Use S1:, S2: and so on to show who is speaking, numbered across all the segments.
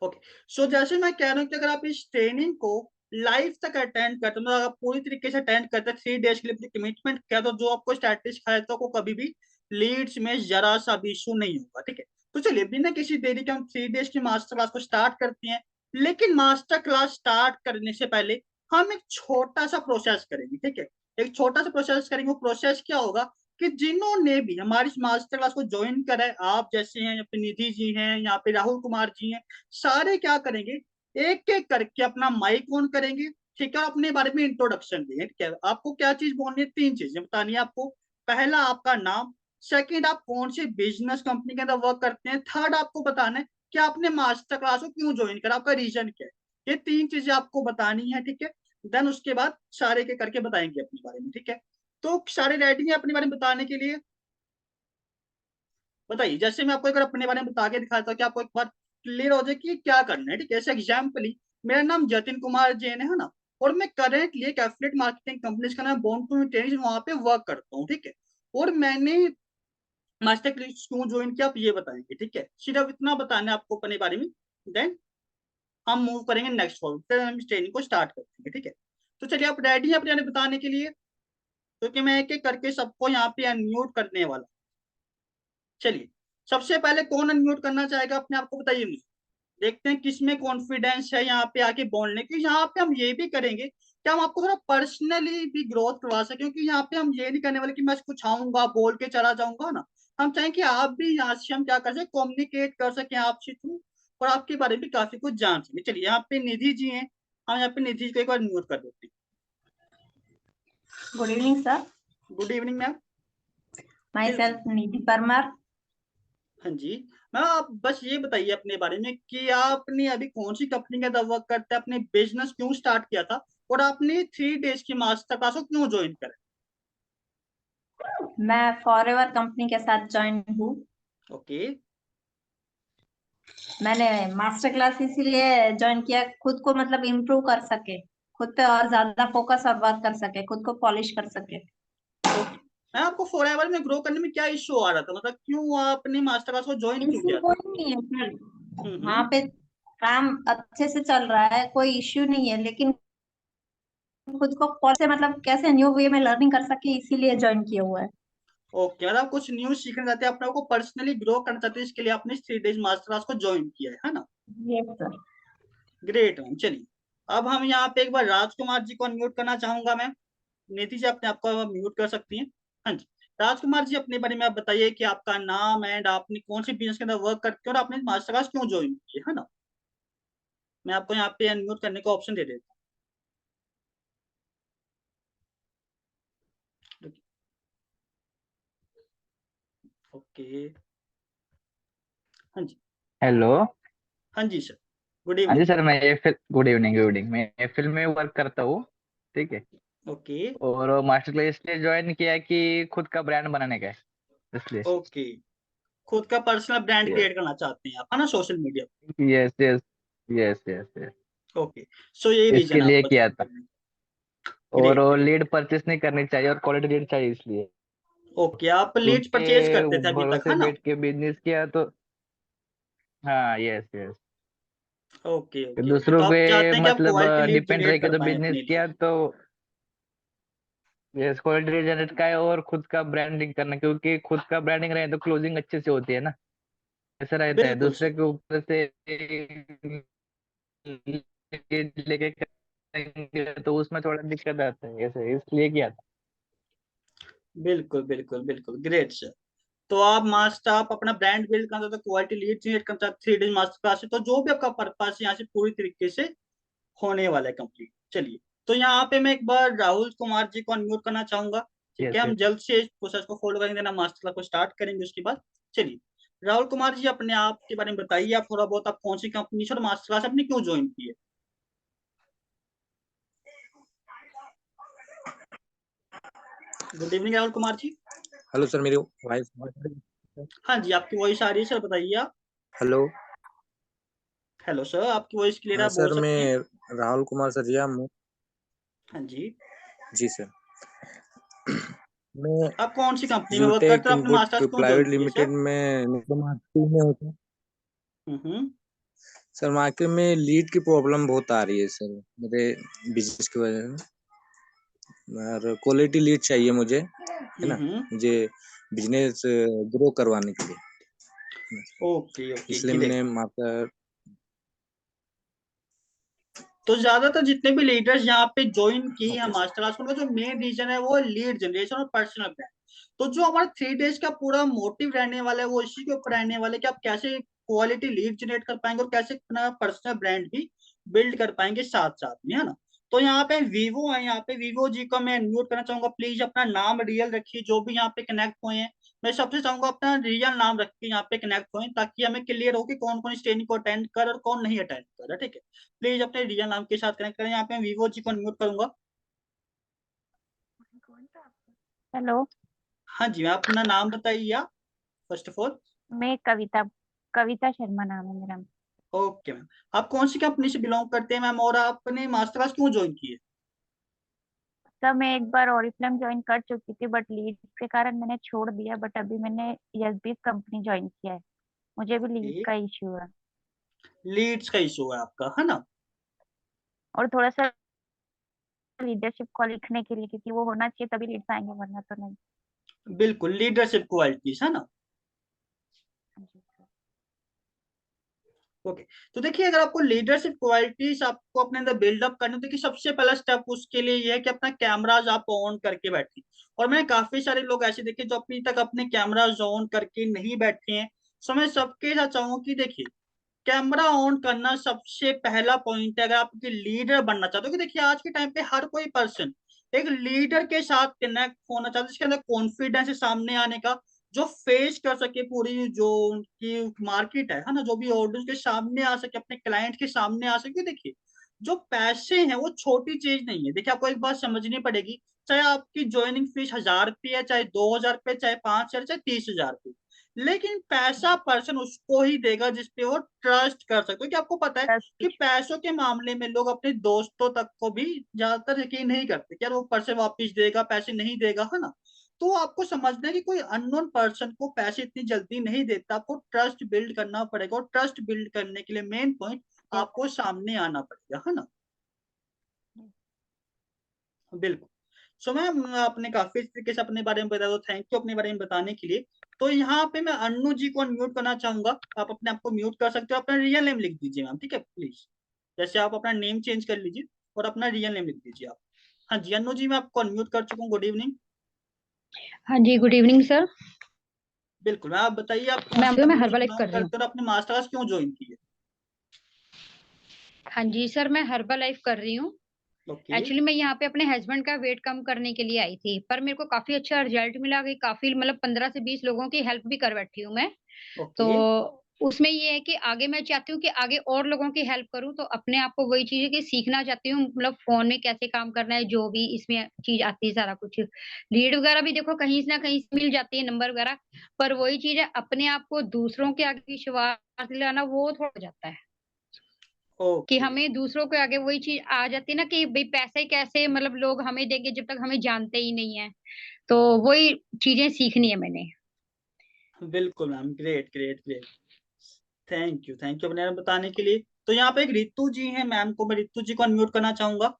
S1: Okay. सो जैसे मैं कह रहा हूँ कि अगर आप इस ट्रेनिंग को लाइफ तक अटेंड करते हो, मतलब आप पूरी तरीके से अटेंड करते हैं, 3 डेज के लिए अपनी कमिटमेंट किया, तो जो आपको स्टैटिस्टिक्स है तो को कभी भी लीड्स में जरा सा भी इशू नहीं होगा। ठीक है, तो चलिए बिना किसी देरी के हम 3 डेज की मास्टर क्लास को स्टार्ट करते हैं। लेकिन मास्टर क्लास स्टार्ट करने से पहले हम एक छोटा सा प्रोसेस करेंगे। ठीक है, एक छोटा सा प्रोसेस करेंगे। वो प्रोसेस क्या होगा कि जिन्होंने भी हमारी मास्टर क्लास को ज्वाइन करा है, आप जैसे हैं, यहाँ पे निधि जी हैं, यहाँ पे राहुल कुमार जी हैं, सारे क्या करेंगे, एक एक करके अपना माइक ऑन करेंगे। ठीक है, और अपने बारे में इंट्रोडक्शन देंगे। ठीक है, आपको क्या चीज बोलनी है, 3 चीजें बतानी है आपको। पहला आपका नाम, सेकंड आप कौन सी बिजनेस कंपनी के अंदर वर्क करते हैं, थर्ड आपको बताना है कि आपने मास्टर क्लास को क्यों ज्वाइन करा, आपका रीजन क्या है। ये 3 चीजें आपको बतानी है। ठीक है, देन उसके बाद सारे के करके बताएंगे अपने बारे में। ठीक है, तो सारे रेडी हैं अपने बारे में बताने के लिए? बताइए। जैसे मैं आपको एक बार अपने बारे में बता के दिखाता हूँ कि आपको एक बार क्लियर हो जाए कि क्या करना है। ठीक है, ऐसे एग्जाम्पली, मेरा नाम जतिन कुमार जैन है ना, और मैं करेंटली एक एफिलिएट मार्केटिंग कंपनी का नाम बॉन्ड टू ट्रेनिंग वहां पे वर्क करता हूँ। ठीक है, और मैंने मास्टर क्लास क्यों ज्वाइन किया आप ये बताएंगे। ठीक है, सिर्फ इतना बताना है आपको अपने बारे में। देन हम मूव करेंगे नेक्स्ट फॉर्म, फिर हम इस ट्रेनिंग को स्टार्ट करेंगे। ठीक है, तो चलिए आप रेडी हैं अपने बारे में बताने के लिए? क्योंकि मैं एक एक करके सबको यहाँ पे अनम्यूट करने वाला। चलिए, सबसे पहले कौन अनम्यूट करना चाहेगा अपने आप को, बताइए मुझे। देखते हैं किसमें कॉन्फिडेंस है यहाँ पे आके बोलने की। यहाँ पे हम ये भी करेंगे कि हम आपको थोड़ा पर्सनली भी ग्रोथ करवा सके, क्योंकि यहाँ पे हम ये नहीं करने वाले कि मैं कुछ आऊंगा बोल के चला जाऊंगा ना। हम चाहें कि आप भी यहाँ से हम क्या कर सके, कम्युनिकेट कर सके आपसे थ्रू, और आपके बारे में काफी कुछ जान सके। चलिए, यहाँ पे निधि जी हैं, हम यहाँ पे निधि जी को एक बार म्यूट कर देते
S2: Good evening, sir.
S1: हैं। Good evening ma'am.
S2: Myself Nidhi Parmar.
S1: हाँ जी मैम, आप बस ये बताइए अपने बारे में कि आपने अभी कौन सी कंपनी के अंदर वर्क करते हैं, अपने बिजनेस क्यों स्टार्ट किया था, और आपने 3 डेज की मास्टर क्लास को क्यों ज्वाइन करा?
S2: मैं फॉरएवर कंपनी के साथ ज्वाइन हूँ।
S1: ओके।
S2: मैंने मास्टर क्लास इसीलिए ज्वाइन किया, खुद को मतलब इम्प्रूव कर सके, खुद पे और ज्यादा फोकस और वर्क कर सके, खुद को पॉलिश कर सके।
S1: ओके मैम, आपको फॉरएवर में ग्रो करने में क्या इश्यू आ रहा था, मतलब क्यों आपने मास्टर क्लास को ज्वाइन क्यों
S2: इश्यू
S1: किया था?
S2: कोई नहीं है सर, वहाँ
S1: हम्म।
S2: पे काम अच्छे से चल रहा है, कोई इश्यू नहीं है, लेकिन खुद को कैसे मतलब कैसे न्यू वे में लर्निंग कर सके, इसीलिए ज्वाइन किया हुआ है।
S1: ओके, मतलब आप कुछ न्यू सीखना चाहते हैं, अपने आप को पर्सनली ग्रो करना चाहते हैं, इसके लिए आपने 3 डेज मास्टर क्लास को ज्वाइन किया है ना?
S2: Yes sir.
S1: Great ma'am. चलिए, अब हम यहाँ पे एक बार राजकुमार जी को अनम्यूट करना चाहूंगा मैं। नीति जी अपने आप को म्यूट कर सकती हैं। हाँ जी, राजकुमार जी अपने बारे में आप बताइए कि आपका नाम एंड आपने कौन सी बिजनेस के अंदर वर्क करते हो, और आपने मास्टर क्लास क्यों ज्वाइन की है ना? मैं आपको यहाँ पे अनम्यूट करने का ऑप्शन दे देता हूँ। ओके। हाँ जी।
S3: हेलो।
S1: हाँ जी सर, गुड
S3: हाँ जी
S1: इवनिंग।
S3: सर, मैं गुड इवनिंग, गुड इवनिंग। मैं एफिल में वर्क करता हूँ। ठीक है।
S1: ओके।
S3: और मास्टर क्लास इसलिए ज्वाइन किया कि खुद का ब्रांड बनाने का है, इसलिए।
S1: ओके, खुद का पर्सनल ब्रांड
S3: यस,
S1: क्रिएट करना चाहते हैं आप, है ना, social media
S3: yes, yes, yes, yes, yes.
S1: पे? ओके, सो यही
S3: इसके
S1: रीजन
S3: लिए
S1: आपको
S3: किया
S1: ज्वाइन
S3: था।
S1: करने का।
S3: और
S1: ग्रेट ग्रेट।
S3: लीड परचेस नहीं करनी चाहिए, और क्वालिटी लीड चाहिए, इसलिए।
S1: ओके, आप लीड्स
S3: क्योंकि
S1: परचेज करते थे अभी तक,
S3: भरोसे
S1: है ना?
S3: बैठ के बिजनेस किया तो। हाँ, yes, yes.
S1: Okay okay okay, तो
S3: दूसरों पे
S1: आप चाहते हैं कि आप
S3: मतलब
S1: क्वालिटी लीड
S3: डिपेंड रह
S1: जनरेट
S3: के
S1: कर
S3: तो
S1: पाए
S3: बिजनेस
S1: अपने लिए।
S3: किया तो। यस, क्वालिटी लीड जनरेट का है, और खुद का ब्रांडिंग करना, क्योंकि खुद का ब्रांडिंग रहे तो क्लोजिंग अच्छे से होती है ना। ऐसा रहता है,
S1: बिल्कुल
S3: दूसरे
S1: सर।
S3: के ऊपर से लेके करेंगे तो उसमें थोड़ा दिक्कत आता है, ऐसे इसलिए किया था।
S1: बिल्कुल बिल्कुल बिल्कुल, ग्रेट सर। तो आप मास्टर, आप अपना ब्रांड बिल्ड करना चाहते हो, क्वालिटी लीड जनरेट करना चाहते, 3 डेज मास्टर क्लास है, तो जो भी आपका पर्पस यहाँ से पूरी तरीके से होने वाला है कंप्लीट। चलिए, तो यहाँ पे मैं एक बार राहुल कुमार जी को अनम्यूट करना चाहूंगा। ठीक
S3: यस,
S1: है, हम
S3: यस।
S1: जल्द से इस प्रोसेस को फॉलो करेंगे, देना मास्टर क्लास को स्टार्ट करेंगे उसके बाद। चलिए, राहुल कुमार जी अपने आप के बारे में बताइए, आप थोड़ा बहुत, आप कौन सी कंपनी से और मास्टर क्लास आपने क्यों ज्वाइन की है? Good evening Rahul Kumar ji.
S4: Hello sir, मेरी वॉइस।
S1: हाँ जी, आपकी वॉइस आ रही है सर, बताइए आप।
S4: हेलो।
S1: हेलो सर, आपकी वॉइस क्लियर है,
S4: हाँ
S1: आप बोल
S4: सर,
S1: सकते हैं।
S4: मैं राहुल कुमार सरिया हूँ।
S1: हाँ जी,
S4: जी सर। मैं
S1: आप कौन सी कंपनी में वर्क करते
S4: जूटेक
S1: हो, आपने
S4: इनपुट
S1: मास्टर्स क्यों ज्वाइन
S4: प्राइवेट
S1: किए
S4: लिमिटेड
S1: सर?
S4: में टीम में होता हूँ।
S1: हम्म।
S4: सर मार्केट में लीड की प्रॉब्लम बहुत आ रही है सर, मेरे बिजनेस की वजह से। और क्वालिटी लीड चाहिए मुझे, है ना, मुझे बिजनेस ग्रो करवाने के लिए।
S1: ओके ओके
S4: इसलिए मैंने मार्केट।
S1: तो ज्यादातर जितने भी लीडर्स यहाँ पे ज्वाइन की है
S4: ओके सर।
S1: मास्टर क्लास, उनका जो मेन रीजन है वो लीड जनरेशन और पर्सनल ब्रांड। तो जो हमारा 3 डेज का पूरा मोटिव रहने वाला है वो इसी के ऊपर रहने वाला है कि आप कैसे क्वालिटी लीड जनरेट कर पाएंगे और कैसे अपना पर्सनल ब्रांड भी बिल्ड कर पाएंगे साथ साथ में, है ना। तो यहाँ पे वीवो है, यहाँ पे वीवो जी को मैं म्यूट करना चाहूंगा। प्लीज अपना नाम रियल रखिए, जो भी यहाँ पे कनेक्ट हुए हैं मैं सबसे चाहूंगा अपना रियल नाम रख के यहाँ पे कनेक्ट हुए, ताकि हमें क्लियर हो कि कौन कौन इस ट्रेनिंग को अटेंड कर और कौन नहीं अटेंड कर रहा है, ठीक है। प्लीज अपने रियल नाम के साथ कनेक्ट करें। यहाँ पे मैं वीवो जी को अनम्यूट करूंगा।
S5: हेलो।
S1: हाँ जी, मैं अपना नाम बताइए आप फर्स्ट ऑफ ऑल।
S5: मैं कविता कविता शर्मा नाम है मेरा।
S1: Okay ma'am. आप कौन सी कंपनी से बिलोंग करते हैं मैम, और आपने मास्टर क्लास क्यों ज्वाइन की है?
S5: सर मैं एक बार ओरिफ्लेम ज्वाइन कर चुकी थी बट लीड के कारण मैंने छोड़ दिया, बट अभी मैंने एसबीएस कंपनी ज्वाइन किया है। मुझे भी लीड का इश्यू है
S1: लीड्स का इशू है आपका, है ना।
S5: और थोड़ा सा लीडरशिप को लिखने के लिए, क्योंकि वो होना चाहिए तभी लीड्स आएंगे, वरना तो नहीं।
S1: बिल्कुल, लीडरशिप क्वालिटीज, है ना।
S5: हाँ जी सर।
S1: ओके। तो देखिए, अगर आपको लीडरशिप क्वालिटीज आपको अपने अंदर बिल्डअप करनी है, तो देखिए सबसे पहला स्टेप उसके लिए ये है कि अपना कैमराज आप ऑन करके बैठिए। और मैंने काफी सारे लोग ऐसे देखे जो अभी तक अपने कैमराज ऑन करके नहीं बैठे हैं। सो मैं सबके साथ चाहूंगा कि देखिए, कैमरा ऑन करना सबसे पहला पॉइंट है अगर आप लीडर बनना चाहते हो। कि देखिए, आज के टाइम पे हर कोई पर्सन एक लीडर के साथ कनेक्ट होना चाहता है, जिसके अंदर कॉन्फिडेंस है सामने आने का, जो फेस कर सके पूरी जो उनकी मार्केट है ना, जो भी ऑडियंस के सामने आ सके, अपने क्लाइंट के सामने आ सके। देखिए, जो पैसे हैं वो छोटी चीज नहीं है। देखिए, आपको एक बात समझनी पड़ेगी, चाहे आपकी ज्वाइनिंग फीस 1000 रुपये है, चाहे 2000 रुपये, चाहे 5000, चाहे 30,000 रुपये, लेकिन पैसा पर्सन उसको ही देगा जिसपे वो ट्रस्ट कर सकते हो। कि आपको पता है कि पैसों के मामले में लोग अपने दोस्तों तक को भी ज्यादातर यकीन नहीं करते कि यार वो पैसे वापस देगा, पैसे नहीं देगा, है ना। तो आपको समझना है कि कोई अननोन पर्सन को पैसे इतनी जल्दी नहीं देता। आपको ट्रस्ट बिल्ड करना पड़ेगा, और ट्रस्ट बिल्ड करने के लिए मेन पॉइंट आपको सामने आना पड़ेगा, है ना। बिल्कुल। सो मैम, आपने काफी तरीके से अपने बारे में बताया, तो थैंक यू अपने बारे में बताने के लिए। तो यहाँ पे मैं अन्नू जी को अनम्यूट करना चाहूंगा। आप अपने आप को म्यूट कर सकते हो, अपना रियल नेम लिख दीजिए मैम, ठीक है प्लीज। जैसे आप अपना नेम चेंज कर लीजिए और अपना रियल नेम लिख दीजिए आप। हाँ जी अन्नू जी, मैं आपको अनम्यूट कर चुका हूँ। Good evening.
S6: हाँ जी, गुड इवनिंग सर।
S1: बिल्कुल मैम, आप बताइए आप कौन सी
S6: मैं
S1: कंपनी से
S6: हर्बलाइफ
S1: बिलोंग
S6: कर रही हूँ।
S1: करते हो और अपने मास्टर क्लास क्यों ज्वाइन की है?
S6: हाँ जी सर, मैं हर्बलाइफ कर रही हूँ।
S1: ओके
S6: एक्चुअली मैं यहाँ पे अपने हस्बैंड का वेट कम करने के लिए आई थी, पर मेरे को काफी अच्छा रिजल्ट मिला कि काफी मतलब 15 से 20 लोगों की हेल्प भी कर बैठी हूँ मैं। तो
S1: ओके
S6: उसमें ये है कि आगे मैं चाहती हूँ कि आगे और लोगों की हेल्प करूँ, तो अपने आप को वही चीज है कि सीखना चाहती हूँ, मतलब फोन में कैसे काम करना है, जो भी इसमें चीज आती है सारा कुछ। लीड वगैरह भी देखो कहीं से ना कहीं से मिल जाती है, नंबर वगैरह। पर वही चीज है, अपने आप को दूसरों के आगे विश्वास दिलाना वो थोड़ा हो जाता है कि
S1: ओके
S6: हमें दूसरों के आगे वही चीज आ जाती है ना कि भाई पैसे कैसे मतलब लोग हमें देंगे जब तक हमें जानते ही नहीं है। तो वही चीजें सीखनी है मैंने।
S1: बिल्कुल ma'am, great great great. Thank you अपने बताने के लिए। तो यहाँ पे एक रितु जी हैं, मैम को मैं रितु जी को अनम्यूट करना चाहूंगा।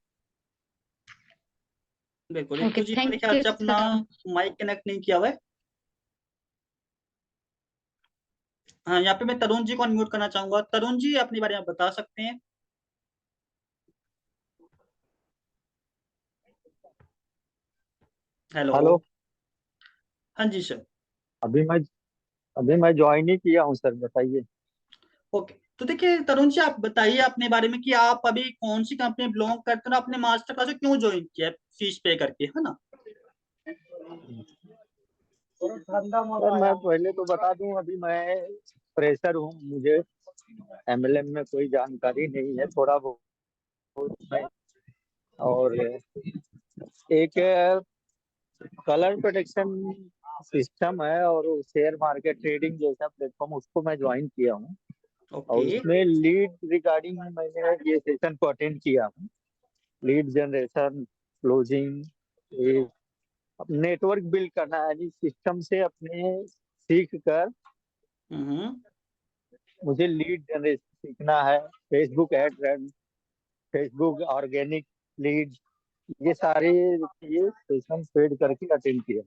S1: बिल्कुल,
S6: ओके,
S1: रितु जी मेरे
S6: थैंक
S1: ख्याल
S6: यू
S1: से अपना
S6: सर।
S1: माइक कनेक्ट नहीं किया हुआ है। हाँ, यहाँ पे मैं तरुण जी को अनम्यूट करना चाहूंगा। तरुण जी अपने बारे में बता सकते हैं? हेलो।
S7: हेलो।
S1: हाँ जी सर।
S7: अभी मैं अभी मैं ज्वाइन ही किया हूँ सर, बताइए।
S1: ओके। तो देखिए तरुण जी, आप बताइए अपने बारे में कि आप अभी कौन सी कंपनी बिलोंग करते हैं और अपने मास्टर क्लास क्यों ज्वाइन किया फीस पे करके, है ना।
S7: सर मैं पहले तो बता दूं, अभी मैं फ्रेशर हूँ, मुझे एमएलएम में कोई जानकारी नहीं है, थोड़ा बहुत है। और एक कलर प्रोटेक्शन सिस्टम है और शेयर मार्केट ट्रेडिंग जैसा प्लेटफॉर्म, उसको मैं ज्वाइन किया हूँ। और
S1: ओके
S7: उसमें लीड रिगार्डिंग मैंने ये सेशन को अटेंड किया हूँ। Lead generation, closing, network build करना है, यानी सिस्टम से अपने सीख कर
S1: हम्म
S7: मुझे लीड जनरेशन सीखना है, Facebook ad, Facebook organic lead, ये सारे ये सेशन पेड करके अटेंड किया।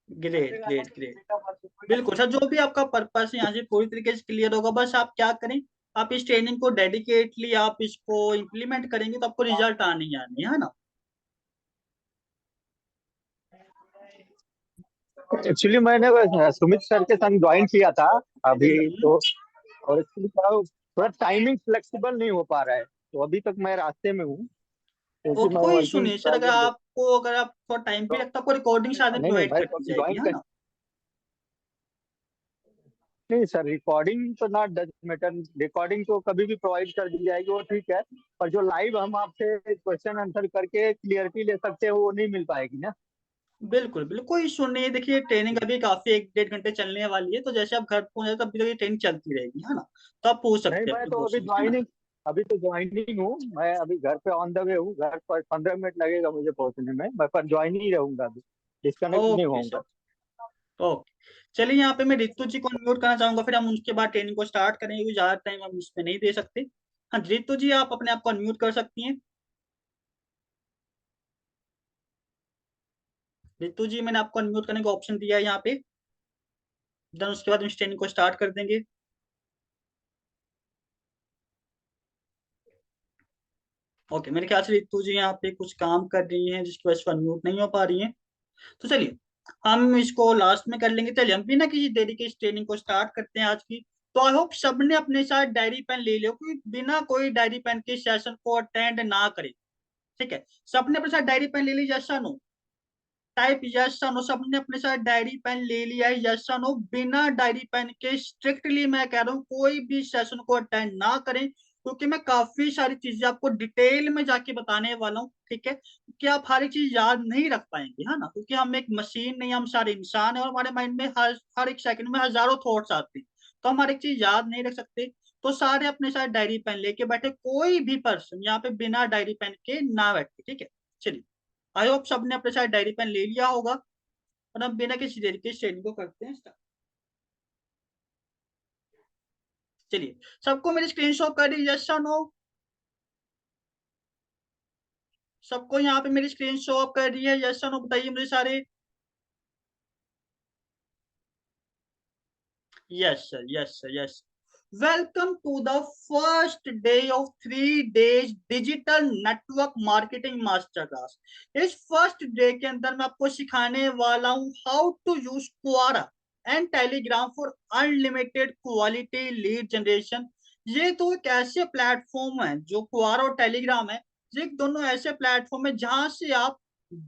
S1: Great great great. बिल्कुल सर, जो भी आपका पर्पस है यहाँ से पूरी तरीके से क्लियर होगा। बस आप क्या करें, आप इस ट्रेनिंग को डेडिकेटली आप इसको इम्प्लीमेंट करेंगे तो आपको रिजल्ट आने ही आने है ना।
S7: एक्चुअली मैंने सुमित सर के संग ज्वाइन किया था अभी तो, और एक्चुअली थोड़ा टाइमिंग फ्लेक्सिबल नहीं हो पा रहा है, तो अभी तक मैं रास्ते में हूँ क्योंकि
S1: ओके,
S7: मैं
S1: कोई इशू
S7: वर्किंग
S1: नहीं सर।
S7: प्राइवेट।
S1: अगर आप थोड़ा टाइम भी लगता है, आपको रिकॉर्डिंग शायद
S7: नहीं नहीं,
S1: प्रोवाइड
S7: मैं
S1: कर
S7: तो
S1: दी
S7: अभी
S1: जाएगी,
S7: ज्वाइन
S1: है
S7: कर,
S1: ना।
S7: नहीं सर रिकॉर्डिंग तो नॉट डज मैटर, रिकॉर्डिंग तो कभी भी प्रोवाइड कर दी जाएगी, वो ठीक है, पर जो लाइव हम आपसे क्वेश्चन आंसर करके क्लियरिटी ले सकते हैं वो नहीं मिल पाएगी ना।
S1: बिल्कुल बिल्कुल, कोई इशू नहीं है। देखिए ट्रेनिंग अभी काफी 1-1.5 घंटे चलने वाली है, तो जैसे आप घर पहुंचे तब भी तो ये ट्रेनिंग चलती रहेगी, है ना। तो आप पूछ
S7: नहीं
S1: सकते हैं
S7: मैं
S1: अपने
S7: तो
S1: दोस्त
S7: अभी
S1: से, है ना।
S7: ज्वाइनिंग, अभी तो ज्वाइनिंग हूँ, मैं अभी घर पे ऑन द वे हूँ, घर पर 15 मिनट लगेगा मुझे पहुंचने में, मैं पर ज्वाइन ही रहूंगा, अभी डिस्कनेक्ट नहीं
S1: ओके
S7: होऊंगा।
S1: Sir, okay. चलिए यहाँ पे मैं रितु जी को अनम्यूट करना चाहूंगा, फिर हम उसके बाद ट्रेनिंग को स्टार्ट करेंगे, क्योंकि ज्यादा टाइम हम इसमें नहीं दे सकते। हाँ रितु जी, आप अपने आप को अनम्यूट कर सकती हैं। रितु जी, मैंने आपको अनम्यूट करने का ऑप्शन दिया है यहाँ पे। देन उसके बाद हम इस ट्रेनिंग को स्टार्ट कर देंगे। ओके, मेरे ख्याल से रितु जी यहाँ पे कुछ काम कर रही हैं, जिसकी वजह से अनम्यूट नहीं हो पा रही हैं। तो चलिए हम इसको लास्ट में कर लेंगे। चलिए हम बिना किसी देरी के इस ट्रेनिंग को स्टार्ट करते हैं आज की। तो आई होप सबने अपने साथ डायरी पेन ले लियो, क्योंकि बिना कोई डायरी पेन के सेशन को अटेंड ना करे। ठीक है, सबने अपने साथ डायरी पेन ले ली? Yes no, type yes no. सबने अपने साथ डायरी पेन ले लिया है? Yes no. बिना डायरी पेन के स्ट्रिक्टली मैं कह रहा हूँ कोई भी सेशन को अटेंड ना करें, क्योंकि मैं काफी सारी चीजें आपको डिटेल में जाके बताने वाला हूँ। ठीक है, कि आप हर एक चीज याद नहीं रख पाएंगे, है ना, क्योंकि हम एक मशीन नहीं, हम सारे इंसान है और हमारे माइंड में हर एक सेकंड में हजारों थॉट्स आते हैं, तो हम हर एक चीज याद नहीं रख सकते। तो सारे अपने साथ डायरी पेन लेके बैठे, कोई भी पर्सन यहाँ पे बिना डायरी पेन के ना बैठे। ठीक है, चलिए आई होप सबने अपने साथ डायरी पेन ले लिया होगा, और हम बिना किसी देरी के ट्रेनिंग को करते हैं स्टार्ट। चलिए, सबको मेरी स्क्रीन शॉट कर दी? यस और नो? सबको यहाँ पे मेरी स्क्रीन शॉट कर रही है? यस और नो बताइए मुझे सारे। Yes sir, yes sir, yes. Welcome to the first day of 3 days digital network marketing master class. इस फर्स्ट डे के अंदर मैं आपको सिखाने वाला हूँ how to use Quora and Telegram for unlimited quality lead generation. ये तो एक ऐसे प्लेटफॉर्म है, जो क्वारा और टेलीग्राम है, ये दोनों ऐसे प्लेटफॉर्म है जहां से आप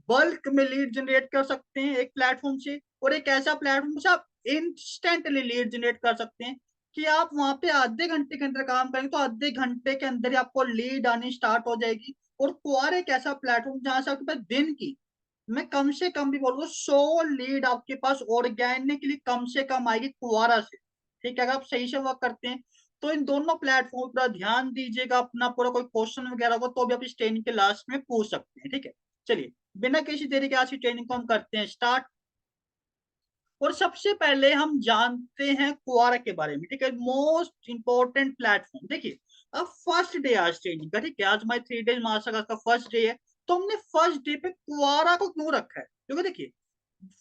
S1: बल्क में लीड जनरेट कर सकते हैं एक प्लेटफॉर्म से, और एक ऐसा प्लेटफॉर्म से आप इंस्टेंटली लीड जनरेट कर सकते हैं, कि आप वहां पे आधे घंटे के अंदर काम करेंगे तो आधे घंटे के अंदर ही आपको लीड आनी स्टार्ट हो जाएगी। और क्वार एक ऐसा प्लेटफॉर्म जहां से आपके पास दिन की, मैं कम से कम भी बोलूंगा, 100 लीड आपके पास ऑर्गेनिकली कम से कम आएगी क्वारा से। ठीक है, अगर आप सही से वर्क करते हैं तो इन दोनों प्लेटफॉर्म पर ध्यान दीजिएगा। अपना पूरा कोई क्वेश्चन वगैरह हो तो भी आप इस ट्रेनिंग के लास्ट में पूछ सकते हैं। ठीक है, चलिए बिना किसी देरी के आज की ट्रेनिंग को हम करते हैं स्टार्ट। और सबसे पहले हम जानते हैं क्वारा के बारे में। ठीक है, मोस्ट इंपॉर्टेंट प्लेटफॉर्म। देखिए अब फर्स्ट डे आज ट्रेनिंग का, ठीक है, आज हमारे 3 days मास्टर क्लास का फर्स्ट डे है। तो हमने फर्स्ट डे पे क्वारा को क्यों रखा है? क्योंकि देखिए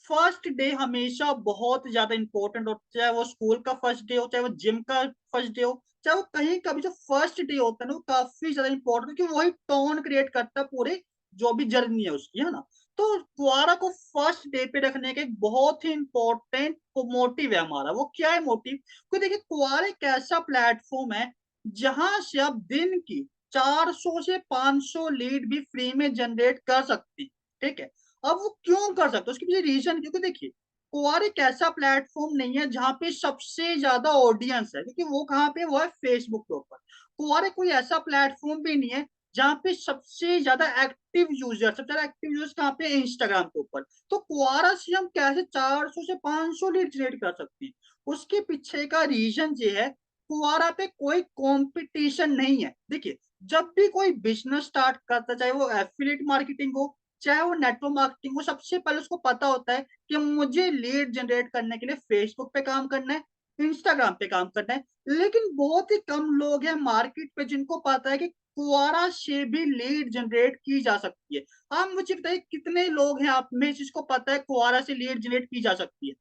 S1: फर्स्ट डे हमेशा बहुत ज्यादा इंपॉर्टेंट होता है, चाहे वो स्कूल का फर्स्ट डे हो, चाहे वो जिम का फर्स्ट डे हो, चाहे वो कहीं का भी। जो फर्स्ट डे होता है ना, वो काफी ज्यादा इंपॉर्टेंट, क्योंकि वही टोन क्रिएट करता है पूरे जो भी जर्नी है उसकी, है ना। तो क्वारा को फर्स्ट डे पे रखने के एक बहुत ही इंपॉर्टेंट मोटिव है हमारा। वो क्या है मोटिव? क्योंकि देखिए क्वारा एक ऐसा प्लेटफॉर्म है जहां से आप दिन की 400 से 500 लीड भी फ्री में जनरेट कर सकते हैं। ठीक है, अब वो क्यों कर सकते हो, उसके पीछे रीजन, क्योंकि देखिए क्वार एक ऐसा प्लेटफॉर्म नहीं है जहां पे सबसे ज्यादा ऑडियंस है, क्योंकि वो कहाँ पे, वो है फेसबुक के ऊपर। क्वार कोई ऐसा प्लेटफॉर्म भी नहीं है जहाँ पे सबसे ज्यादा एक्टिव यूजर, सबसे ज्यादा एक्टिव यूजर कहाँ पे, इंस्टाग्राम के ऊपर। तो क्वारा से हम कैसे 400 से 500 लीड जनरेट कर सकते हैं? उसके पीछे का रीजन ये है, क्वारा पे कोई कंपटीशन नहीं है। देखिए जब भी कोई बिजनेस स्टार्ट करता है, चाहे वो एफिलिएट मार्केटिंग हो, चाहे वो नेटवर्क मार्केटिंग हो, सबसे पहले उसको पता होता है कि मुझे लीड जनरेट करने के लिए फेसबुक पे काम करना है, इंस्टाग्राम पे काम करना है। लेकिन बहुत ही कम लोग हैं मार्केट पे जिनको पता है कि क्वारा से भी लीड जनरेट की जा सकती है। आप मुझे बताइए कितने लोग हैं आप में जिसको पता है क्वारा से लीड जनरेट की जा सकती है?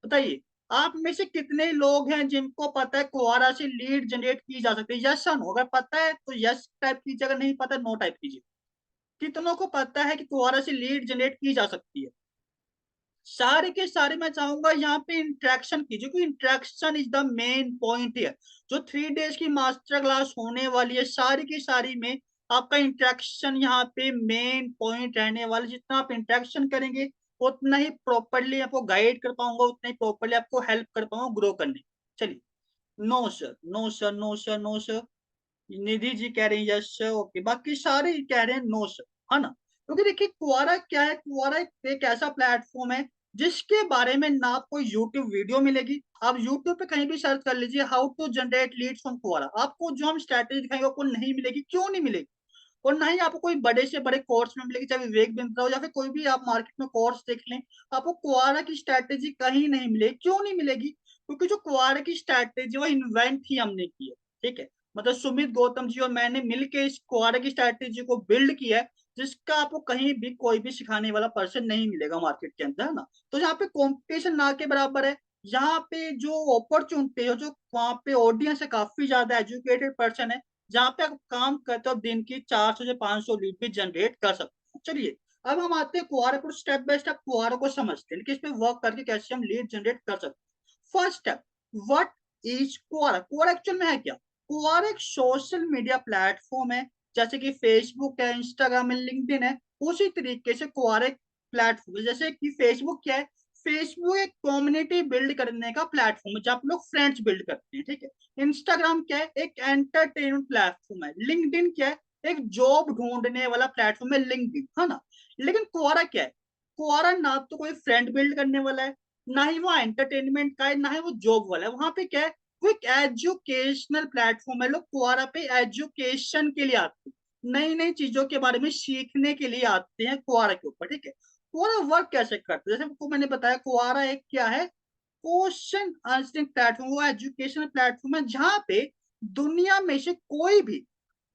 S1: बताइए आप में से कितने लोग हैं जिनको पता है क्वारा से लीड जनरेट की जा सकती है? यस या नो? अगर पता है तो यस टाइप कीजिए, अगर नहीं पता नो टाइप कीजिए। कितनों को पता है कि क्वारा से लीड जनरेट की जा सकती है? सारे के सारे मैं चाहूंगा यहाँ पे इंट्रैक्शन कीजिए, क्योंकि interaction is the main point है। जो 3 डेज की मास्टर क्लास होने वाली है सारी की सारी में आपका इंट्रैक्शन यहाँ पे मेन पॉइंट रहने वाला है। जितना आप इंट्रैक्शन करेंगे उतना ही प्रॉपरली आपको गाइड कर पाऊंगा, उतना ही प्रॉपरली आपको हेल्प कर पाऊंगा ग्रो करने। चलिए, no sir, no sir, no sir, no sir. Nidhi ji कह रहे हैं यस सर, ओके। बाकी सारे कह रहे हैं नो सर, है ना? क्योंकि देखिए क्वारा क्या है, क्वारा एक ऐसा प्लेटफॉर्म है जिसके बारे में ना आपको यूट्यूब वीडियो मिलेगी। आप यूट्यूब पे कहीं भी सर्च कर लीजिए how to generate leads from Quora, आपको जो हम स्ट्रैटेजी दिखाएंगे आपको नहीं मिलेगी। क्यों नहीं मिलेगी? और ना ही आपको कोई बड़े से बड़े कोर्स में मिलेगी, चाहे विवेक बिंद्रा हो या फिर कोई भी आप मार्केट में कोर्स देख लें, आपको क्वारा की स्ट्रैटेजी कहीं नहीं मिलेगी। क्यों नहीं मिलेगी? क्योंकि जो क्वारा की स्ट्रैटेजी वो इन्वेंट ही हमने की है, ठीक है? मतलब सुमित गौतम जी और मैंने मिलके इस क्वारा की स्ट्रैटेजी को बिल्ड किया है, जिसका आपको कहीं भी कोई भी सिखाने वाला पर्सन नहीं मिलेगा मार्केट के अंदर, है ना? तो यहाँ पे कॉम्पिटिशन ना के बराबर है। यहाँ पे जो अपॉर्चुनिटी है, जो वहाँ पे ऑडियंस है काफी ज्यादा एजुकेटेड पर्सन है, जहाँ पे आप काम करते हो दिन की 400 से 500 लीड भी जनरेट कर सकते हैं। चलिए अब हम आते हैं क्वारे पर, स्टेप बाय स्टेप क्वारे को समझते हैं कि इस पे वर्क करके कैसे हम लीड जनरेट कर सकते हैं। First step, what is Quora? Quora actual में है क्या? क्वारा एक सोशल मीडिया प्लेटफॉर्म है, जैसे कि फेसबुक है, इंस्टाग्राम है, लिंक्डइन है। उसी तरीके से क्वारा एक प्लेटफॉर्म है। जैसे कि फेसबुक क्या है, फेसबुक एक कम्युनिटी बिल्ड करने का प्लेटफॉर्म है जहाँ आप लोग फ्रेंड्स बिल्ड करते हैं, ठीक है? इंस्टाग्राम क्या है, एक एंटरटेनमेंट प्लेटफॉर्म है। लिंक्डइन क्या है, एक जॉब ढूंढने वाला प्लेटफॉर्म है लिंक्डइन, है ना? लेकिन क्वारा क्या है? क्वारा ना तो कोई फ्रेंड बिल्ड करने वाला है, ना ही वो एंटरटेनमेंट का है, ना ही वो जॉब वाला है। वहां पे क्या है, वो एक एजुकेशनल प्लेटफॉर्म है। लोग क्वारा पे एजुकेशन के लिए आते हैं, नई नई चीजों के बारे में सीखने के लिए आते हैं क्वारा के ऊपर, ठीक है? क्वारा वर्क कैसे करता है? जैसे आपको मैंने बताया क्वारा एक क्या है, क्वेश्चन आंसरिंग प्लेटफॉर्म, वो एजुकेशनल प्लेटफॉर्म है जहां पे दुनिया में से कोई भी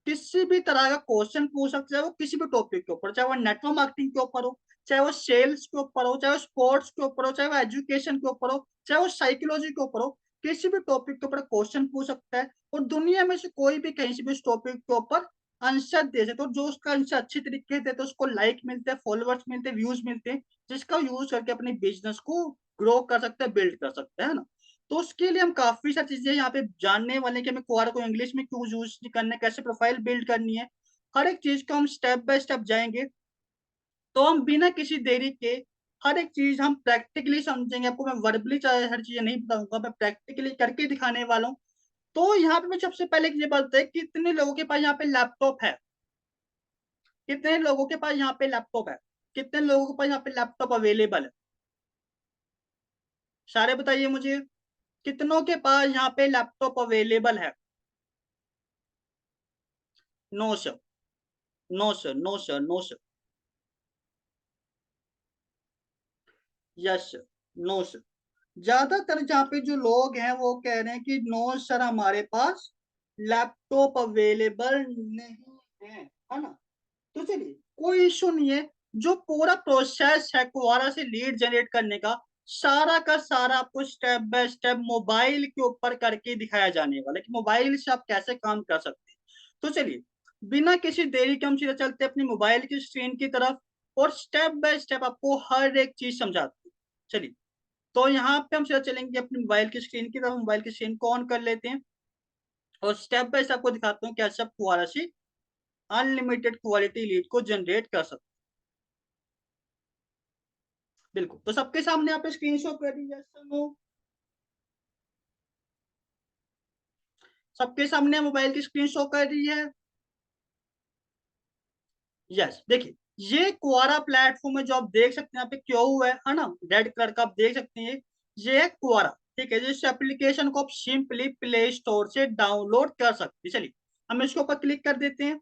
S1: किसी भी तरह का क्वेश्चन पूछ सकता है। वो किसी भी टॉपिक के ऊपर, चाहे वो नेटवर्क मार्केटिंग के ऊपर हो, चाहे वो सेल्स के ऊपर हो, चाहे वो स्पोर्ट्स के ऊपर हो, चाहे वो एजुकेशन के ऊपर हो, चाहे वो साइकोलॉजी के ऊपर हो, किसी भी टॉपिक के ऊपर क्वेश्चन पूछ सकता है। और दुनिया में से कोई भी कहीं से भी उस टॉपिक के ऊपर आंसर दे सकते। तो जो उसका आंसर अच्छे तरीके से देते हैं उसको लाइक मिलते हैं, फॉलोअर्स मिलते हैं, व्यूज मिलते हैं, जिसका यूज करके अपने बिजनेस को ग्रो कर सकते हैं, बिल्ड कर सकते हैं, ना? तो उसके लिए हम काफी सारी चीजें यहाँ पे जानने वाले हैं कि हमें क्वारा को इंग्लिश में क्यों यूज करना है, कैसे प्रोफाइल बिल्ड करनी है। हर एक चीज को हम स्टेप बाय स्टेप जाएंगे। तो हम बिना किसी देरी के हर एक चीज हम प्रैक्टिकली समझेंगे। आपको मैं वर्बली हर चीजें नहीं बताऊंगा, मैं प्रैक्टिकली करके दिखाने वाला हूँ। तो यहाँ पे मैं सबसे पहले ये बात है, कितने लोगों के पास यहाँ पे लैपटॉप है? कितने लोगों के पास यहाँ पे लैपटॉप है? कितने लोगों के पास यहाँ पे लैपटॉप अवेलेबल है? सारे बताइए मुझे, कितनों के पास यहाँ पे लैपटॉप अवेलेबल है? No sir, no sir, no sir, no sir, yes sir, no sir. ज्यादातर जहाँ पे जो लोग हैं वो कह रहे हैं कि नो सर हमारे पास लैपटॉप अवेलेबल नहीं है ना? तो चलिए कोई इशू नहीं है। जो पूरा प्रोसेस है क्वारा से लीड जनरेट करने का सारा आपको स्टेप बाय स्टेप मोबाइल के ऊपर करके दिखाया जाने वाला है कि मोबाइल से आप कैसे काम कर सकते हैं। तो चलिए बिना किसी देरी के हम सीधा चलते हैं अपनी मोबाइल की स्क्रीन की तरफ, और स्टेप बाय स्टेप आपको हर एक चीज समझाते हैं। चलिए, तो यहाँ पे हम सीधा चलेंगे अपनी मोबाइल की स्क्रीन की तरफ। मोबाइल की स्क्रीन को ऑन कर लेते हैं और स्टेप बाय स्टेप आपको दिखाता हूँ कैसे आप क्वारा से अनलिमिटेड क्वालिटी लीड को जनरेट कर सकते हैं। बिल्कुल, तो सबके सामने आप स्क्रीन शॉट कर दीजिए। सबके सामने मोबाइल की स्क्रीन शॉट कर रही है? यस, देखिए ये क्वारा प्लेटफॉर्म है जो आप देख सकते हैं यहाँ पे क्यों हुआ है ना, रेड कलर का आप देख सकते हैं। ये है क्वारा, ठीक है? इस एप्लीकेशन को आप सिंपली प्ले स्टोर से डाउनलोड कर सकते हैं। चलिए हम इसके ऊपर क्लिक कर देते हैं।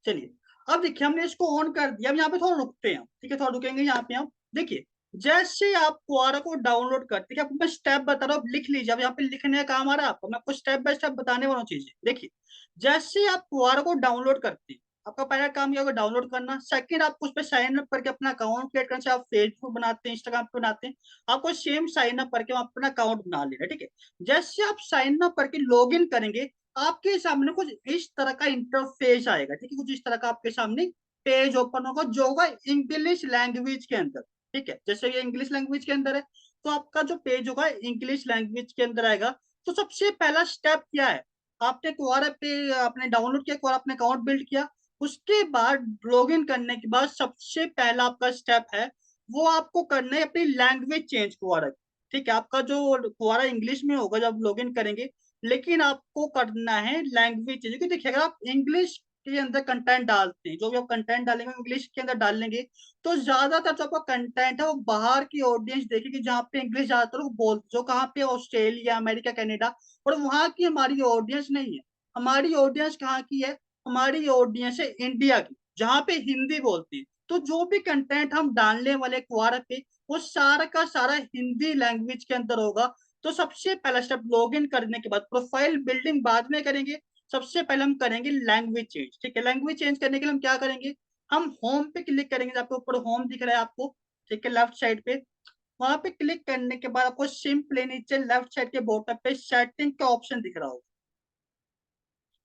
S1: चलिए अब देखिए हमने इसको ऑन कर दिया। अब यहाँ पे थोड़ा रुकते हैं, ठीक है? थोड़ा रुकेंगे यहाँ पे हम। देखिए जैसे आप क्वारा को डाउनलोड करते हैं, आपको मैं स्टेप बता रहा हूँ, आप लिख लीजिए। अब यहाँ पे लिखने का काम आ रहा है आपको, मैं आपको स्टेप बाय स्टेप बताने वाला हूँ चीजें। देखिए जैसे आप क्वारा को डाउनलोड करते हैं, आपका पहला काम क्या होगा, डाउनलोड करना। सेकंड, आपको उस पर साइन अप करके अपना अकाउंट क्रिएट करना। चाहे आप फेसबुक बनाते हैं, इंस्टाग्राम पे बनाते हैं, आपको सेम साइन अप करके अपना अकाउंट बना लेना, ठीक है। जैसे आप साइन अप करके लॉग इन करेंगे, आपके सामने कुछ इस तरह का इंटरफेस आएगा, ठीक है। कुछ इस तरह का आपके सामने पेज ओपन होगा, जो होगा इंग्लिश लैंग्वेज के अंदर, ठीक है। जैसे ये इंग्लिश लैंग्वेज के अंदर है, तो आपका जो पेज होगा इंग्लिश लैंग्वेज के अंदर आएगा। तो सबसे पहला स्टेप क्या है, आपने क्वारा पे आपने डाउनलोड किया, क्वारा अपने अकाउंट बिल्ड किया, उसके बाद लॉग इन करने के बाद सबसे पहला आपका स्टेप है, वो आपको करना है अपनी लैंग्वेज चेंज क्वारा की, ठीक है। आपका जो क्वारा इंग्लिश में होगा जब लॉग इन करेंगे, लेकिन आपको करना है लैंग्वेज चेंज। क्योंकि देखिए अगर आप इंग्लिश के अंदर कंटेंट डालते हैं, जो भी आप कंटेंट डालेंगे इंग्लिश के अंदर डाल लेंगे, तो ज्यादातर जो आपका कंटेंट है वो बाहर की ऑडियंस देखेगी, जहाँ पे इंग्लिश ज्यादातर लोग बोल, जो कहाँ पे ऑस्ट्रेलिया, अमेरिका, कनाडा, और वहाँ की हमारी ऑडियंस नहीं है। हमारी ऑडियंस कहाँ की है, हमारी ऑडियंस है इंडिया की, जहाँ पे हिंदी बोलती है। तो जो भी कंटेंट हम डालने वाले क्वारा पे, वो सारा का सारा हिंदी लैंग्वेज के अंदर होगा। तो सबसे पहला स्टेप, लॉग इन करने के बाद प्रोफाइल बिल्डिंग बाद में करेंगे, सबसे पहले हम करेंगे लैंग्वेज चेंज, ठीक है। लैंग्वेज चेंज करने के लिए हम क्या करेंगे, हम होम पे क्लिक करेंगे, आपके ऊपर होम दिख रहा है आपको, ठीक है, लेफ्ट साइड पे। वहां पे क्लिक करने के बाद आपको सिंपली नीचे लेफ्ट साइड के बॉटम पे सेटिंग का ऑप्शन दिख रहा होगा,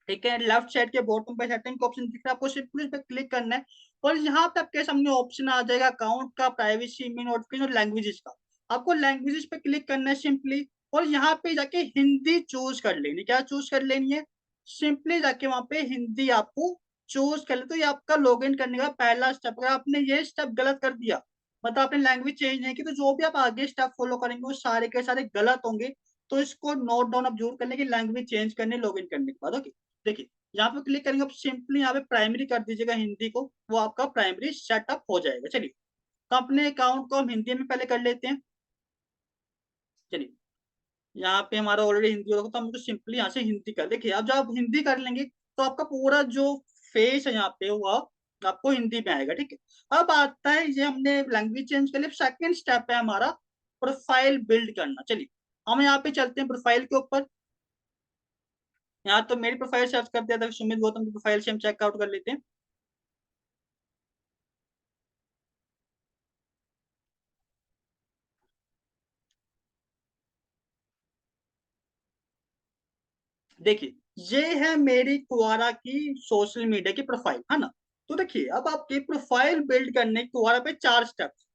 S1: ठीक है। लेफ्ट साइड के बॉटम पे सेटिंग का ऑप्शन दिख रहा है, आपको सिंपली इस पे क्लिक करना है। और यहाँ पे आपके सामने ऑप्शन आ जाएगा अकाउंट का, प्राइवेसी में, नोटिफिकेशन और लैंग्वेजेस का। आपको लैंग्वेजेस पे क्लिक करना है सिंपली, और यहाँ पे जाके हिंदी चूज कर लेनी। क्या चूज कर लेनी है, सिंपली जाके वहां पे हिंदी आपको चूज कर ले। तो ये आपका लॉग इन करने का पहला स्टेप। अगर आपने ये स्टेप गलत कर दिया, मतलब आपने लैंग्वेज चेंज नहीं की, तो जो भी आप आगे स्टेप फॉलो करेंगे वो सारे के सारे गलत होंगे। तो इसको नोट डाउन आप जरूर कर लेंगे, लैंग्वेज चेंज करने लॉग इन करने के बाद। ओके, देखिए यहाँ पे क्लिक करेंगे, आप सिंपली यहाँ पे प्राइमरी कर दीजिएगा हिंदी को, वो आपका प्राइमरी सेटअप हो जाएगा। चलिए, तो अपने अकाउंट को हम हिंदी में पहले कर लेते हैं। चलिए, यहाँ पे हमारा ऑलरेडी हिंदी होगा, तो हम सिंपली यहाँ से हिंदी कर, देखिए अब जब आप हिंदी कर लेंगे, तो आपका पूरा जो फेस है यहाँ पे वो आपको हिंदी में आएगा, ठीक है। अब आता है, ये हमने लैंग्वेज चेंज कर लिया, सेकंड स्टेप है हमारा प्रोफाइल बिल्ड करना। चलिए हम यहाँ पे चलते हैं प्रोफाइल के ऊपर। यहाँ तो मेरी प्रोफाइल सर्च कर दिया था, सुमित गौतम की प्रोफाइल से हम चेकआउट कर लेते हैं। देखिए ये है मेरी क्वारा की सोशल मीडिया की प्रोफाइल, है ना। तो देखिए अब आपकी प्रोफाइल बिल्ड करने क्वारा पे 4 स्टेप्स,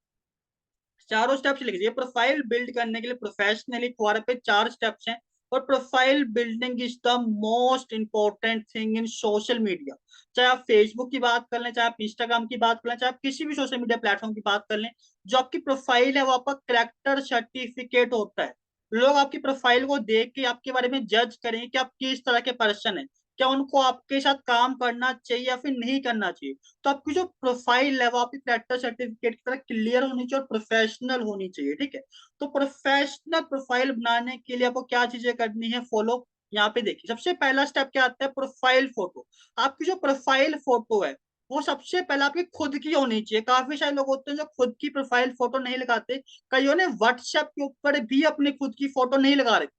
S1: चारों स्टेप्स लिख दीजिए। प्रोफाइल बिल्ड करने के लिए प्रोफेशनली क्वारा पे 4 स्टेप्स हैं। और profile building is the most important thing in social media. चाहे आप फेसबुक की बात कर लें, चाहे आप इंस्टाग्राम की बात कर लें, चाहे आप किसी भी सोशल मीडिया प्लेटफॉर्म की बात कर लें, जो आपकी प्रोफाइल है वो आपका करेक्टर सर्टिफिकेट होता है। लोग आपकी प्रोफाइल को देख के आपके बारे में जज करेंगे कि आप किस तरह के पर्सन है, क्या उनको आपके साथ काम करना चाहिए या फिर नहीं करना चाहिए। तो आपकी जो प्रोफाइल है वो आपकी करेक्टर सर्टिफिकेट की तरह क्लियर होनी चाहिए और प्रोफेशनल होनी चाहिए, ठीक है। तो प्रोफेशनल प्रोफाइल बनाने के लिए आपको क्या चीजें करनी है, फॉलो। यहाँ पे देखिए सबसे पहला स्टेप क्या आता है, प्रोफाइल फोटो। आपकी जो प्रोफाइल फोटो है वो सबसे पहले आपकी खुद की होनी चाहिए। काफी सारे लोग होते हैं जो खुद की प्रोफाइल फोटो नहीं लगाते, कईयों ने व्हाट्सएप के ऊपर भी अपनी खुद की फोटो नहीं लगा रखी।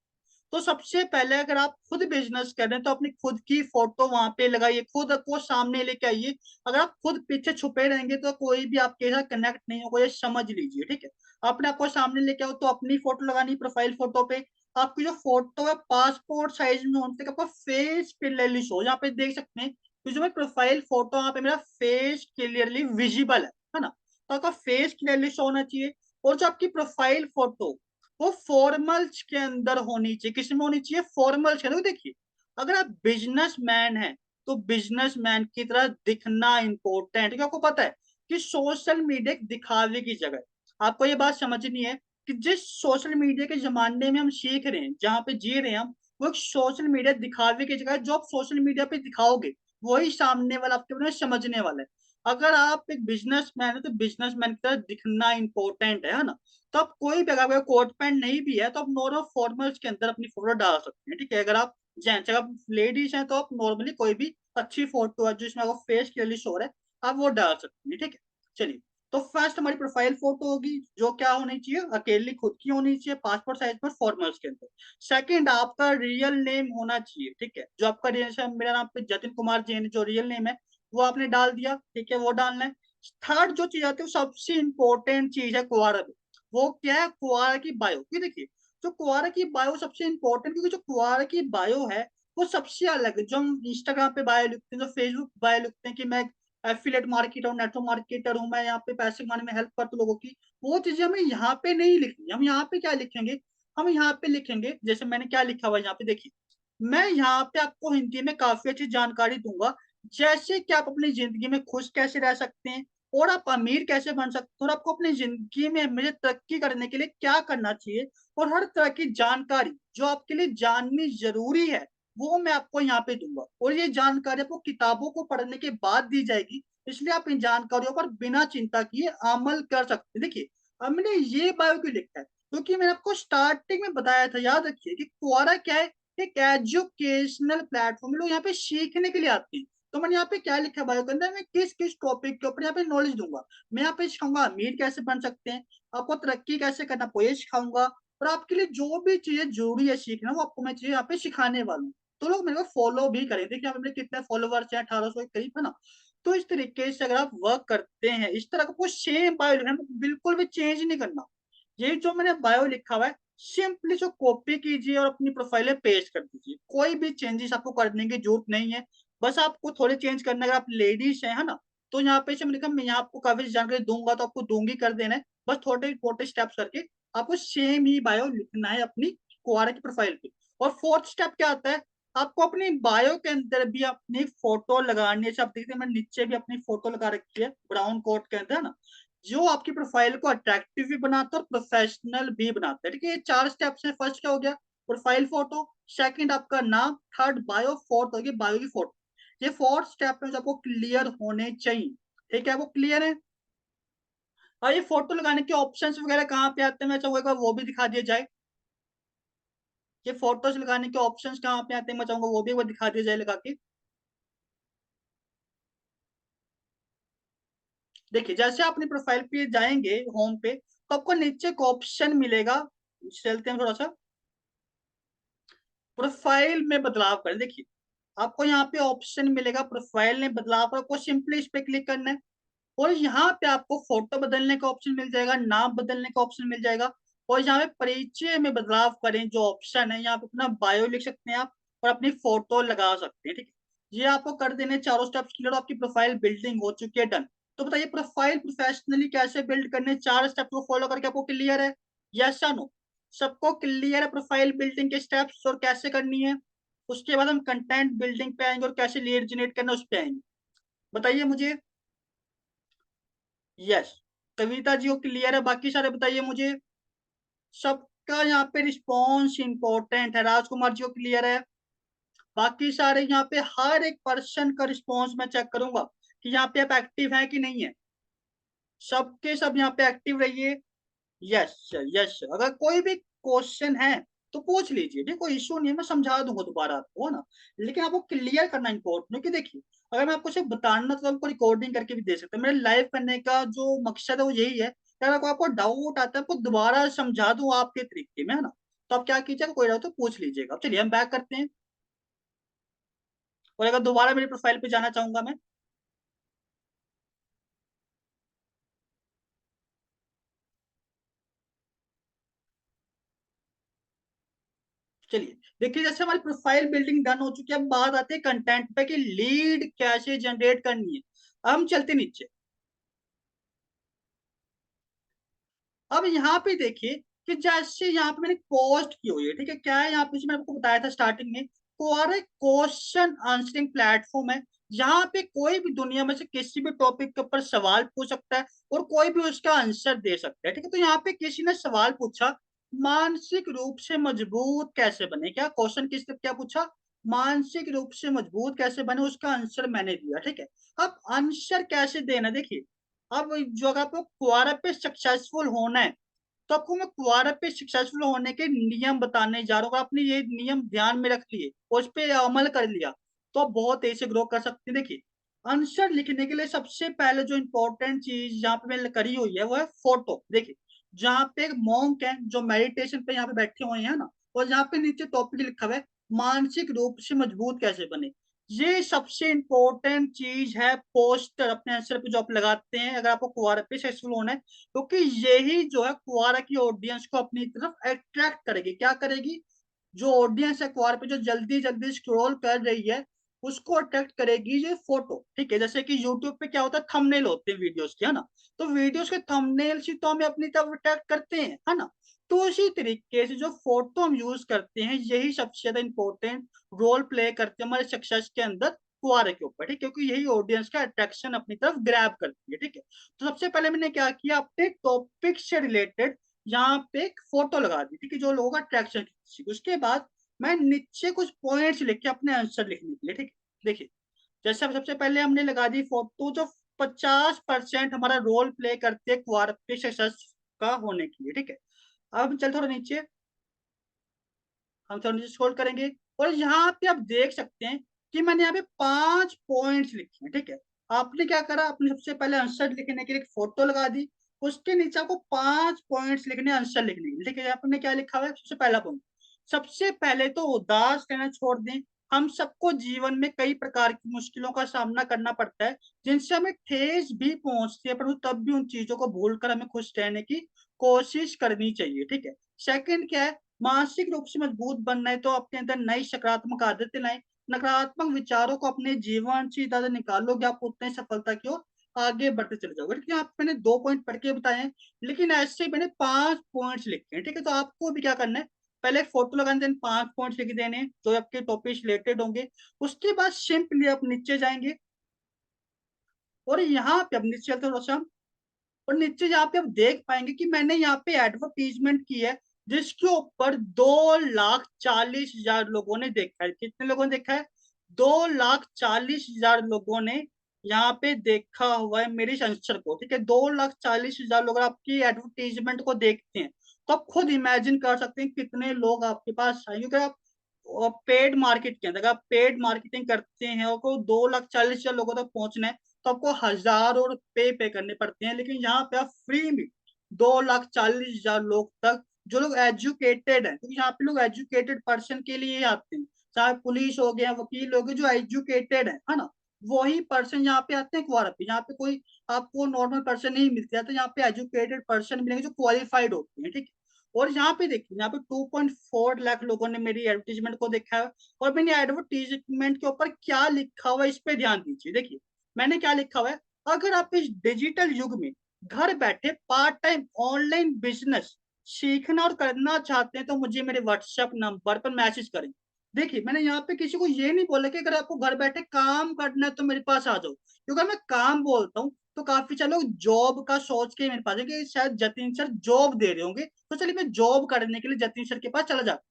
S1: तो सबसे पहले अगर आप खुद बिजनेस कर रहे हैं, तो अपनी खुद की फोटो वहां पे लगाइए, खुद को सामने लेके आइए। अगर आप खुद पीछे छुपे रहेंगे तो कोई भी आपके साथ कनेक्ट नहीं होगा, ये समझ लीजिए, ठीक है। अपने आपको सामने लेके आओ, तो अपनी फोटो लगानी प्रोफाइल फोटो पे। आपकी जो फोटो है पासपोर्ट साइज में होने तक आपका फेस क्लियरली शो, यहाँ पे देख सकते हैं कि जो मैं प्रोफाइल फोटो, यहाँ पे मेरा फेस क्लियरली विजिबल है ना। तो आपका फेस क्लियरली शो होना चाहिए। और जो आपकी प्रोफाइल फोटो वो फॉर्मल्स के अंदर होनी चाहिए। किस में होनी चाहिए, फॉर्मल्स के अंदर। देखिए अगर आप बिजनेसमैन हैं, तो बिजनेसमैन की तरह दिखना इंपॉर्टेंट है, क्योंकि आपको पता है कि सोशल मीडिया एक दिखावे की जगह है। आपको ये बात समझनी है कि जिस सोशल मीडिया के जमाने में हम सीख रहे हैं, जहाँ पे जी रहे हैं हम, वो एक सोशल मीडिया दिखावे की जगह है। जो आप सोशल मीडिया पे दिखाओगे वही सामने वाला आपके बारे में समझने वाला है। अगर आप एक बिजनेसमैन है, तो बिजनेसमैन की तरह दिखना इंपॉर्टेंट है ना। तो आप कोई भी, अगर कोट पैंट नहीं भी है, तो आप नॉर्मल फॉर्मल्स के अंदर अपनी फोटो डाल सकते हैं, ठीक है। अगर आप जेंट्स, अगर आप लेडीज हैं, तो आप नॉर्मली कोई भी अच्छी फोटो है जिसमें आपको फेस क्लियरली शो है, आप वो डाल सकते हैं, ठीक है। चलिए, तो फर्स्ट हमारी प्रोफाइल फोटो होगी, जो क्या होनी चाहिए, अकेली खुद की होनी चाहिए, पासपोर्ट साइज पर फॉर्मल्स के अंदर। सेकंड, आपका रियल नेम होना चाहिए, ठीक है, जो आपका मेरा नाम पे जतिन कुमार जैन जो रियल नेम है वो आपने डाल दिया, ठीक है, वो डालना है। थर्ड जो चीज आती है वो सबसे इंपॉर्टेंट चीज है कुआरा में, वो क्या है, कुआरा की बायो। ये देखिए, जो कुआरा की बायो सबसे इंपॉर्टेंट, क्योंकि जो कुआरा की बायो है वो सबसे अलग है। जो हम इंस्टाग्राम पे बायो लिखते हैं, जो फेसबुक बायो लिखते हैं कि मैं एफिलिएट मार्केटर हूँ, नेटवर्क मार्केटर हूँ, मैं यहाँ पे पैसे कमाने में हेल्प करता हूँ लोगों की, वो चीजें हमें यहाँ पे नहीं लिखनी। हम यहाँ पे क्या लिखेंगे, हम यहाँ पे लिखेंगे, जैसे मैंने क्या लिखा हुआ है यहाँ पे देखिए, मैं यहाँ पे आपको हिंदी में काफी अच्छी जानकारी दूंगा, जैसे कि आप अपनी जिंदगी में खुश कैसे रह सकते हैं, और आप अमीर कैसे बन सकते हैं, और आपको अपनी जिंदगी में मुझे तरक्की करने के लिए क्या करना चाहिए, और हर तरह की जानकारी जो आपके लिए जाननी जरूरी है वो मैं आपको यहाँ पे दूंगा। और ये जानकारी आपको किताबों को पढ़ने के बाद दी जाएगी, इसलिए आप इन जानकारियों पर बिना चिंता किए अमल कर सकते हैं। देखिए, अब मैंने ये बायो क्यों लिखा है, क्योंकि मैंने आपको स्टार्टिंग में बताया था, याद रखिए कि क्वारा क्या है, एक एजुकेशनल प्लेटफॉर्म, लोग यहाँ पे सीखने के लिए आते हैं। तो मैंने यहाँ पे क्या लिखा है बायो के अंदर, मैं किस किस टॉपिक के ऊपर यहाँ पे नॉलेज दूंगा। मैं यहाँ पे सिखाऊंगा अमीर कैसे बन सकते हैं, आपको तरक्की कैसे करना वो ये सिखाऊंगा, और आपके लिए जो भी चीजें जरूरी है सीखना वो आपको मैं चीजें यहाँ पे सिखाने वाला हूँ। तो लोग मेरे को फॉलो भी करें। देखिए यहाँ पे मेरे कितने फॉलोवर्स हैं, 1800 के करीब, है ना। तो इस तरीके से अगर आप वर्क करते हैं, इस तरह का कुछ सेम बायो लिखना, बिल्कुल भी चेंज नहीं करना। ये जो मैंने बायो लिखा हुआ है सिंपली जो कॉपी कीजिए और अपनी प्रोफाइल में पेस्ट कर दीजिए, कोई भी चेंजेस आपको करने की जरूरत नहीं है। बस आपको थोड़े चेंज करना है, अगर आप लेडीज है ना, तो यहाँ पे से मैंने कहा मैं यहाँ आपको काफी जानकारी दूंगा, तो आपको दूंगी कर देना है, बस थोड़े छोटे स्टेप्स करके आपको सेम ही बायो लिखना है अपनी कुआरा की प्रोफाइल पे। और फोर्थ स्टेप क्या आता है, आपको अपनी बायो के अंदर भी अपनी फोटो लगानी है। आप देखते हैं मैंने नीचे भी अपनी फोटो लगा रखी है ब्राउन कोट के अंदर, है ना, जो आपकी प्रोफाइल को अट्रैक्टिव भी बनाता है और प्रोफेशनल भी बनाता है। ठीक है, ये 4 स्टेप्स हैं। फर्स्ट क्या हो गया, प्रोफाइल फोटो, सेकंड आपका नाम, थर्ड बायो, फोर्थ हो गया बायो की फोटो। ये 4 स्टेप में आपको क्लियर होने चाहिए। ठीक है, वो क्लियर है। और ये फोटो लगाने के ऑप्शंस वगैरह कहाँ पे आते हैं, मैं चाहूंगा वो भी दिखा दिया जाए। ये फोटोज लगाने के ऑप्शंस कहाँ पे आते हैं, मैं चाहूंगा वो भी एक बार दिखा दिया जाए लगा के। देखिए, जैसे आप अपनी प्रोफाइल पे जाएंगे होम पे, तो आपको नीचे एक ऑप्शन मिलेगा, चलते हैं थोड़ा सा, प्रोफाइल में बदलाव करें। देखिए, आपको यहाँ पे ऑप्शन मिलेगा प्रोफाइल में बदलाव कर, आपको सिंपली इस पे क्लिक करना है, और यहाँ पे आपको फोटो बदलने का ऑप्शन मिल जाएगा, नाम बदलने का ऑप्शन मिल जाएगा, और यहाँ पे परिचय में बदलाव करें जो ऑप्शन है, यहाँ पे अपना बायो लिख सकते हैं आप, और अपनी फोटो लगा सकते हैं। ठीक है, ये आपको कर देने चारों स्टेप्स क्लियर, आपकी प्रोफाइल बिल्डिंग हो चुकी है, डन। तो बताइए प्रोफाइल प्रोफेशनली कैसे बिल्ड करने, 4 स्टेप को फॉलो करके आपको क्लियर है, यस या नो? सबको क्लियर है प्रोफाइल बिल्डिंग के स्टेप्स और कैसे करनी है? उसके बाद हम कंटेंट बिल्डिंग पे आएंगे और कैसे लीड जनरेट करना उस पे आएंगे। बताइए मुझे, यस। कविता जी को क्लियर है, बाकी सारे बताइए मुझे। सबका यहाँ पे रिस्पॉन्स इंपॉर्टेंट है। राजकुमार जी को क्लियर है, बाकी सारे यहाँ पे हर एक पर्सन का रिस्पॉन्स मैं चेक करूंगा कि यहाँ पे आप एक्टिव हैं कि नहीं है। सबके सब यहाँ पे एक्टिव रहिए, यस सर, यस सर। अगर कोई भी क्वेश्चन है तो पूछ लीजिए, ठीक, कोई इशू नहीं है, मैं समझा दूंगा दोबारा आपको, है ना। लेकिन आपको क्लियर करना इंपॉर्टेंट है, कि देखिए अगर मैं आपको सिर्फ बताना तो आपको रिकॉर्डिंग करके भी दे सकते हैं। मेरे लाइव करने का जो मकसद है वो यही है कि अगर आपको डाउट आता है आपको दोबारा समझा दूं आपके तरीके में, है ना। तो आप क्या कीजिएगा, कोई डाउट तो पूछ लीजिएगा। चलिए हम बैक करते हैं, और अगर दोबारा मेरी प्रोफाइल पे जाना चाहूंगा मैं, चलिए देखिए, जैसे हमारी प्रोफाइल बिल्डिंग डन हो चुकी है, अब बात आती है कंटेंट पे कि लीड कैसे जनरेट करनी है। अब हम चलते नीचे, अब यहाँ पे देखिए कि जैसे यहाँ पे मैंने पोस्ट की हुई है, ठीक है, क्या है यहाँ पे, मैंने आपको बताया था स्टार्टिंग में, कोरा क्वेश्चन आंसरिंग प्लेटफॉर्म है। यहाँ पे कोई भी दुनिया में से किसी भी टॉपिक के ऊपर सवाल पूछ सकता है और कोई भी उसका आंसर दे सकता है। ठीक है, तो यहाँ पे किसी ने सवाल पूछा, मानसिक रूप से मजबूत कैसे बने, क्या क्वेश्चन किस क्या पूछा, मानसिक रूप से मजबूत कैसे बने, उसका आंसर मैंने दिया। ठीक है, अब आंसर कैसे देना, देखिए, अब जो अगर आपको क्वारा पे सक्सेसफुल होना है, तो आपको मैं क्वारा पे सक्सेसफुल होने के नियम बताने जा रहा हूँ। आपने ये नियम ध्यान में रख लिए और उस पर अमल कर लिया तो आप बहुत तेजी से ग्रो कर सकते हैं। देखिए, आंसर लिखने के लिए सबसे पहले जो इंपॉर्टेंट चीज यहाँ पे मैंने करी हुई है वो है फोटो। देखिए जहाँ पे एक मॉन्क है जो मेडिटेशन पे यहाँ पे बैठे हुए हैं ना, और यहाँ पे नीचे टॉपिक लिखा हुआ है मानसिक रूप से मजबूत कैसे बने। ये सबसे इंपॉर्टेंट चीज है। पोस्टर अपने आंसर पे जो आप लगाते हैं अगर आपको कुआरा पे सक्सेसफुल होना है, क्योंकि यही जो है कुआरा की ऑडियंस को अपनी तरफ अट्रैक्ट करेगी। क्या करेगी? जो ऑडियंस है क्वार पे जो जल्दी जल्दी स्क्रॉल कर रही है उसको अट्रैक्ट करेगी ये फोटो। ठीक है, जैसे कि यूट्यूब पे क्या होता है, थंबनेल होते हैं वीडियोस के, है ना। तो वीडियोस के थंबनेल ही तो हमें अपनी तरफ अट्रैक्ट करते हैं, है ना। तो इसी तरीके से जो फोटो हम यूज करते हैं यही सबसे ज्यादा इंपॉर्टेंट रोल प्ले करते हैं हमारे सक्सेस के अंदर कुआरे के ऊपर। ठीक है, क्योंकि यही ऑडियंस का अट्रैक्शन अपनी तरफ ग्रैब करती है। ठीक है, तो सबसे पहले मैंने क्या किया, अपने टॉपिक से रिलेटेड यहाँ पे एक फोटो लगा दी। ठीक है, जो लोगों का अट्रैक्शन। उसके बाद मैं नीचे कुछ पॉइंट्स लिख के अपने आंसर लिखने के लिए। ठीक है, देखिए जैसे अब सबसे पहले हमने लगा दी फोटो जो 50% हमारा रोल प्ले करते हैं क्वार्पे सक्सेस का होने के लिए। ठीक है, अब चल थोड़ा नीचे, हम थोड़ा नीचे स्क्रॉल करेंगे और यहाँ पे आप देख सकते हैं कि मैंने यहाँ पे 5 पॉइंट्स लिखे हैं। ठीक है, आपने क्या करा, आपने सबसे पहले आंसर लिखने के लिए एक फोटो लगा दी, उसके नीचे आपको 5 पॉइंट्स लिखने आंसर लिखने के लिए। ठीक है, आपने क्या लिखा हुआ है, सबसे पहला पॉइंट, सबसे पहले तो उदास रहना छोड़ दें। हम सबको जीवन में कई प्रकार की मुश्किलों का सामना करना पड़ता है जिनसे हमें ठेस भी पहुंचती है, परंतु तब भी उन चीजों को भूलकर हमें खुश रहने की कोशिश करनी चाहिए। ठीक है, सेकंड क्या है, मानसिक रूप से मजबूत बनना है तो अपने अंदर नई सकारात्मक आदतें लाएं। नकारात्मक विचारों को अपने जीवन से ज्यादा निकालोगे आप उतने सफलता की ओर आगे बढ़ते चले जाओगे। ठीक है, आप मैंने 2 पॉइंट पढ़ के बताए हैं, लेकिन ऐसे मैंने 5 पॉइंट्स लिखे हैं। ठीक है, तो आपको भी क्या करना है, पहले एक फोटो लगाने, देन 5 पॉइंट्स लिख देने जो आपके टॉपिक रिलेटेड होंगे। उसके बाद सिंपली आप नीचे जाएंगे और यहाँ पे अब नीचे चलते थोड़ा सा, और नीचे यहाँ पे आप देख पाएंगे कि मैंने यहाँ पे एडवर्टीजमेंट की है जिसके ऊपर 2,40,000 लोगों ने देखा है। कितने लोगों ने देखा है? 2,40,000 लोगों ने यहाँ पे देखा हुआ है मेरे इस आंसर को। ठीक है, 2,40,000 लोग अगर आपकी एडवर्टीजमेंट को देखते हैं तो आप खुद इमेजिन कर सकते हैं कितने लोग आपके पास आएंगे। क्योंकि आप पेड मार्केट के अंदर अगर आप पेड मार्केटिंग करते हैं और को 2,40,000 लोगों तक पहुंचना है तो आपको हजारों रुपए पे करने पड़ते हैं। लेकिन यहाँ पे आप फ्री में 2,40,000 लोग तक, जो लोग एजुकेटेड हैं, क्योंकि यहाँ पे लोग एजुकेटेड पर्सन के लिए आते हैं, चाहे पुलिस हो गया, वकील हो गए, जो एजुकेटेड है ना, वही पर्सन यहाँ पे आते हैं क्वारा पे। यहाँ पे कोई आपको नॉर्मल पर्सन नहीं मिलते, तो यहाँ पे एजुकेटेड पर्सन मिलेंगे जो क्वालिफाइड होते हैं। ठीक है, और यहाँ पे देखिए यहाँ पे 2.4 लाख लोगों ने मेरी एडवर्टीजमेंट को देखा है। और मैंने एडवर्टीजमेंट के ऊपर क्या लिखा हुआ है इस पे ध्यान दीजिए। देखिए मैंने क्या लिखा हुआ है, अगर आप इस डिजिटल युग में घर बैठे पार्ट टाइम ऑनलाइन बिजनेस सीखना और करना चाहते हैं तो मुझे मेरे व्हाट्सएप नंबर पर मैसेज करें। देखिए मैंने यहाँ पे किसी को ये नहीं बोला कि अगर आपको घर बैठे काम करना है तो मेरे पास आ जाओ, क्योंकि मैं काम बोलता हूँ तो काफी सारे लोग जॉब का सोच के मेरे पास है कि शायद जतिन सर जॉब दे रहे होंगे, तो चलिए मैं जॉब करने के लिए जतिन सर के पास चला जाता।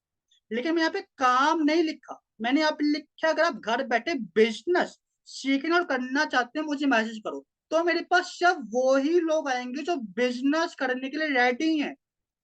S1: लेकिन मैं यहाँ पे काम नहीं लिखा, मैंने यहाँ पे लिखा अगर आप घर बैठे बिजनेस सीखना और करना चाहते हैं मुझे मैसेज करो। तो मेरे पास सिर्फ वो ही लोग आएंगे जो बिजनेस करने के लिए रेडी हैं।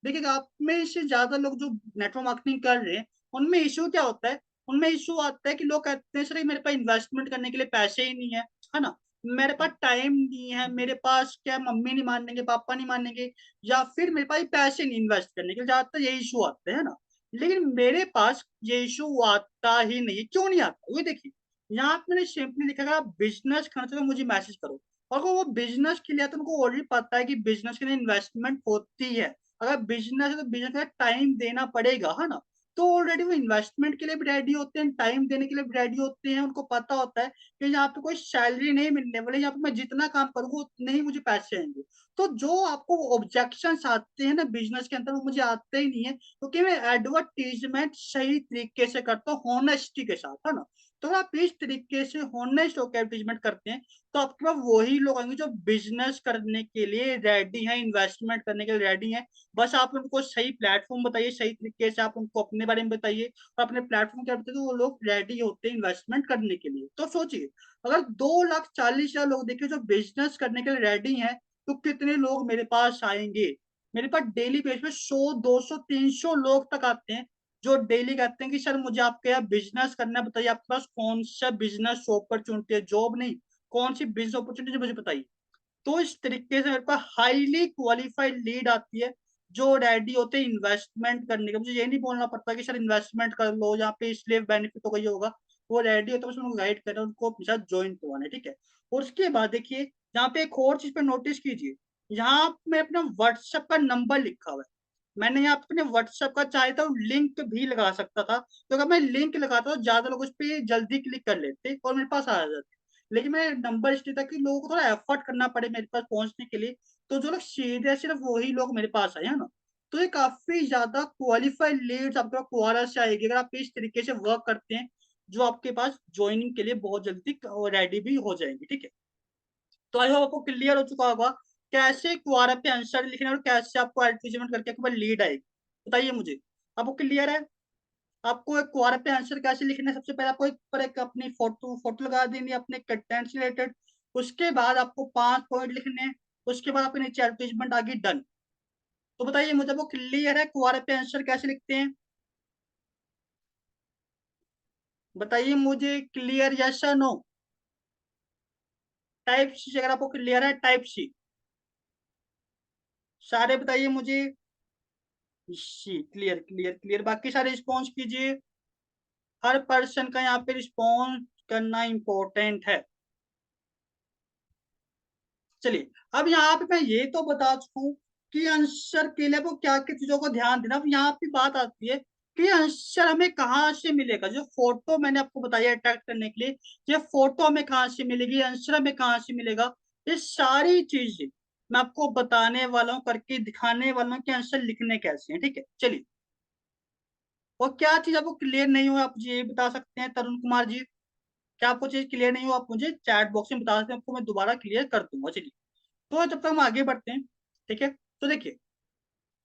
S1: देखिए आप में से ज्यादा लोग जो नेटवर्क मार्केटिंग कर रहे हैं उनमें इशू क्या होता है, उनमें इशू आता है कि लोग कहते हैं सर मेरे पास इन्वेस्टमेंट करने के लिए पैसे ही नहीं है ना, मेरे पास टाइम नहीं है, मेरे पास क्या मम्मी नहीं मानेंगे, पापा नहीं मानेंगे, या फिर मेरे पास पैसे नहीं इन्वेस्ट करने के, ज्यादातर ये इशू आते हैं ना। लेकिन मेरे पास ये इशू आता ही नहीं। क्यों नहीं आता? वो देखिए यहाँ पे मैंने सिंपली लिखा है आप बिजनेस करना चाहते हो मुझे मैसेज करो। और अगर वो बिजनेस के लिए तो उनको ऑलरेडी पता है कि बिजनेस के लिए इन्वेस्टमेंट होती है। अगर बिजनेस है तो बिजनेस में टाइम देना पड़ेगा, है ना। तो ऑलरेडी वो इन्वेस्टमेंट के लिए भी रेडी होते हैं, टाइम देने के लिए भी रेडी होते हैं। उनको पता होता है कि यहाँ पे कोई सैलरी नहीं मिलने वाली, यहाँ पे मैं जितना काम करूंगा उतने ही मुझे पैसे आएंगे। तो जो आपको ऑब्जेक्शन आते हैं ना बिजनेस के अंदर वो मुझे आते ही नहीं है, क्योंकि मैं एडवर्टीजमेंट सही तरीके से करता हूँ हॉनेस्टी के साथ, है ना। तो आप इस तरीके से हॉनेस्ट होकर एडवर्टीजमेंट करते हैं तो आपके पास वही लोग आएंगे जो बिजनेस करने के लिए रेडी हैं, इन्वेस्टमेंट करने के लिए रेडी हैं। बस आप उनको सही प्लेटफॉर्म बताइए, सही तरीके से आप उनको अपने बारे में बताइए और अपने प्लेटफॉर्म क्या बताइए, तो वो लोग रेडी होते हैं इन्वेस्टमेंट करने के लिए। तो सोचिए अगर 2,40,000 लोग देखिए जो बिजनेस करने के लिए रेडी हैं तो कितने लोग मेरे पास आएंगे। मेरे पास डेली बेस पे 100, 200, 300 लोग तक आते हैं जो डेली कहते हैं कि सर मुझे आपके यहाँ बिजनेस करना है, बताइए आपके पास कौन सा बिजनेस अपॉर्चुनिटी है, जॉब नहीं, कौन सी बिजनेस अपॉर्चुनिटी मुझे बताइए। तो इस तरीके से मेरे पास हाईली क्वालिफाइड लीड आती है जो रेडी होते हैं इन्वेस्टमेंट करने का। मुझे ये नहीं बोलना पड़ता कि सर इन्वेस्टमेंट कर लो, यहाँ पे इसलिए बेनिफिट होगा ये होगा। वो रेडी होते हैं, बस उनको गाइड करना, उनको अपने साथ ज्वाइन करवाना है, ठीक है। और उसके बाद देखिए यहाँ पे एक और चीज पे नोटिस कीजिए, यहाँ मैं अपना व्हाट्सएप का नंबर लिखा हुआ है। मैंने यहाँ पे अपने व्हाट्सएप का चाहे तो लिंक भी लगा सकता था, तो अगर मैं लिंक लगाता तो ज्यादा लोग उस पर जल्दी क्लिक कर लेते और मेरे पास आ जाते। लेकिन मैं नंबर इसलिए था कि लोगों को थोड़ा एफर्ट करना पड़े मेरे पास पहुंचने के लिए, तो जो लोग सीधे सिर्फ वही लोग मेरे पास आए, है ना। तो ये काफी ज्यादा क्वालिफाइड लीड्स आपके पास क्वारा से आएगी अगर आप इस तरीके से वर्क करते हैं, जो आपके पास ज्वाइनिंग के लिए बहुत जल्दी रेडी भी हो जाएंगे, ठीक है। तो आई होप आपको क्लियर हो चुका होगा कैसे क्वारा पे आंसर लिखना और कैसे आपको एडवर्टीजमेंट करके आपके पास लीड आएगी। बताइए मुझे, आपको क्लियर है? आपको एक क्वारा पे आंसर कैसे लिखना है, सबसे पहले आपको एक पर एक अपनी फोटो फोटो लगा देनी है अपने कंटेंट से रिलेटेड। उसके बाद आपको 5 पॉइंट लिखने हैं। उसके बाद आपके नीचे एडवर्टीजमेंट आ गई, डन। तो बताइए मुझे, वो क्लियर है क्वारा पे आंसर कैसे लिखते हैं? बताइए मुझे, क्लियर यस या नो? टाइप सी अगर आपको क्लियर है, टाइप सी सारे बताइए मुझे। सी क्लियर क्लियर क्लियर, बाकी सारे रिस्पॉन्स कीजिए। हर पर्सन का यहाँ पे रिस्पॉन्स करना इंपॉर्टेंट है। चलिए, अब यहाँ पे मैं ये तो बता चुका हूँ कि आंसर के लिए वो क्या क्या चीजों को ध्यान देना। अब यहाँ पे बात आती है कि आंसर हमें कहाँ से मिलेगा। जो फोटो मैंने आपको बताया अट्रैक्ट करने के लिए, ये फोटो हमें कहाँ से मिलेगी, आंसर हमें कहाँ से मिलेगा, ये सारी चीजें मैं आपको बताने वाला हूँ, करके दिखाने वाला हूँ कि आंसर लिखने कैसे हैं, ठीक है। चलिए, और क्या चीज आपको क्लियर नहीं हुआ आप ये बता सकते हैं तरुण कुमार जी? क्या आपको चीज क्लियर नहीं हुआ आप मुझे चैट बॉक्स में बता सकते हैं, आपको मैं दोबारा क्लियर कर दूंगा। चलिए, तो जब तक हम आगे बढ़ते हैं, ठीक है। तो देखिए,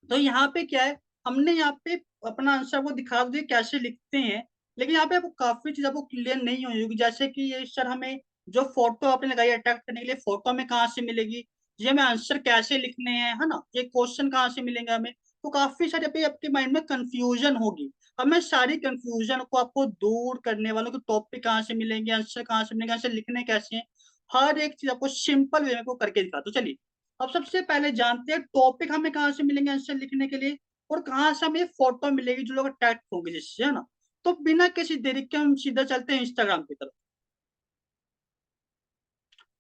S1: तो यहाँ पे क्या है, हमने यहाँ पे अपना आंसर को दिखा दिया कैसे लिखते हैं। लेकिन यहाँ पे आपको काफी चीज आपको क्लियर नहीं हुई होगी, जैसे कि ये सर हमें जो फोटो आपने लगाई अट्रैक्ट करने के लिए, फोटो हमें कहाँ से मिलेगी, ये हमें आंसर कैसे लिखने हैं, है ना, ये क्वेश्चन कहाँ से मिलेंगे हमें। तो काफी सारे पे आपके माइंड में कंफ्यूजन होगी। हमें सारी कंफ्यूजन को आपको दूर करने वालों के टॉपिक कहाँ से मिलेंगे, आंसर कहाँ से मिलेंगे, आंसर लिखने कैसे हैं, हर एक चीज आपको सिंपल वे में को करके दिखा। तो चलिए, अब सबसे पहले जानते हैं टॉपिक हमें कहाँ से मिलेंगे आंसर लिखने के लिए, और कहाँ से हमें फोटो मिलेगी जो लोग टैग होंगे जिससे, है ना। तो बिना किसी देरी के हम सीधा चलते हैं इंस्टाग्राम की तरफ।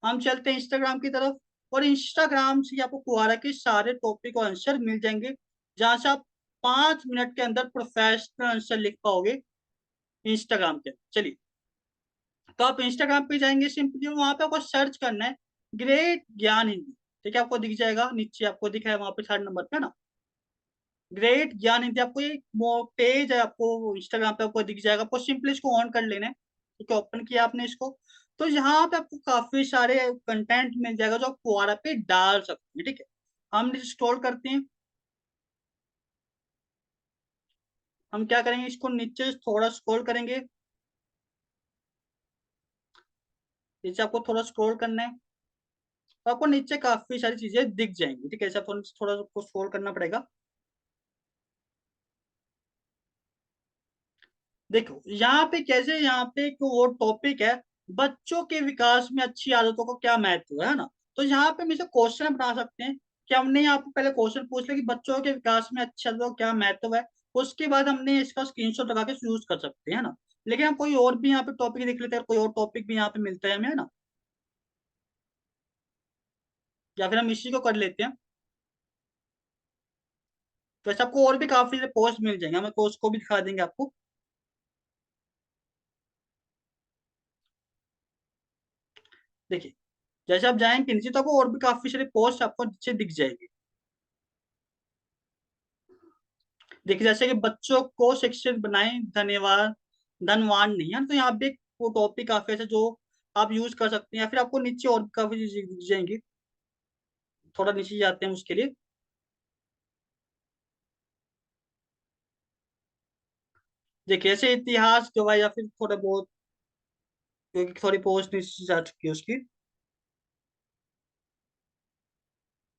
S1: हम चलते हैं इंस्टाग्राम की तरफ, और इंस्टाग्राम से आपको कुआरा के सारे टॉपिक और आंसर मिल जाएंगे, जहां से आप 5 मिनट के अंदर प्रोफेशनल आंसर लिख पाओगे इंस्टाग्राम के। चलिए, तो आप इंस्टाग्राम पे जाएंगे, सिंपली वहां पे आपको सर्च करना है ग्रेट ज्ञान हिंदी, ठीक है। आपको दिख जाएगा नीचे, आपको दिखा है वहां पे 3rd नंबर पे ना, ग्रेट ज्ञान हिंदी। आपको एक पेज है आपको इंस्टाग्राम पे आपको दिख जाएगा, आपको सिंपली इसको ऑन कर लेना है, ठीक है। ओपन किया आपने इसको, तो यहाँ पे आपको काफी सारे कंटेंट मिल जाएगा जो आप फुहारा पे डाल सकते हैं, ठीक है। हम स्क्रॉल करते हैं, हम क्या करेंगे, इसको नीचे थोड़ा स्क्रॉल करेंगे, नीचे आपको थोड़ा स्क्रॉल करना है, तो आपको नीचे काफी सारी चीजें दिख जाएंगी, ठीक है। ऐसा थोड़ा थोड़ा आपको स्क्रॉल करना पड़ेगा। देखो यहाँ पे कैसे, यहाँ पे एक वो टॉपिक है, बच्चों के विकास में अच्छी आदतों को क्या महत्व है ना। तो यहाँ पे हम इसे क्वेश्चन बना सकते हैं कि हमने यहाँ पे पहले क्वेश्चन पूछ लिया कि बच्चों के विकास में अच्छी आदतों का क्या महत्व है। उसके बाद हमने इसका स्क्रीनशॉट लगा के यूज कर सकते हैं ना। लेकिन हम कोई और भी यहाँ पे टॉपिक देख लेते हैं, कोई और टॉपिक भी यहाँ पे मिलता है हमें, है ना, या फिर हम इसी को कर लेते हैं। तो ऐसे आपको और भी काफी पोस्ट मिल जाएंगे, हम पोस्ट को भी दिखा देंगे आपको। देखिए, जैसे आप जाएंगे नीचे तो आपको और भी काफी सारे पोस्ट आपको नीचे दिख जाएगी। देखिए, जैसे कि बच्चों को शिक्षित बनाएं, धन्यवाद धनवान नहीं है, तो यहाँ पे एक वो टॉपिक काफी है जो आप यूज कर सकते हैं, या फिर आपको नीचे और भी काफी चीजें दिख जाएंगी। थोड़ा नीचे जाते हैं उसके लिए। देखिए, ऐसे इतिहास गवाह, या फिर थोड़ा बहुत, क्योंकि थोड़ी पोस्ट नीचे जा चुकी है उसकी।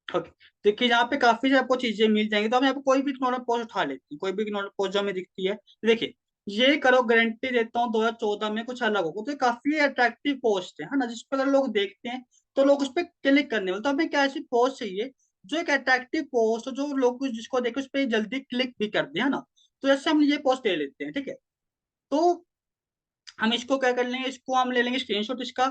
S1: ओके, देखिए यहाँ पे काफी सारी आपको चीजें मिल जाएंगी, तो हम यहाँ पे कोई भी इग्नोर पोस्ट उठा लेते हैं, कोई भी इग्नोर पोस्ट जो हमें दिखती है। देखिए, ये करो गारंटी देता हूँ 2014 में कुछ अलग होगा। तो ये काफी अट्रैक्टिव पोस्ट है ना, जिस पर अगर लोग देखते हैं तो लोग उस पर क्लिक करने वाले। तो हमें क्या ऐसी पोस्ट चाहिए जो एक अट्रैक्टिव पोस्ट हो, जो लोग जिसको देखे उस पर जल्दी क्लिक भी कर दे, है ना। तो जैसे हम ये पोस्ट ले लेते हैं, ठीक है। तो हम इसको क्या कर लेंगे, इसको हम ले लेंगे स्क्रीनशॉट इसका,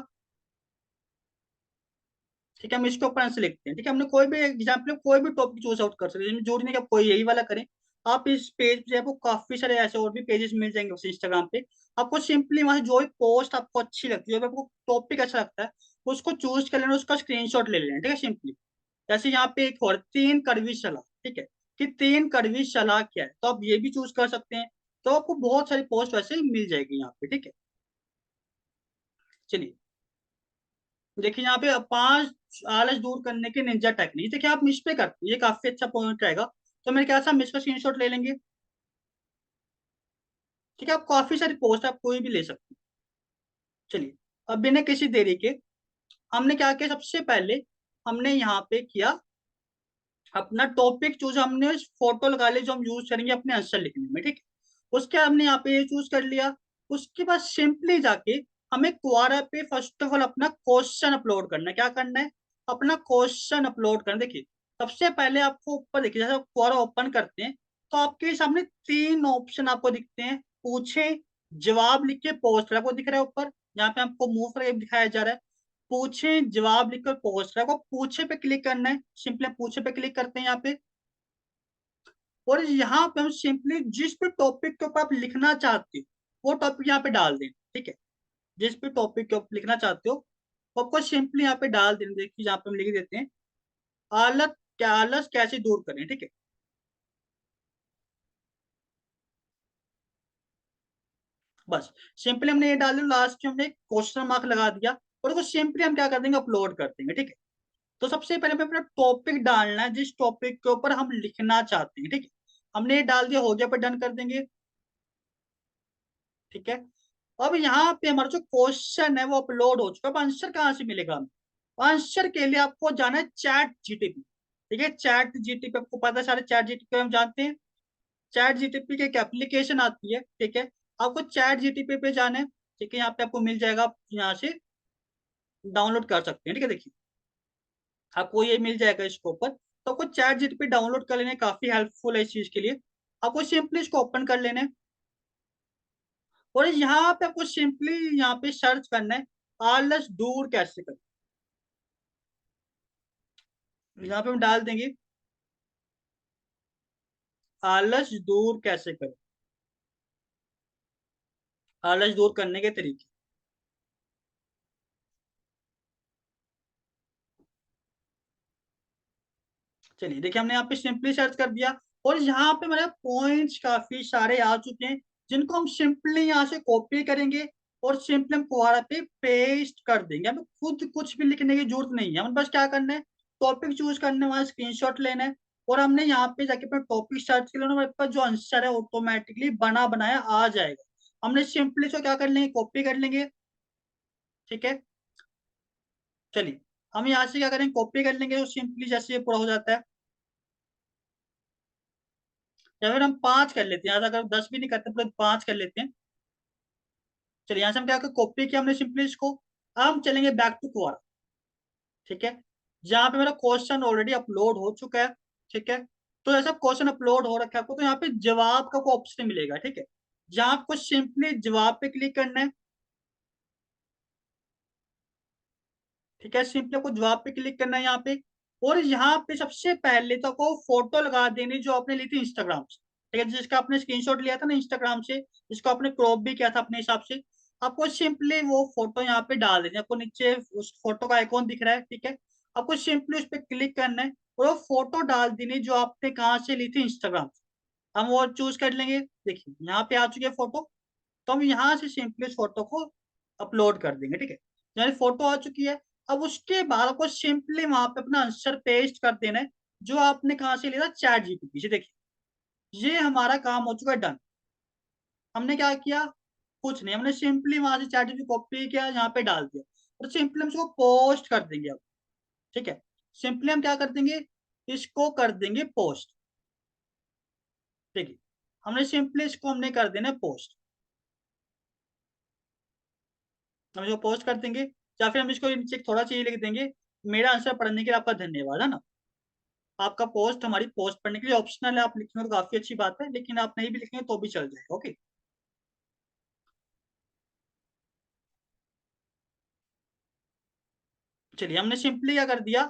S1: ठीक है। हम इसके ऊपर आंसर लिखते हैं, ठीक है। हमने कोई भी एग्जाम्पल, कोई भी टॉपिक चूज आउट कर सकते हैं, जरूरी नहीं कि आप कोई यही वाला करें। आप इस पेज पे आपको काफी सारे ऐसे और भी पेजेस मिल जाएंगे उस इंस्टाग्राम पे। आपको सिंपली वहां से जो भी पोस्ट आपको अच्छी लगती है, जो भी आपको टॉपिक अच्छा लगता है, उसको चूज कर लेना, उसका स्क्रीनशॉट ले लेना, ठीक है, सिंपली। जैसे यहाँ पे एक और 3 कड़वी सलाह, ठीक है, कि 3 कड़वी सलाह क्या है, तो आप ये भी चूज कर सकते हैं। तो आपको बहुत सारी पोस्ट वैसे मिल जाएगी यहाँ पे, ठीक है। चलिए देखिए यहाँ पे 5 आलस दूर करने के निंजा टेक्निक, देखिए आप इस पे करते हैं, ये काफी अच्छा पॉइंट रहेगा। तो मेरे ख्याल से हम इसका स्क्रीनशॉट ले लेंगे, ठीक है। आप काफी सारी पोस्ट आप कोई भी ले सकते हैं। चलिए अब बिना किसी देरी के हमने क्या किया, सबसे पहले हमने यहाँ पे किया अपना टॉपिक चूज, हमने फोटो लगा ली जो हम यूज करेंगे अपने आंसर लिखने में, ठीक है। उसके हमने यहाँ पे ये चूज कर लिया। उसके बाद सिंपली जाके हमें क्वारा पे फर्स्ट ऑफ ऑल अपना क्वेश्चन अपलोड करना है। क्या करना है, अपना क्वेश्चन अपलोड करना। देखिए सबसे पहले आपको ऊपर देखिए, जैसे आप क्वारा ओपन करते हैं तो आपके सामने 3 ऑप्शन आपको दिखते हैं, पूछे, जवाब लिख के पोस्ट आपको दिख रहा है ऊपर, यहाँ पे आपको मूव करके दिखाया जा रहा है। पूछे जवाब लिखकर पोस्ट है, आपको पूछे पे क्लिक करना है, सिंपली पूछे पे क्लिक करते हैं यहाँ पे। और यहाँ पे हम सिंपली जिस भी टॉपिक के ऊपर आप लिखना चाहते हो वो टॉपिक यहाँ पे डाल दें, ठीक है। जिस भी टॉपिक के ऊपर लिखना चाहते हो वो आपको सिंपली यहाँ पे डाल देना। देखिए यहाँ पे हम लिख देते हैं आलस कैसे दूर करें, ठीक है। बस सिंपली हमने ये डाल दिया, लास्ट में हमने क्वेश्चन मार्क लगा दिया, और उसको सिंपली हम क्या कर देंगे, अपलोड कर देंगे, ठीक है। तो सबसे पहले हमें अपना टॉपिक डालना है जिस टॉपिक के ऊपर हम लिखना चाहते हैं, ठीक है। हमने ये डाल दिया, हो गया, पर डन कर देंगे, ठीक है। अब यहाँ पे हमारा जो क्वेश्चन है वो अपलोड हो चुका है। अब आंसर कहाँ से मिलेगा हमें, आंसर के लिए आपको जाना है चैट जीटीपी, ठीक है। चैट जीटीपी आपको पता है, सारे चैट जीटीपी हम जानते हैं। चैट जीटीपी की एक एप्लीकेशन आती है, ठीक है। आपको चैट जीटीपी पे जाना है, ठीक है। यहाँ पे आपको मिल जाएगा, आप यहाँ से डाउनलोड कर सकते हैं, ठीक है। देखिए आपको ये मिल जाएगा इसके ऊपर। तो आपको चैट जीटीपी डाउनलोड कर लेना है, काफी हेल्पफुल है इस चीज के लिए। आपको सिंपली इसको ओपन कर लेना है, और यहाँ पे आपको सिंपली यहाँ पे सर्च करना है आलस दूर कैसे करें। यहाँ पे हम डाल देंगे आलस दूर कैसे करें, आलस दूर करने के तरीके। चलिए देखिए हमने यहाँ पे सिंपली सर्च कर दिया, और यहाँ पे मेरे पॉइंट्स काफी सारे आ चुके हैं, जिनको हम सिंपली यहाँ से कॉपी करेंगे और सिंपली हम कुहाड़ा पे पेस्ट कर देंगे। हमें खुद कुछ भी लिखने की जरूरत नहीं है, हमें बस क्या करना है, टॉपिक चूज करना है, वहां स्क्रीनशॉट लेना है, और हमने यहाँ पे जाके अपना टॉपिक सर्च कर लेना, हमारे पास जो आंसर है ऑटोमेटिकली बना बनाया आ जाएगा। हमने सिंपली इसको क्या कर लेंगे, कॉपी कर लेंगे, ठीक है। चलिए हम यहाँ से क्या करेंगे, कॉपी कर लेंगे, तो सिंपली जैसे ये पूरा हो जाता है। या फिर हम 5 कर लेते हैं, अगर 10 भी नहीं करते तो 5 कर लेते हैं। चलिए यहाँ से हम क्या कॉपी किया हमने सिंपली इसको। अब हम चलेंगे बैक टू क्वारा, ठीक है, जहाँ पे मेरा क्वेश्चन ऑलरेडी अपलोड हो चुका है, ठीक है। तो जैसा क्वेश्चन अपलोड हो रखा है आपको, तो यहाँ पे जवाब का कोई ऑप्शन मिलेगा, ठीक है, जहाँ आपको सिंपली जवाब पे क्लिक करना है, ठीक है। सिंपली आपको जवाब पे क्लिक करना है यहाँ पे, और यहाँ पे सबसे पहले तो आपको फोटो लगा देनी जो आपने ली थी इंस्टाग्राम से, ठीक है, जिसका आपने स्क्रीनशॉट लिया था ना इंस्टाग्राम से, जिसको आपने क्रॉप भी किया था अपने हिसाब से। आपको सिंपली वो फोटो यहाँ पे डाल देनी है। आपको नीचे उस फोटो का आइकॉन दिख रहा है, ठीक है। आपको सिंपली उस पर क्लिक करना है, और वो फोटो डाल देनी जो आपने कहाँ से ली थी इंस्टाग्राम से। हम वो चूज कर लेंगे, देखिए यहाँ पे आ चुकी है फोटो। तो हम यहाँ से सिंपली इस फोटो को अपलोड कर देंगे, ठीक है। यानी फोटो आ चुकी है। अब उसके बाद आपको सिंपली वहां पे अपना आंसर पेस्ट कर देना है, जो आपने कहा से लिया था, चैट जीपीटी से। देखिए ये हमारा काम हो चुका है डन। हमने क्या किया, कुछ नहीं, हमने सिंपली वहां से चैट जीपीटी कॉपी किया, यहाँ पे डाल दिया, और सिंपली हम इसको पोस्ट कर देंगे अब, ठीक है। सिंपली हम क्या कर देंगे, इसको कर देंगे पोस्ट। देखिए हमने सिंपली इसको हमने कर देना पोस्ट। हम इसको पोस्ट कर देंगे, या फिर हम इसको नीचे थोड़ा सा ये लिख देंगे, मेरा आंसर पढ़ने के लिए आपका धन्यवाद, है ना। आपका पोस्ट हमारी पोस्ट पढ़ने के लिए ऑप्शनल है, आप लिखेंगे तो काफी अच्छी बात है, लेकिन आप नहीं भी लिखेंगे तो भी चल जाएगा। ओके, चलिए हमने सिंपली क्या कर दिया,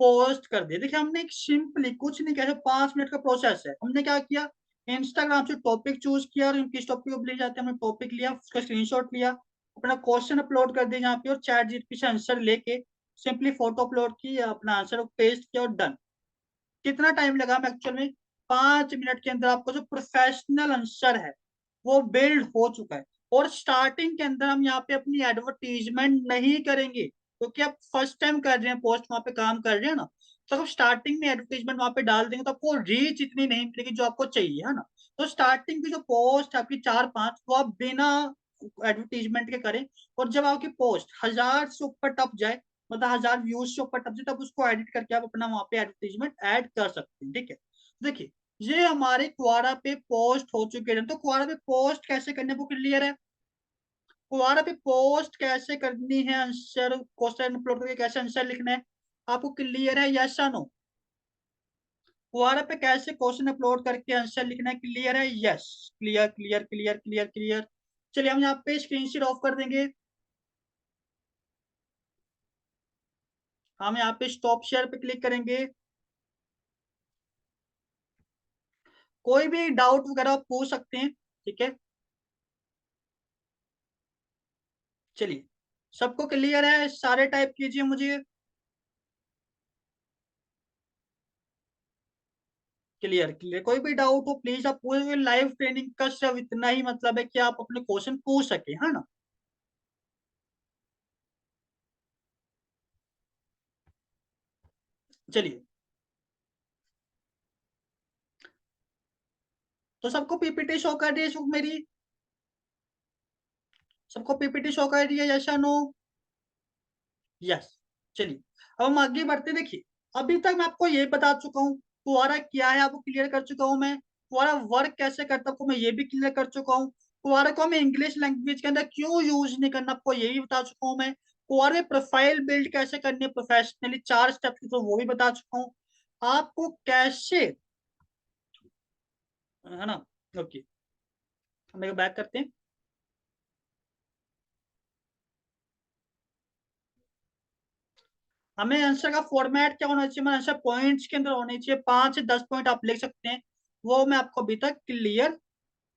S1: पोस्ट कर दिया। देखिए हमने एक सिंपली कुछ नहीं किया, 5 मिनट का प्रोसेस है। हमने क्या किया, इंस्टाग्राम से टॉपिक चूज किया, और किस टॉपिक को ले जाते हैं, हमने टॉपिक लिया, उसका स्क्रीनशॉट लिया, अपना क्वेश्चन अपलोड कर दिया यहाँ पे, और चैट जीपीटी से आंसर लेके सिंपली फोटो अपलोड की, अपना आंसर पेस्ट किया और डन। कितना टाइम लगा हमें एक्चुअल में, 5 मिनट के अंदर आपको जो प्रोफेशनल आंसर है वो बिल्ड हो चुका है। और स्टार्टिंग के अंदर हम यहाँ पे अपनी एडवर्टीजमेंट नहीं करेंगे, क्योंकि आप फर्स्ट टाइम कर रहे हैं पोस्ट, वहां पे काम कर रहे हैं ना, तो आप स्टार्टिंग में एडवर्टीजमेंट वहां पे डाल देंगे तो आपको रीच इतनी नहीं मिलेगी जो आपको चाहिए, है ना। तो स्टार्टिंग की जो पोस्ट है आपकी 4-5, वो आप बिना एडवर्टीजमेंट के करें, और जब आपकी पोस्ट 1000 से ऊपर टप जाए, मतलब 1000 व्यूज से ऊपर टप जाए, तब उसको एडिट करके आप अपना वहां पे एडवर्टीजमेंट ऐड कर सकते हैं। ठीक है, देखिए ये हमारे क्वारा पे पोस्ट हो चुके हैं। तो क्वारा पे पोस्ट कैसे करने वो क्लियर है, क्वारा पे पोस्ट कैसे करनी है, आंसर क्वेश्चन अपलोड करके कैसे आंसर लिखना है, आपको क्लियर है, यस या नो। क्वारा पे कैसे क्वेश्चन अपलोड करके आंसर लिखना है, क्लियर है, yes, clear clear clear clear clear. चलिए हम यहाँ पे स्क्रीन ऑफ कर देंगे, हम यहाँ पे स्टॉप शेयर पे क्लिक करेंगे। कोई भी डाउट वगैरह आप पूछ सकते हैं, ठीक है। चलिए सबको क्लियर है, सारे टाइप कीजिए मुझे, क्लियर क्लियर। कोई भी डाउट हो प्लीज आप पूरे। लाइव ट्रेनिंग का सिर्फ इतना ही मतलब है कि आप अपने क्वेश्चन पूछ सके, है ना। चलिए, तो सबको पीपीटी शो कर रही है मेरी, सबको पीपीटी शो कर रही है, यस या नो, यस। चलिए अब हम आगे बढ़ते हैं। देखिए अभी तक मैं आपको ये बता चुका हूँ फुहारा क्या है, आपको क्लियर कर चुका हूँ मैं। फुहारा वर्क कैसे करता है आपको मैं ये भी क्लियर कर चुका हूँ। फुहारा को हमें इंग्लिश लैंग्वेज के अंदर क्यों यूज नहीं करना, आपको ये भी बता चुका हूँ मैं। फुहारा में प्रोफाइल बिल्ड कैसे करनी है प्रोफेशनली, 4 स्टेप की, तो वो भी बता चुका हूँ आपको कैसे, है ना। ओके, हम एक बैक करते हैं। हमें आंसर का फॉर्मेट क्या होना चाहिए, आंसर पॉइंट्स के अंदर होने चाहिए, 5 से 10 पॉइंट आप लिख सकते हैं, वो मैं आपको अभी तक क्लियर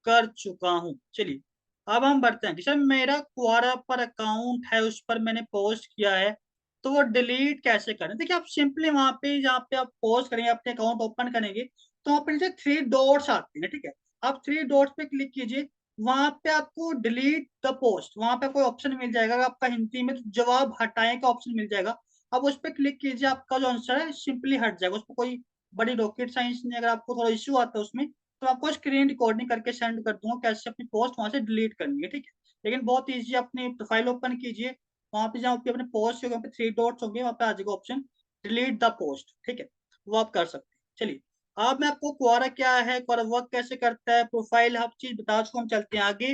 S1: कर चुका हूं। चलिए अब हम बढ़ते हैं कि सर मेरा क्वारा पर अकाउंट है, उस पर मैंने पोस्ट किया है, तो वो डिलीट कैसे करें। देखिए आप सिंपली वहां पे जहाँ पे आप पोस्ट करेंगे, अपने अकाउंट ओपन करेंगे, तो वहां पे नीचे 3 डॉट्स आते हैं, ठीक है। आप 3 डॉट्स पे क्लिक कीजिए, वहां पे आपको डिलीट द पोस्ट, वहां पे कोई ऑप्शन मिल जाएगा, अगर आपका हिंदी में तो जवाब हटाएं का ऑप्शन मिल जाएगा। अब उस पर क्लिक कीजिए, आपका जो आंसर है सिंपली हट जाएगा, उसमें कोई बड़ी रॉकेट साइंस नहीं। अगर आपको थोड़ा इश्यू आता है उसमें, तो आपको स्क्रीन रिकॉर्डिंग करके सेंड कर दूंगा कैसे अपनी पोस्ट वहां से डिलीट करनी है, ठीक है। लेकिन बहुत ईजी, अपनी प्रोफाइल ओपन कीजिए, वहां पे जहाँ पे अपने पोस्ट होंगे, वहाँ पे 3 डॉट्स होंगे, वहां पे आ जाएगा ऑप्शन डिलीट द पोस्ट, ठीक है, वो आप कर सकते हैं। चलिए अब मैं आपको क्वारा क्या है, क्वारा वर्क कैसे करता है, प्रोफाइल हर चीज बता चुका, हम चलते हैं आगे।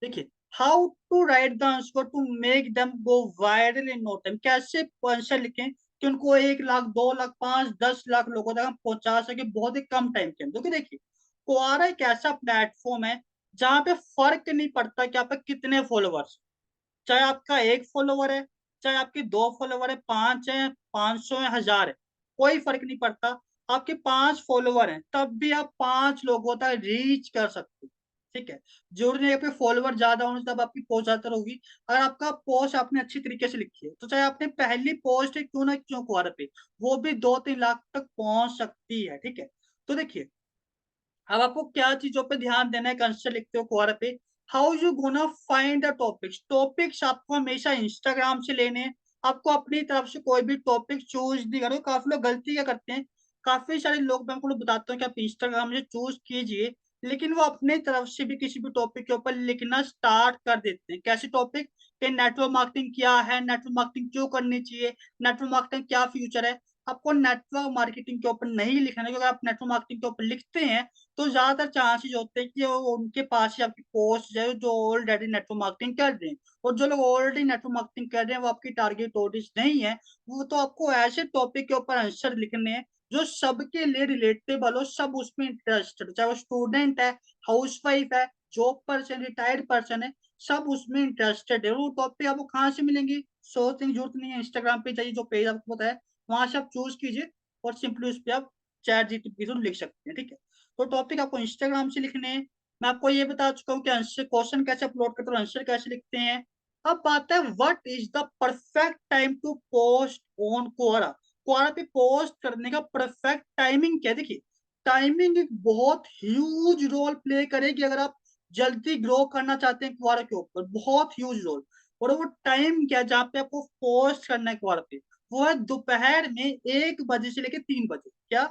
S1: देखिए how to write the answer to make them go viral in no time, कैसे आंसर लिखें कि उनको 1 लाख 2 लाख 5-10 लाख लोगों तक हम पहुंचा सके बहुत ही कम टाइम के अंदर। क्योंकि देखिए क्वारा एक ऐसा प्लेटफॉर्म है जहाँ पे फर्क नहीं पड़ता कि आप पे कितने फॉलोवर्स, चाहे आपका 1 फॉलोवर है, चाहे आपके 2 फॉलोवर है, 5 है, 500 है, 1000 है, कोई फर्क नहीं पड़ता। आपके 5 फॉलोवर हैं तब भी आप 5 लोगों तक रीच कर सकते हो, ठीक है। जरूरी नहीं आपके फॉलोवर ज्यादा होने से तब आपकी पोस्ट ज्यादा होगी। अगर आपका पोस्ट आपने अच्छी तरीके से लिखी है, तो चाहे आपने पहली पोस्ट क्यों ना क्यों क्वारा पे, वो भी 2-3 लाख तक पहुंच सकती है, ठीक है। तो देखिए अब आपको क्या चीजों पे ध्यान देना है, आंसर लिखते हो क्वारा पे, how you gonna find the topics. Topics आपको हमेशा इंस्टाग्राम से लेने हैं, आपको अपनी तरफ से कोई भी टॉपिक चूज नहीं करो। काफी लोग गलती क्या करते हैं, काफी सारे लोग, मैं आपको बताता हूँ कि आप इंस्टाग्राम से चूज कीजिए, लेकिन वो अपनी तरफ से भी किसी भी टॉपिक के ऊपर लिखना स्टार्ट कर देते हैं। कैसे टॉपिक, कि नेटवर्क मार्केटिंग क्या है, नेटवर्क मार्केटिंग क्यों करनी चाहिए, नेटवर्क मार्केटिंग क्या फ्यूचर है। आपको नेटवर्क मार्केटिंग के ऊपर नहीं लिखना है, क्योंकि अगर आप नेटवर्क मार्केटिंग के ऊपर लिखते हैं तो ज्यादातर चांसेस होते हैं कि वो उनके पास ही आपकी पोस्ट जाए जो ऑलरेडी नेटवर्क मार्केटिंग कर रहे हैं। और जो लोग ऑलरेडी नेटवर्क मार्केटिंग कर रहे हैं वो आपकी टारगेट ऑडियंस नहीं है। वो तो आपको ऐसे टॉपिक के ऊपर आंसर लिखने हैं जो सबके लिए रिलेटेबल हो, सब उसमें इंटरेस्टेड, चाहे वो स्टूडेंट है, हाउसवाइफ है, जॉब पर्सन, रिटायर्ड पर्सन है, सब उसमें इंटरेस्टेड है। वो टॉपिक आपको कहाँ से मिलेंगे? सोचने की जरूरत नहीं है, इंस्टाग्राम पे जाइए, जो पेज आपको पता है वहां से आप चूज कीजिए और सिंपली उस पर आप चैट जीपीटी से लिख सकते हैं। ठीक है, तो टॉपिक आपको इंस्टाग्राम से लिखने हैं। मैं आपको ये बता चुका हूँ कि आंसर क्वेश्चन कैसे अपलोड करते हैं, आंसर कैसे लिखते हैं। अब बात है what is the perfect time to post on Quora. Quora पे पोस्ट करने का परफेक्ट टाइमिंग क्या है? देखिए, टाइमिंग एक बहुत ह्यूज रोल प्ले करेगी अगर आप जल्दी ग्रो करना चाहते हैं क्वोरा के ऊपर, बहुत ह्यूज रोल। और वो टाइम क्या जहाँ पे आपको पोस्ट करना है क्वोरा पे, वो है दोपहर में 1 बजे से लेकर 3 बजे। क्या?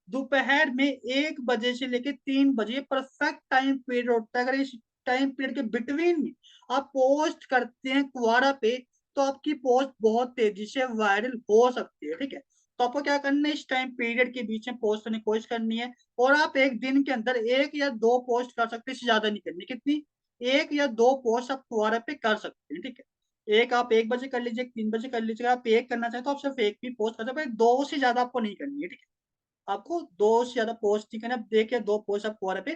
S1: दोपहर में 1 बजे से लेकर 3 बजे परफेक्ट टाइम पीरियड होता है। अगर इस टाइम पीरियड के बिटवीन में आप पोस्ट करते हैं क्वारा पे तो आपकी पोस्ट बहुत तेजी से वायरल हो सकती है। ठीक है, तो आपको क्या करना है, इस टाइम पीरियड के बीच में पोस्ट करने की कोशिश करनी है। और आप एक दिन के अंदर 1 या 2 पोस्ट कर सकते हैं, इससे ज्यादा नहीं करनी। कितनी? 1 या 2 पोस्ट आप क्वारा पे कर सकते हैं। ठीक है, एक आप 1 बजे कर लीजिए, 3 बजे कर लीजिए। आप एक करना चाहें तो आप सिर्फ एक भी पोस्ट कर सकते हैं, 2 से ज्यादा आपको नहीं करनी है। ठीक है, आपको 2 से ज्यादा पोस्ट नहीं करना, 1 या 2 पोस्ट आप फुहारे पे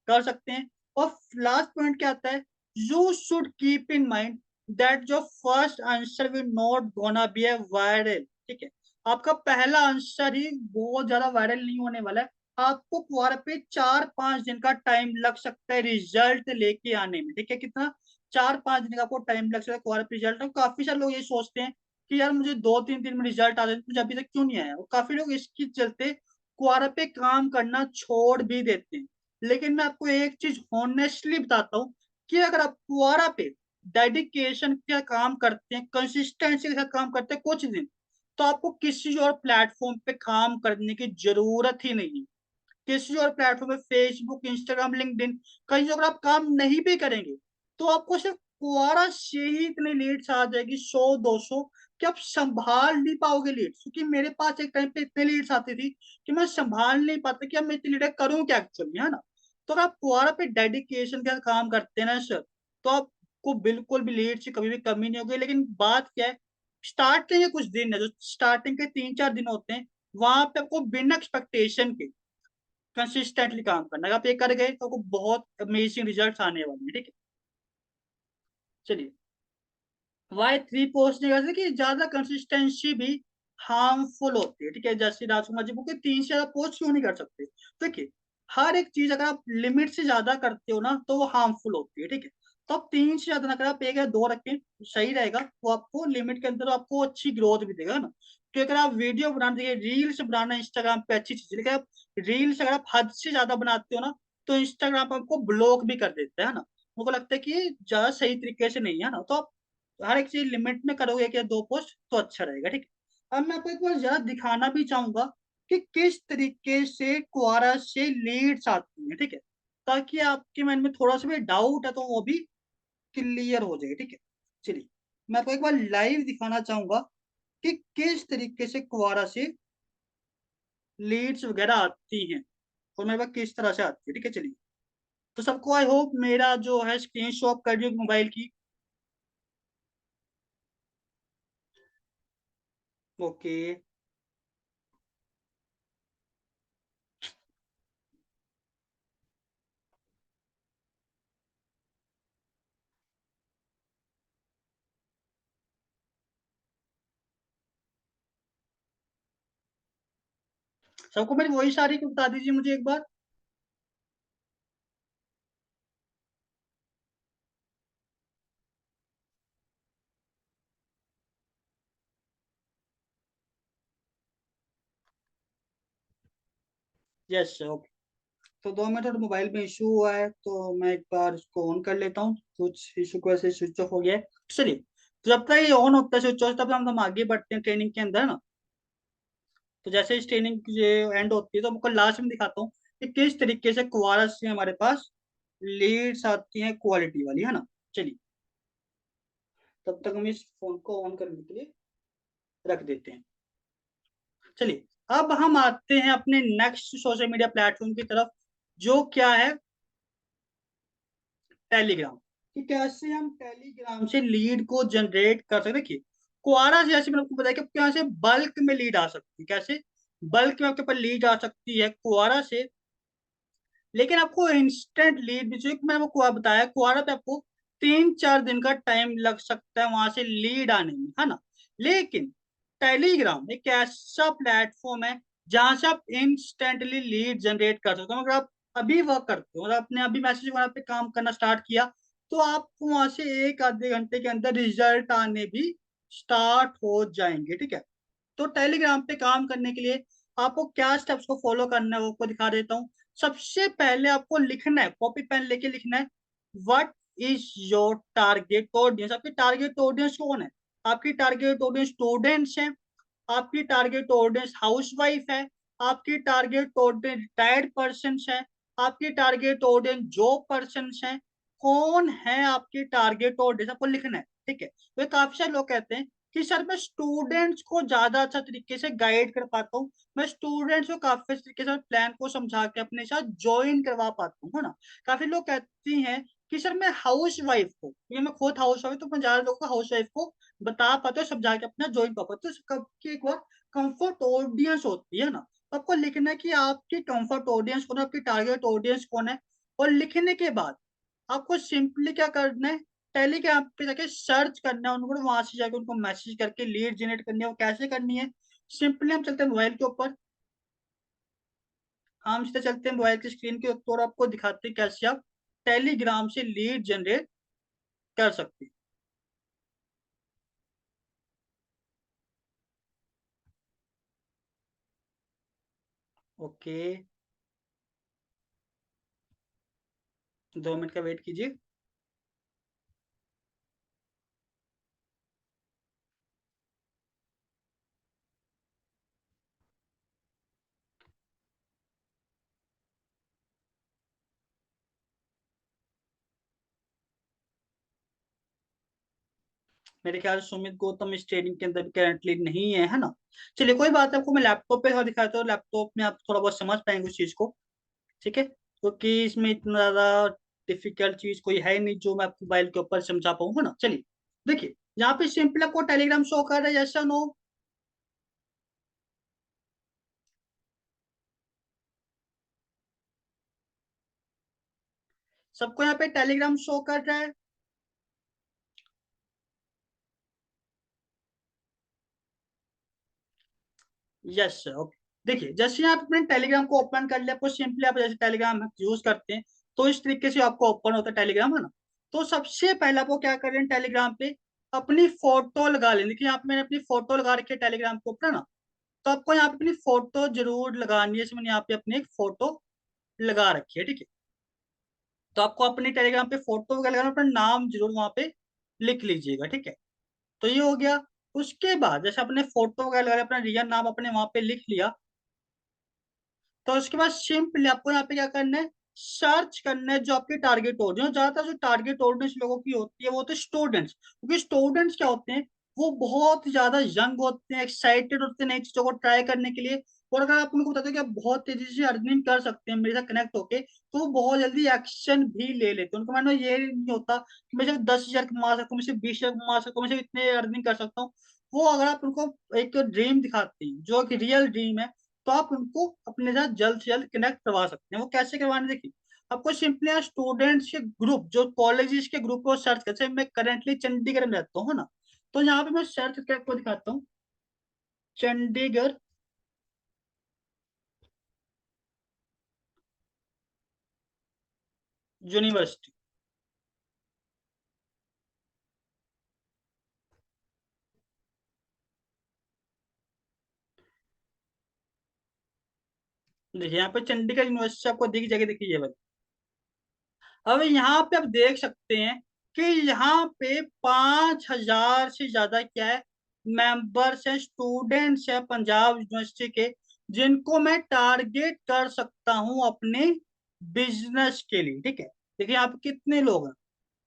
S1: कर सकते हैं। और लास्ट पॉइंट क्या आता है, you should keep in mind that जो first answer will not gonna be a viral. ठीक है, आपका पहला आंसर ही बहुत ज्यादा वायरल नहीं होने वाला है। आपको फुहारे पे 4-5 दिन का टाइम लग सकता है रिजल्ट लेके आने में। ठीक है, कितना? 4-5 दिन का आपको टाइम लग सकता है फुहारे पे रिजल्ट। काफी सारे लोग ये सोचते हैं कि यार मुझे 2-3 दिन में रिजल्ट आ जाए, मुझे अभी तक क्यों नहीं आया। और काफी लोग इसके चलते क्वारा पे काम करना छोड़ भी देते हैं। लेकिन मैं आपको एक चीज ऑनेस्टली बताता हूँ कि अगर आप क्वारा पे डेडिकेशन के साथ काम करते हैं, कंसिस्टेंसी के साथ काम करते हैं कुछ दिन, तो आपको किसी और प्लेटफॉर्म पे काम करने की जरूरत ही नहीं है। किसी और प्लेटफॉर्म पे, फेसबुक, इंस्टाग्राम, लिंक्डइन, कहीं अगर आप काम नहीं भी करेंगे तो आपको सिर्फ क्वारा से ही इतनी लीड्स आ जाएगी, 100-200, कि आप संभाल नहीं पाओगे लीड्स। क्योंकि मेरे पास एक टाइम पे इतने लीड्स आती थी कि मैं संभाल नहीं पाता कि अब मैं इतनी लीड करूं क्या एक्चुअल में, है ना। तो अगर आप क्वारा पे डेडिकेशन के साथ काम करते हैं ना सर, तो आपको बिल्कुल भी लीड से कभी भी कमी नहीं होगी। लेकिन बात क्या है, स्टार्टिंग के कुछ दिन है, जो स्टार्टिंग के 3-4 दिन होते हैं, वहां पे आपको बिना एक्सपेक्टेशन के कंसिस्टेंटली काम करना। अगर आप ये कर गए तो आपको बहुत अमेजिंग रिजल्ट्स आने वाले हैं। ठीक है, चलिए, वाई 3 पोस्ट नहीं करते कि ज्यादा कंसिस्टेंसी भी हार्मफुल होती है। ठीक है, जैसे राजकुमार जी बोलते 3 से ज्यादा पोस्ट क्यों नहीं कर सकते। देखिए, हर एक चीज अगर आप लिमिट से ज्यादा करते हो ना तो वो हार्मफुल होती है। ठीक है, तो आप 3 से ज्यादा ना करें, आप 1 या 2 रखें, सही रहेगा। वो आपको लिमिट के अंदर आपको अच्छी ग्रोथ भी देगा, है ना। क्योंकि अगर आप वीडियो बनाना, देखिए रील्स बनाना इंस्टाग्राम पे अच्छी चीज है, लेकिन आप रील्स अगर आप हद से ज्यादा बनाते हो ना तो इंस्टाग्राम आपको ब्लॉक भी कर देता है ना। मुझको लगता है कि ये ज्यादा सही तरीके से नहीं है ना। तो आप हर एक चीज लिमिट में करोगे, 1 या 2 पोस्ट तो अच्छा रहेगा। ठीक है, अब मैं आपको एक बार जरा दिखाना भी चाहूंगा कि किस तरीके से क्वारा से लीड्स आती हैं। ठीक है, ताकि आपके मन में थोड़ा सा भी डाउट है तो वो भी क्लियर हो जाए। ठीक है, चलिए, मैं आपको एक बार लाइव दिखाना चाहूंगा कि किस तरीके से क्वारा से लीड्स वगैरह आती हैं और मेरे पास किस तरह से आती है। ठीक है, चलिए, तो सबको आई होप मेरा जो है स्क्रीन शॉट कर रही मोबाइल की। ओके, सबको मेरी वही सारी बता दीजिए मुझे एक बार। Yes, okay. तो 2 मिनट मोबाइल में इशू हुआ है तो मैं एक बार इसको ऑन कर लेता हूँ, कुछ इशू की वजह से स्विच ऑफ हो गया है। चलिए, तो जब तक ये ऑन होता है स्विच ऑफ, तब तक हम आगे बढ़ते हैं ट्रेनिंग के अंदर ना। तो जैसे इस ट्रेनिंग ये एंड होती है तो आपको लास्ट में दिखाता हूँ कि किस तरीके से क्वारा से हमारे पास लीड्स आती हैं क्वालिटी वाली, है ना। चलिए, तब तक हम इस फोन को ऑन करने के लिए रख देते हैं। चलिए अब हम आते हैं अपने नेक्स्ट सोशल मीडिया प्लेटफॉर्म की तरफ, जो क्या है टेलीग्राम। कि कैसे हम टेलीग्राम से लीड को जनरेट कर सकते हैं। देखिए क्वारा से, जैसे मैंने आपको बताया कि आपके यहाँ से बल्क में लीड आ सकती है। कैसे बल्क में आपके पास लीड आ सकती है क्वारा से, लेकिन आपको इंस्टेंट लीड भी चाहिए। मैंने आपको बताया क्वारा पे आपको 3-4 दिन का टाइम लग सकता है वहां से लीड आने में, है ना। लेकिन टेलीग्राम एक ऐसा प्लेटफॉर्म है जहां से आप इंस्टेंटली लीड जनरेट कर सकते हो। अगर आप अभी वर्क करते हो और आपने अभी मैसेज वहां पे काम करना स्टार्ट किया, तो आपको वहां से 1 आधे घंटे के अंदर रिजल्ट आने भी स्टार्ट हो जाएंगे, ठीक है। तो टेलीग्राम पे काम करने के लिए आपको क्या स्टेप्स को फॉलो करना है वो आपको दिखा देता हूँ। सबसे पहले आपको लिखना है, कॉपी पेन लेके लिखना है, what is your target audience. आपकी टारगेट ऑडियंस कौन है? आपकी टारगेट ऑडियंस स्टूडेंट्स हैं, आपकी टारगेट ऑडियंस हाउसवाइफ है, आपकी टारगेट ऑडियंस रिटायर्ड पर्सन है, आपकी टारगेट ऑडियंस जॉब पर्सन है। कौन है आपकी टारगेट ऑडियंस आपको लिखना है, ठीक है। तो काफी सारे लोग कहते हैं कि सर मैं स्टूडेंट्स को ज्यादा अच्छा तरीके से गाइड कर पाता हूँ, मैं स्टूडेंट्स को काफी अच्छे तरीके से प्लान को समझा के अपने साथ ज्वाइन करवा पाता हूँ, है ना। काफी लोग कहती हैं कि सर मैं हाउस वाइफ को, क्योंकि मैं खुद हाउस वाइफ, तो मैं ज्यादा लोगों को हाउस वाइफ को बता पाते हो, समझा के अपना ज्वाइन कर पाते हो। तो कब एक बार कंफर्ट ऑडियंस होती है ना, तो आपको लिखना है कि आपकी कंफर्ट ऑडियंस कौन है, आपकी टारगेट ऑडियंस कौन है। और लिखने के बाद आपको सिंपली क्या करना है, टेलीग्राम पे जाके सर्च करना है उनको, वहां से जाके उनको मैसेज करके लीड जनरेट करनी है। वो कैसे करनी है, सिंपली हम चलते हैं मोबाइल के ऊपर, हम सीधे चलते हैं मोबाइल की स्क्रीन के ऊपर, आपको दिखाते हैं कैसे आप टेलीग्राम से लीड जनरेट कर सकते हैं। ओके 2 मिनट का वेट कीजिए। मेरे ख्याल से सुमित गौतम इस ट्रेनिंग के अंदर करंटली नहीं है, है ना। चलिए कोई बात है, आपको मैं लैपटॉप पे थोड़ा दिखाता हूँ, लैपटॉप में आप थोड़ा बहुत समझ पाएंगे उस चीज को, ठीक है। क्योंकि इसमें इतना ज्यादा डिफिकल्ट चीज कोई है नहीं जो मैं आपको मोबाइल के ऊपर समझा पाऊँ, है ना। चलिए देखिए यहाँ पे सिंपल आपको टेलीग्राम शो कर रहा है, यस नो। सबको यहाँ पे टेलीग्राम शो कर रहा है। Yes sir, okay. देखिए जैसे आप अपने टेलीग्राम को ओपन कर लिया, आपको सिंपली आप जैसे टेलीग्राम यूज करते हैं तो इस तरीके से आपको ओपन होता है टेलीग्राम, है ना। तो सबसे पहले आपको क्या कर रहे हैं, टेलीग्राम पे अपनी फोटो लगा लें। देखिए यहाँ पे मैंने अपनी फोटो लगा रखी है टेलीग्राम के ऊपर, है ना। तो आपको यहाँ पे अपनी फोटो जरूर लगानी है, इसमें मैंने यहाँ पे अपनी एक फोटो लगा रखी है, ठीक है। तो आपको अपनी टेलीग्राम पे फोटो वगैरह लगाना, अपना नाम जरूर वहां पे लिख लीजिएगा, ठीक है। तो ये हो गया। उसके बाद जैसे अपने फोटो वगैरह लगा लिया, अपना रियल नाम अपने वहां पे लिख लिया, तो उसके बाद सिंपली आपको यहाँ पे क्या करना है, सर्च करना है जो आपकी टारगेट ऑडियंस। ज्यादातर जो टारगेट ऑडियंस लोगों की होती है वो होते हैं स्टूडेंट्स, क्योंकि स्टूडेंट्स क्या होते हैं, वो बहुत ज्यादा यंग होते हैं, एक्साइटेड होते हैं नई चीजों को ट्राई करने के लिए। और अगर आप उनको बताते हो कि आप बहुत तेजी से अर्निंग कर सकते हैं मेरे साथ कनेक्ट होके, तो वो बहुत जल्दी एक्शन भी ले लेते हैं। उनका मानना ये नहीं होता कि मैं सिर्फ 10,000 कमा सकता हूँ, मैं सिर्फ 20,000 कमा सकता हूँ, मैं सिर्फ इतने अर्निंग कर सकता हूँ। वो अगर आप उनको एक ड्रीम दिखाते हैं जो कि रियल ड्रीम है, तो आप उनको अपने साथ जल्द से जल्द कनेक्ट करवा सकते हैं। वो कैसे करवाने, देखिए आपको सिंपली स्टूडेंट्स के ग्रुप, जो कॉलेजेस के ग्रुप को सर्च करते हैं। मैं करंटली चंडीगढ़ में रहता हूँ, है ना। तो यहाँ पे मैं सर्च करके आपको दिखाता हूँ, चंडीगढ़ यूनिवर्सिटी। देखिए यहाँ पे चंडीगढ़ यूनिवर्सिटी आपको दिख जाएगी, देखिए ये वाली। अब यहाँ पे आप देख सकते हैं कि यहाँ पे 5,000 से ज्यादा क्या है, मेंबर्स है, स्टूडेंट्स है पंजाब यूनिवर्सिटी के, जिनको मैं टारगेट कर सकता हूँ अपने बिजनेस के लिए, ठीक है। देखिए यहाँ पे कितने लोग हैं,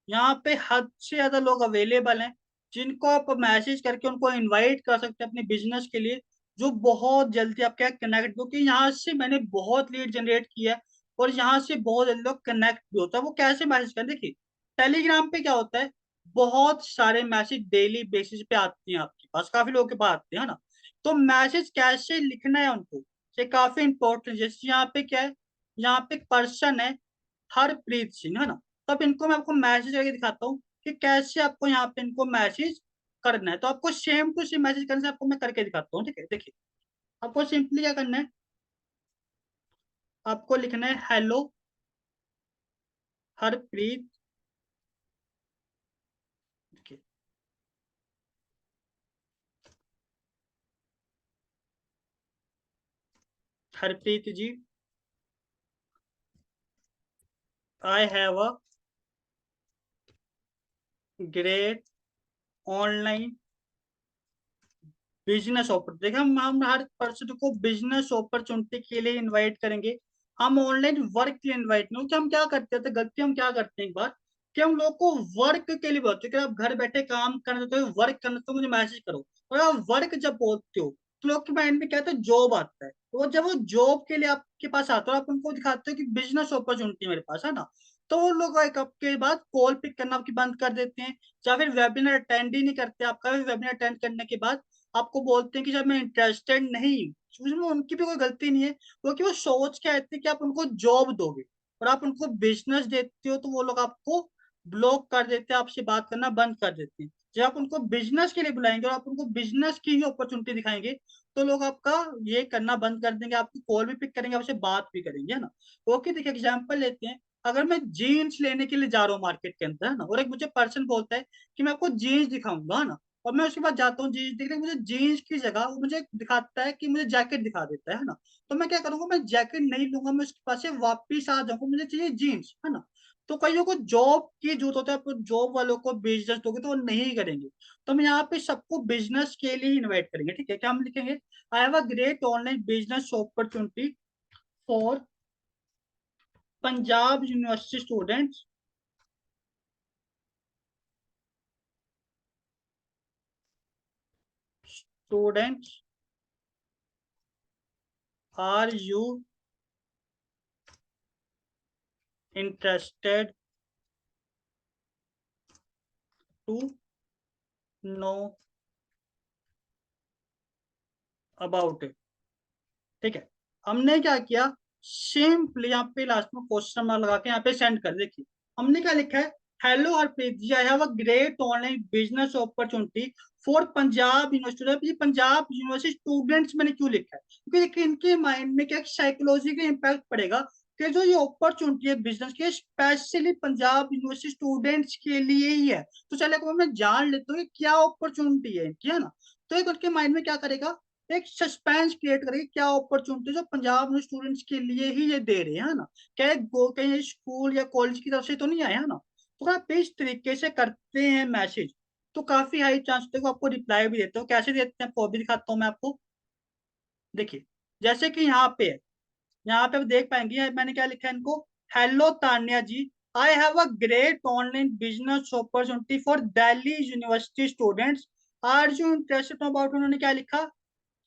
S1: यहाँ पे हद से ज्यादा लोग अवेलेबल हैं, जिनको आप मैसेज करके उनको इनवाइट कर सकते हैं अपने बिजनेस के लिए। जो बहुत जल्दी आपके कनेक्ट, क्योंकि यहाँ से मैंने बहुत लीड जनरेट किया है और यहाँ से बहुत जल्दी लोग कनेक्ट भी होता है। वो कैसे मैसेज करें, देखिए टेलीग्राम पे क्या होता है, बहुत सारे मैसेज डेली बेसिस पे आते हैं आपके पास, काफी लोगों के पास आते हैं, है ना। तो मैसेज कैसे लिखना है उनको, ये काफी इंपॉर्टेंट। जैसे यहाँ पे क्या है, यहाँ पे एक पर्सन है हरप्रीत सिंह, है ना। तो अब इनको मैं आपको मैसेज करके दिखाता हूँ कि कैसे आपको यहाँ पे इनको मैसेज करना है। तो आपको सेम टू सेम मैसेज करने से आपको मैं करके दिखाता हूँ, ठीक है। देखिए आपको सिंपली क्या करना है, आपको लिखना है हेलो हरप्रीत, देखिए Harpreet ji, I have a great online business opportunity. देखिए हम हर पर्सन को बिजनेस अपॉर्चुनिटी के लिए इनवाइट करेंगे, हम ऑनलाइन वर्क के लिए इनवाइट नहीं। कि हम क्या करते थे, गलती हम क्या करते हैं एक बार, कि हम लोग को वर्क के लिए बोलते हैं कि आप घर बैठे काम करना चाहते हो, वर्क करना तो मुझे मैसेज करो। और आप वर्क जब बोलते हो तो लोग के माइंड में क्या आता है, जॉब आता है। तो जब वो जॉब के लिए आपके पास आता है, आप उनको दिखाते हो कि बिजनेस अपॉर्चुनिटी मेरे पास है ना, तो वो लोग एक आपके बाद कॉल पिक करना आपकी बंद कर देते हैं, या फिर वेबिनार अटेंड ही नहीं करते। आपका भी वेबिनार अटेंड करने के बाद आपको बोलते हैं कि जब मैं इंटरेस्टेड नहीं हूँ, उसमें उनकी भी कोई गलती नहीं है, क्योंकि वो सोच के आते हैं कि आप उनको जॉब दोगे और आप उनको बिजनेस देते हो, तो वो लोग आपको ब्लॉक कर देते हैं, आपसे बात करना बंद कर देते हैं। जब आप उनको बिजनेस के लिए बुलाएंगे और आप उनको बिजनेस की ही अपॉर्चुनिटी दिखाएंगे, तो लोग आपका ये करना बंद कर देंगे, आपकी कॉल भी पिक करेंगे, आपसे बात भी करेंगे, है ना। ओके, देखिए एग्जाम्पल लेते हैं। अगर मैं जीन्स लेने के लिए जा रहा हूँ मार्केट के अंदर, है ना, और एक मुझे पर्सन बोलता है कि मैं आपको जीन्स दिखाऊंगा, है ना, और मैं उसके बाद जाता हूँ जीन्स देखने, मुझे जीन्स की जगह वो मुझे दिखाता है कि मुझे जैकेट दिखा देता है ना। तो मैं क्या करूंगा, मैं जैकेट नहीं लूंगा, मैं उसके पास से वापिस आ जाऊंगा, मुझे चाहिए जीन्स, है ना। तो कईयों को जॉब की जरूरत होता है, आप जॉब वालों को बिजनेस दोगे तो वो नहीं करेंगे। तो हम यहाँ पे सबको बिजनेस के लिए इन्वाइट करेंगे, ठीक है। क्या हम लिखेंगे, I have a great online business opportunity for Punjab University students, students are you interested to know about it, ठीक है। हमने क्या किया, सिंपली यहाँ पे लास्ट में क्वेश्चन मार्क लगा के यहाँ पे सेंड कर, देखिए हमने क्या लिखा है, hello Harpreet ji, I have a great online business opportunity for Punjab University. Punjab University students मैंने क्यों लिखा है, क्योंकि देखिए इनके माइंड में क्या साइकोलॉजी का इम्पैक्ट पड़ेगा कि जो ये अपॉर्चुनिटी है बिजनेस की, स्पेशली पंजाब यूनिवर्सिटी स्टूडेंट्स के लिए ही है। तो चले को मैं जान लेता हूँ कि क्या अपॉर्चुनिटी है इनकी, है ना। तो एक उनके माइंड में क्या करेगा, एक सस्पेंस क्रिएट करेगी, क्या अपॉर्चुनिटी जो पंजाब में स्टूडेंट्स के लिए ही ये दे रहे हैं, ना। क्या कहीं स्कूल या कॉलेज की तरफ से तो नहीं आया, है ना। तो आप इस तरीके से करते हैं मैसेज, तो काफी हाई चांस होते हैं कि आपको रिप्लाई भी देते हो। कैसे देते हैं आपको अभी दिखाता हूँ मैं आपको, देखिए जैसे कि यहाँ पे है, यहाँ पे आप देख पाएंगे मैंने क्या लिखा है इनको, hello Tanya ji, I have a great online business opportunity for Delhi University students, are you interested about, उन्होंने क्या लिखा,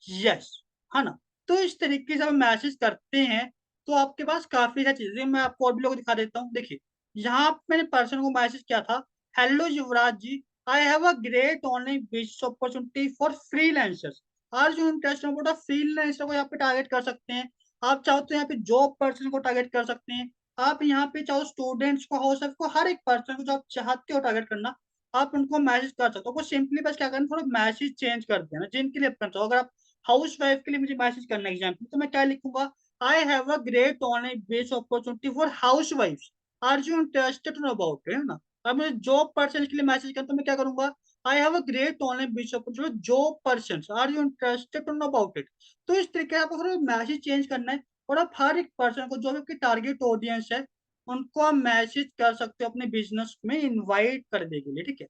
S1: यस, है ना। तो इस तरीके से हम मैसेज करते हैं, तो आपके पास काफी सारी चीजें, मैं आपको और भी लोग दिखा देता हूँ। देखिए यहाँ पे मैंने पर्सन को मैसेज किया था, hello Yuvraj ji, I have a great online business opportunity for freelancers, are you interested about, freelancer को यहाँ पे टारगेट कर सकते हैं। आप चाहो तो यहाँ पे जॉब पर्सन को टारगेट कर सकते हैं, आप यहाँ पे चाहो स्टूडेंट्स को, हाउस वाइफ को, हर एक पर्सन को जो आप चाहते हो टारगेट करना, आप उनको मैसेज कर सकते हो। आपको सिंपली बस क्या करना, थोड़ा मैसेज चेंज कर देना जिनके लिए आप करना चाहो। अगर आप हाउस वाइफ के लिए मुझे मैसेज करना है एग्जाम्पल, तो मैं क्या लिखूंगा, I have a great online based opportunity for housewife, are you interested to know about, है ना। अब मुझे जॉब पर्सन के लिए मैसेज करना, तो मैं क्या करूंगा, I have a great online based opportunity job person, are you interested to know about it. तो इस तरीके से आपको थोड़ा मैसेज चेंज करना है, और आप हर एक पर्सन को, जो भी आपकी टारगेट ऑडियंस है, उनको आप मैसेज कर सकते हो अपने बिजनेस में इनवाइट करने के लिए, ठीक है।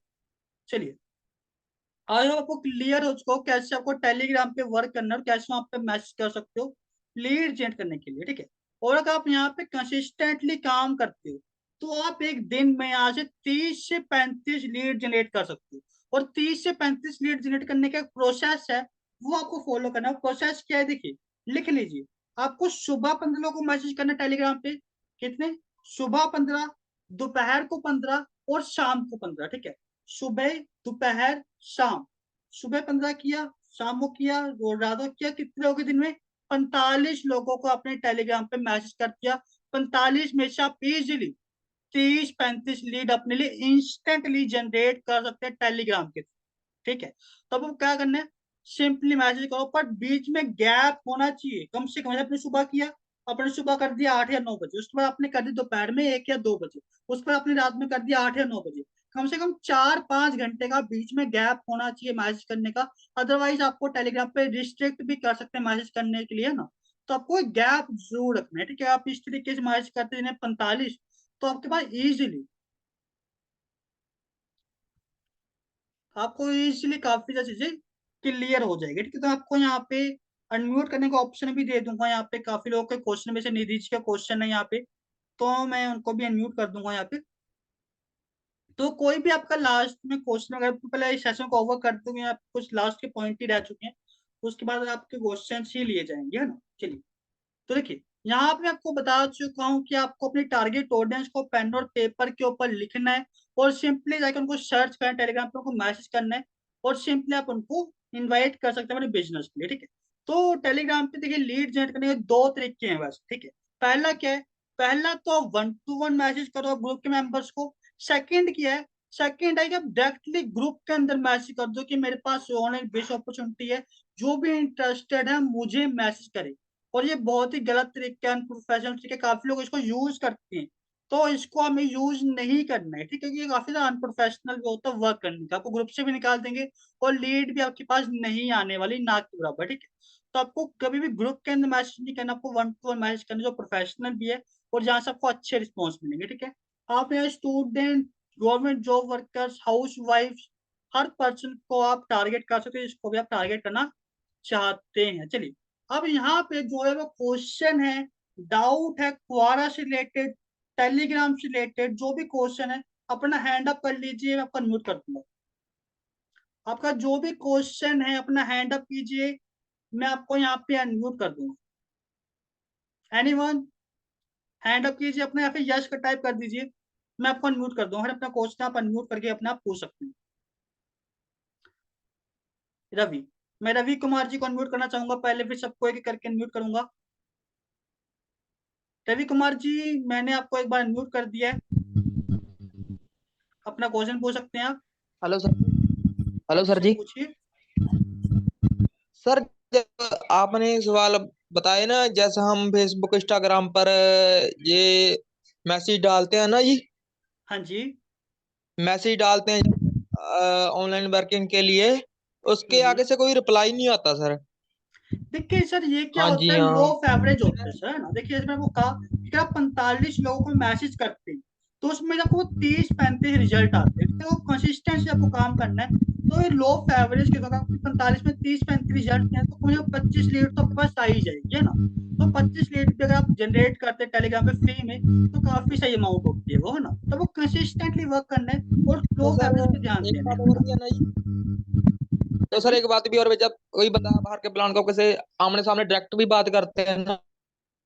S1: चलिए आई होप आपको क्लियर हो चुका हो कैसे आपको टेलीग्राम पे वर्क करना है और कैसे वहां पे मैसेज कर सकते हो लीड जनरेट करने के लिए, ठीक है। और अगर आप यहाँ पे कंसिस्टेंटली काम करते हो, तो आप एक दिन में यहाँ से 30 से 35 लीड जनरेट कर सकते हो। और 30 से 35 लीड जनरेट करने का एक प्रोसेस है, वो आपको फॉलो करना है। प्रोसेस क्या है देखिए, लिख लीजिए। आपको सुबह 15 लोगों को मैसेज करना है टेलीग्राम पे। कितने? सुबह 15, दोपहर को 15 और शाम को 15। ठीक है, सुबह, दोपहर, शाम। सुबह 15 किया, शाम को किया और रात को किया। कितने लोगों के दिन में? 45 लोगों को अपने टेलीग्राम पे मैसेज कर दिया। 45 में से आप इजिली 30-35 लीड अपने लिए इंस्टेंटली जनरेट कर सकते हैं टेलीग्राम के। ठीक है, तब वो क्या करना है, सिंपली मैसेज करो, पर बीच में गैप होना चाहिए कम से कम। आपने सुबह किया, आपने सुबह कर दिया 8 या 9 बजे, उसके बाद आपने कर दी दोपहर में 1 या 2 बजे, उस पर आपने रात में कर दिया 8 या 9 बजे। कम से कम 4-5 घंटे का बीच में गैप होना चाहिए मैसेज करने का। अदरवाइज आपको टेलीग्राम पे रिस्ट्रिक्ट भी कर सकते हैं मैसेज करने के लिए ना। तो आपको गैप जरूर रखना है। ठीक है, आप इस तरीके से मैसेज करते हैं 45, तो आपके पास इजिली आपको इजिली काफी सारी चीजें क्लियर हो जाएगी। ठीक है, तो आपको यहाँ पे अनम्यूट करने का ऑप्शन भी दे दूंगा। यहाँ पे काफी लोगों के क्वेश्चन में से निधि जी का क्वेश्चन है यहाँ पे, तो मैं उनको भी अनम्यूट कर दूंगा यहाँ पे। तो कोई भी आपका लास्ट में क्वेश्चन, अगर पहले इस सेशन को ओवर कर दूंगे, आप कुछ लास्ट के पॉइंट ही रह चुके हैं, उसके बाद आपके क्वेश्चन ही लिए जाएंगे, है ना। चलिए, तो देखिए यहाँ पे आपको बता चुका हूँ कि आपको अपनी टारगेट ऑडियंस को पेन और पेपर के ऊपर लिखना है और सिंपली जाकर उनको सर्च करना है टेलीग्राम पे, उनको मैसेज करना है और सिंपली आप उनको इनवाइट कर सकते हैं अपने बिजनेस के लिए। ठीक है, तो टेलीग्राम पे देखिए लीड जनरेट करने के 2 तरीके हैं बस। ठीक है, पहला क्या है, पहला तो 1-to-1 मैसेज करो ग्रुप के मेंबर्स को। सेकंड क्या है, सेकंड है कि आप डायरेक्टली ग्रुप के अंदर मैसेज कर दो कि मेरे पास ऑनलाइन बेस्ड अपॉर्चुनिटी है, जो भी इंटरेस्टेड है मुझे मैसेज करे। और ये बहुत ही गलत तरीका, अनप्रोफेशनल तरीके, काफी लोग इसको यूज करते हैं, तो इसको हमें यूज नहीं करना है। ठीक है, ये काफी ज्यादा अनप्रोफेशनल भी होता है वर्क करने का, आपको ग्रुप से भी निकाल देंगे और लीड भी आपके पास नहीं आने वाली, ना के बराबर। ठीक है, तो आपको कभी भी ग्रुप के अंदर मैसेज नहीं करना, आपको 1-to-1 मैसेज करना जो प्रोफेशनल भी है और जहाँ से आपको अच्छे रिस्पॉन्स मिलेंगे। ठीक है, आप यहाँ student, government job workers, housewife, हर पर्सन को आप टारगेट कर सकते हैं, इसको भी आप टारगेट करना चाहते हैं। चलिए, अब यहाँ पे जो है वो क्वेश्चन है, डाउट है क्वारा से रिलेटेड, टेलीग्राम से रिलेटेड, जो भी क्वेश्चन है अपना हैंड अप कर लीजिए, मैं आपको अनम्यूट कर दूंगा। आपका जो भी क्वेश्चन है अपना हैंड अप कीजिए, मैं आपको यहाँ पे अनम्यूट कर दूंगा। एनीवन, हैंड अप कीजिए अपने, या फिर यस का टाइप कर दीजिए, मैं आपको अनम्यूट कर दूंगा। अपना क्वेश्चन आप अनम्यूट करके अपने आप पूछ सकते हैं। रवि, मैं रवि कुमार जी को अनम्यूट करना चाहूंगा पहले, फिर सबको एक एक करके अनम्यूट करूंगा। रवि कुमार जी, मैंने आपको एक बार अनम्यूट कर दिया है, अपना क्वेश्चन पूछ सकते हैं आप।
S8: Hello sir. हेलो सर जी।
S1: पूछिए
S8: सर, आपने सवाल बताए ना, जैसे हम फेसबुक इंस्टाग्राम पर ये मैसेज डालते हैं ना जी,
S1: हाँ जी।
S8: मैसेज डालते हैं ऑनलाइन वर्किंग के लिए, उसके आगे से कोई रिप्लाई नहीं आता सर।
S1: देखिए सर, ये क्या
S8: हाँ
S1: होता
S8: जी
S1: है,
S8: हाँ।
S1: लो एवरेज होता है सर, है ना। देखिए इसमें वो कहा कि आप 45 लोगों को मैसेज करते हैं, तो उसमें आपको 30-35 रिजल्ट आते हैं। तो कंसिस्टेंसी आपको काम करना है, तो ये लो एवरेज के अगर 45 में 30-35 रिजल्ट हैं, तो मुझे 25 लीड तो आपके पास आ ही जाएगी, है ना। तो 25 लीड भी अगर आप जनरेट करते हैं टेलीग्राम पे फ्री में, तो काफी सही अमाउंट होती है वो, है ना। तो वो कंसिस्टेंटली वर्क करना है और
S8: तो
S1: लो
S8: सर
S1: एवरेज पे ध्यान
S8: एक
S1: देना
S8: बात
S1: है
S8: और
S1: ना।
S8: भी है ना जी, तो सर एक बात भी और भी, जब कोई बंदा बाहर के प्लान को कैसे आमने सामने डायरेक्ट भी बात करते हैं ना,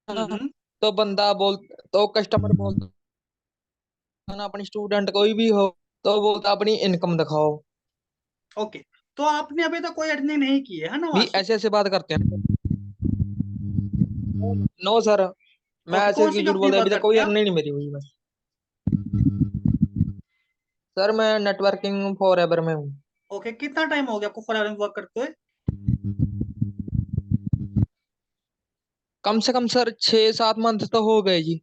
S1: हम्म।
S8: तो बंदा बोल, तो कस्टमर बोलता है ना, अपनी स्टूडेंट कोई भी हो, तो बोलता अपनी इनकम दिखाओ,
S1: ओके, तो आपने अभी तक कोई अर्निंग नहीं की है ना
S8: भी
S1: वहां से?
S8: ऐसे ऐसे बात करते हैं। नो सर, मैं
S1: ओके,
S8: ऐसे
S1: कौन सी
S8: क्यों झूठ
S1: कंपनी
S8: बोलता है,
S1: वर्क
S8: अभी तक
S1: करते
S8: कोई
S1: हैं आप?
S8: अर्निंग नहीं मेरी हुई बस। सर मैं नेटवर्किंग फॉर एवर में हूँ।
S1: ओके, कितना टाइम हो गया आपको फॉर वर्क करते हुए?
S8: कम से कम सर 6-7 मंथ तो हो गए जी।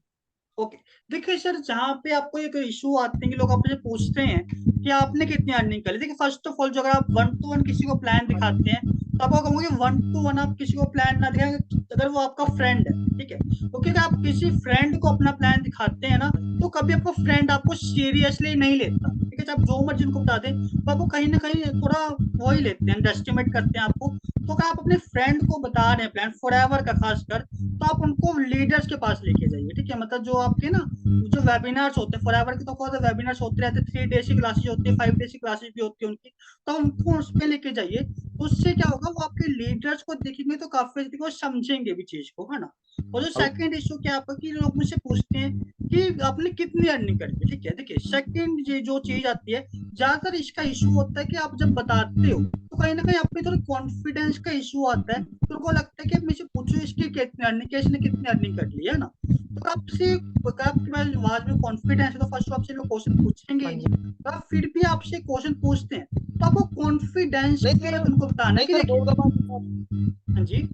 S1: ओके, देखिए सर, जहाँ पे आपको एक इशू आते हैं कि लोग आपसे पूछते हैं कि आपने कितनी अर्निंग करी, देखिए फर्स्ट ऑफ ऑल, जो अगर आप 1-to-1 किसी को प्लान दिखाते हैं, तो आपको कहूंगा कि 1-to-1 आप किसी को प्लान ना दिखाएं अगर वो आपका फ्रेंड है। ठीक है, क्योंकि अगर आप किसी फ्रेंड को अपना प्लान दिखाते हैं ना, तो कभी आपको फ्रेंड आपको सीरियसली नहीं लेता। ठीक है, चाहे आप जो मर्जी उनको बता दें, तो आपको कहीं ना कहीं थोड़ा वो ही लेते हैं, अंडरएस्टिमेट करते हैं आपको। तो अगर आप अपने फ्रेंड को बता रहे हैं प्लान फॉरएवर का खासकर, तो आप उनको लीडर्स के पास लेके जाइए। ठीक है, मतलब जो आपके ना जो वेबिनार्स होते हैं फॉरएवर के, तो कौन सा वेबिनार्स होते रहते हैं, 3 डेज की क्लासेज होती है, 5 डेज की क्लासेज भी होती है उनकी, तो उनको उस पर लेके जाइए। तो उससे क्या होगा, वो आपके लीडर्स को देखेंगे तो काफी जल्दी वो समझेंगे भी चीज को, है ना। और जो सेकंड इशू क्या आपका कि लोग मुझसे पूछते हैं कि आपने कितनी अर्निंग करी है, ठीक है। देखिए सेकंड ये जो चीज आती है, ज्यादातर इसका इशू होता है कि आप जब बताते हो तो कहीं ना कहीं आप में थोड़ा कॉन्फिडेंस का इशू आता है, तो उनको लगता है कि आप मुझे पूछो इसकी कितनी अर्निंग, इसने कितनी अर्निंग कर ली है ना। तो आपसे आपके पास आवाज में कॉन्फिडेंस है तो फर्स्ट आपसे लोग क्वेश्चन पूछेंगे
S8: हाँ
S1: ही
S8: जी।
S1: नहीं। तो आप फिर भी आपसे क्वेश्चन पूछते हैं तो आपको कॉन्फिडेंस
S8: नहीं
S1: के
S8: सर,
S1: उनको बताना है
S8: नहीं
S1: कि
S8: सर,
S1: देखिए।
S8: बहुत दफा
S1: हाँ जी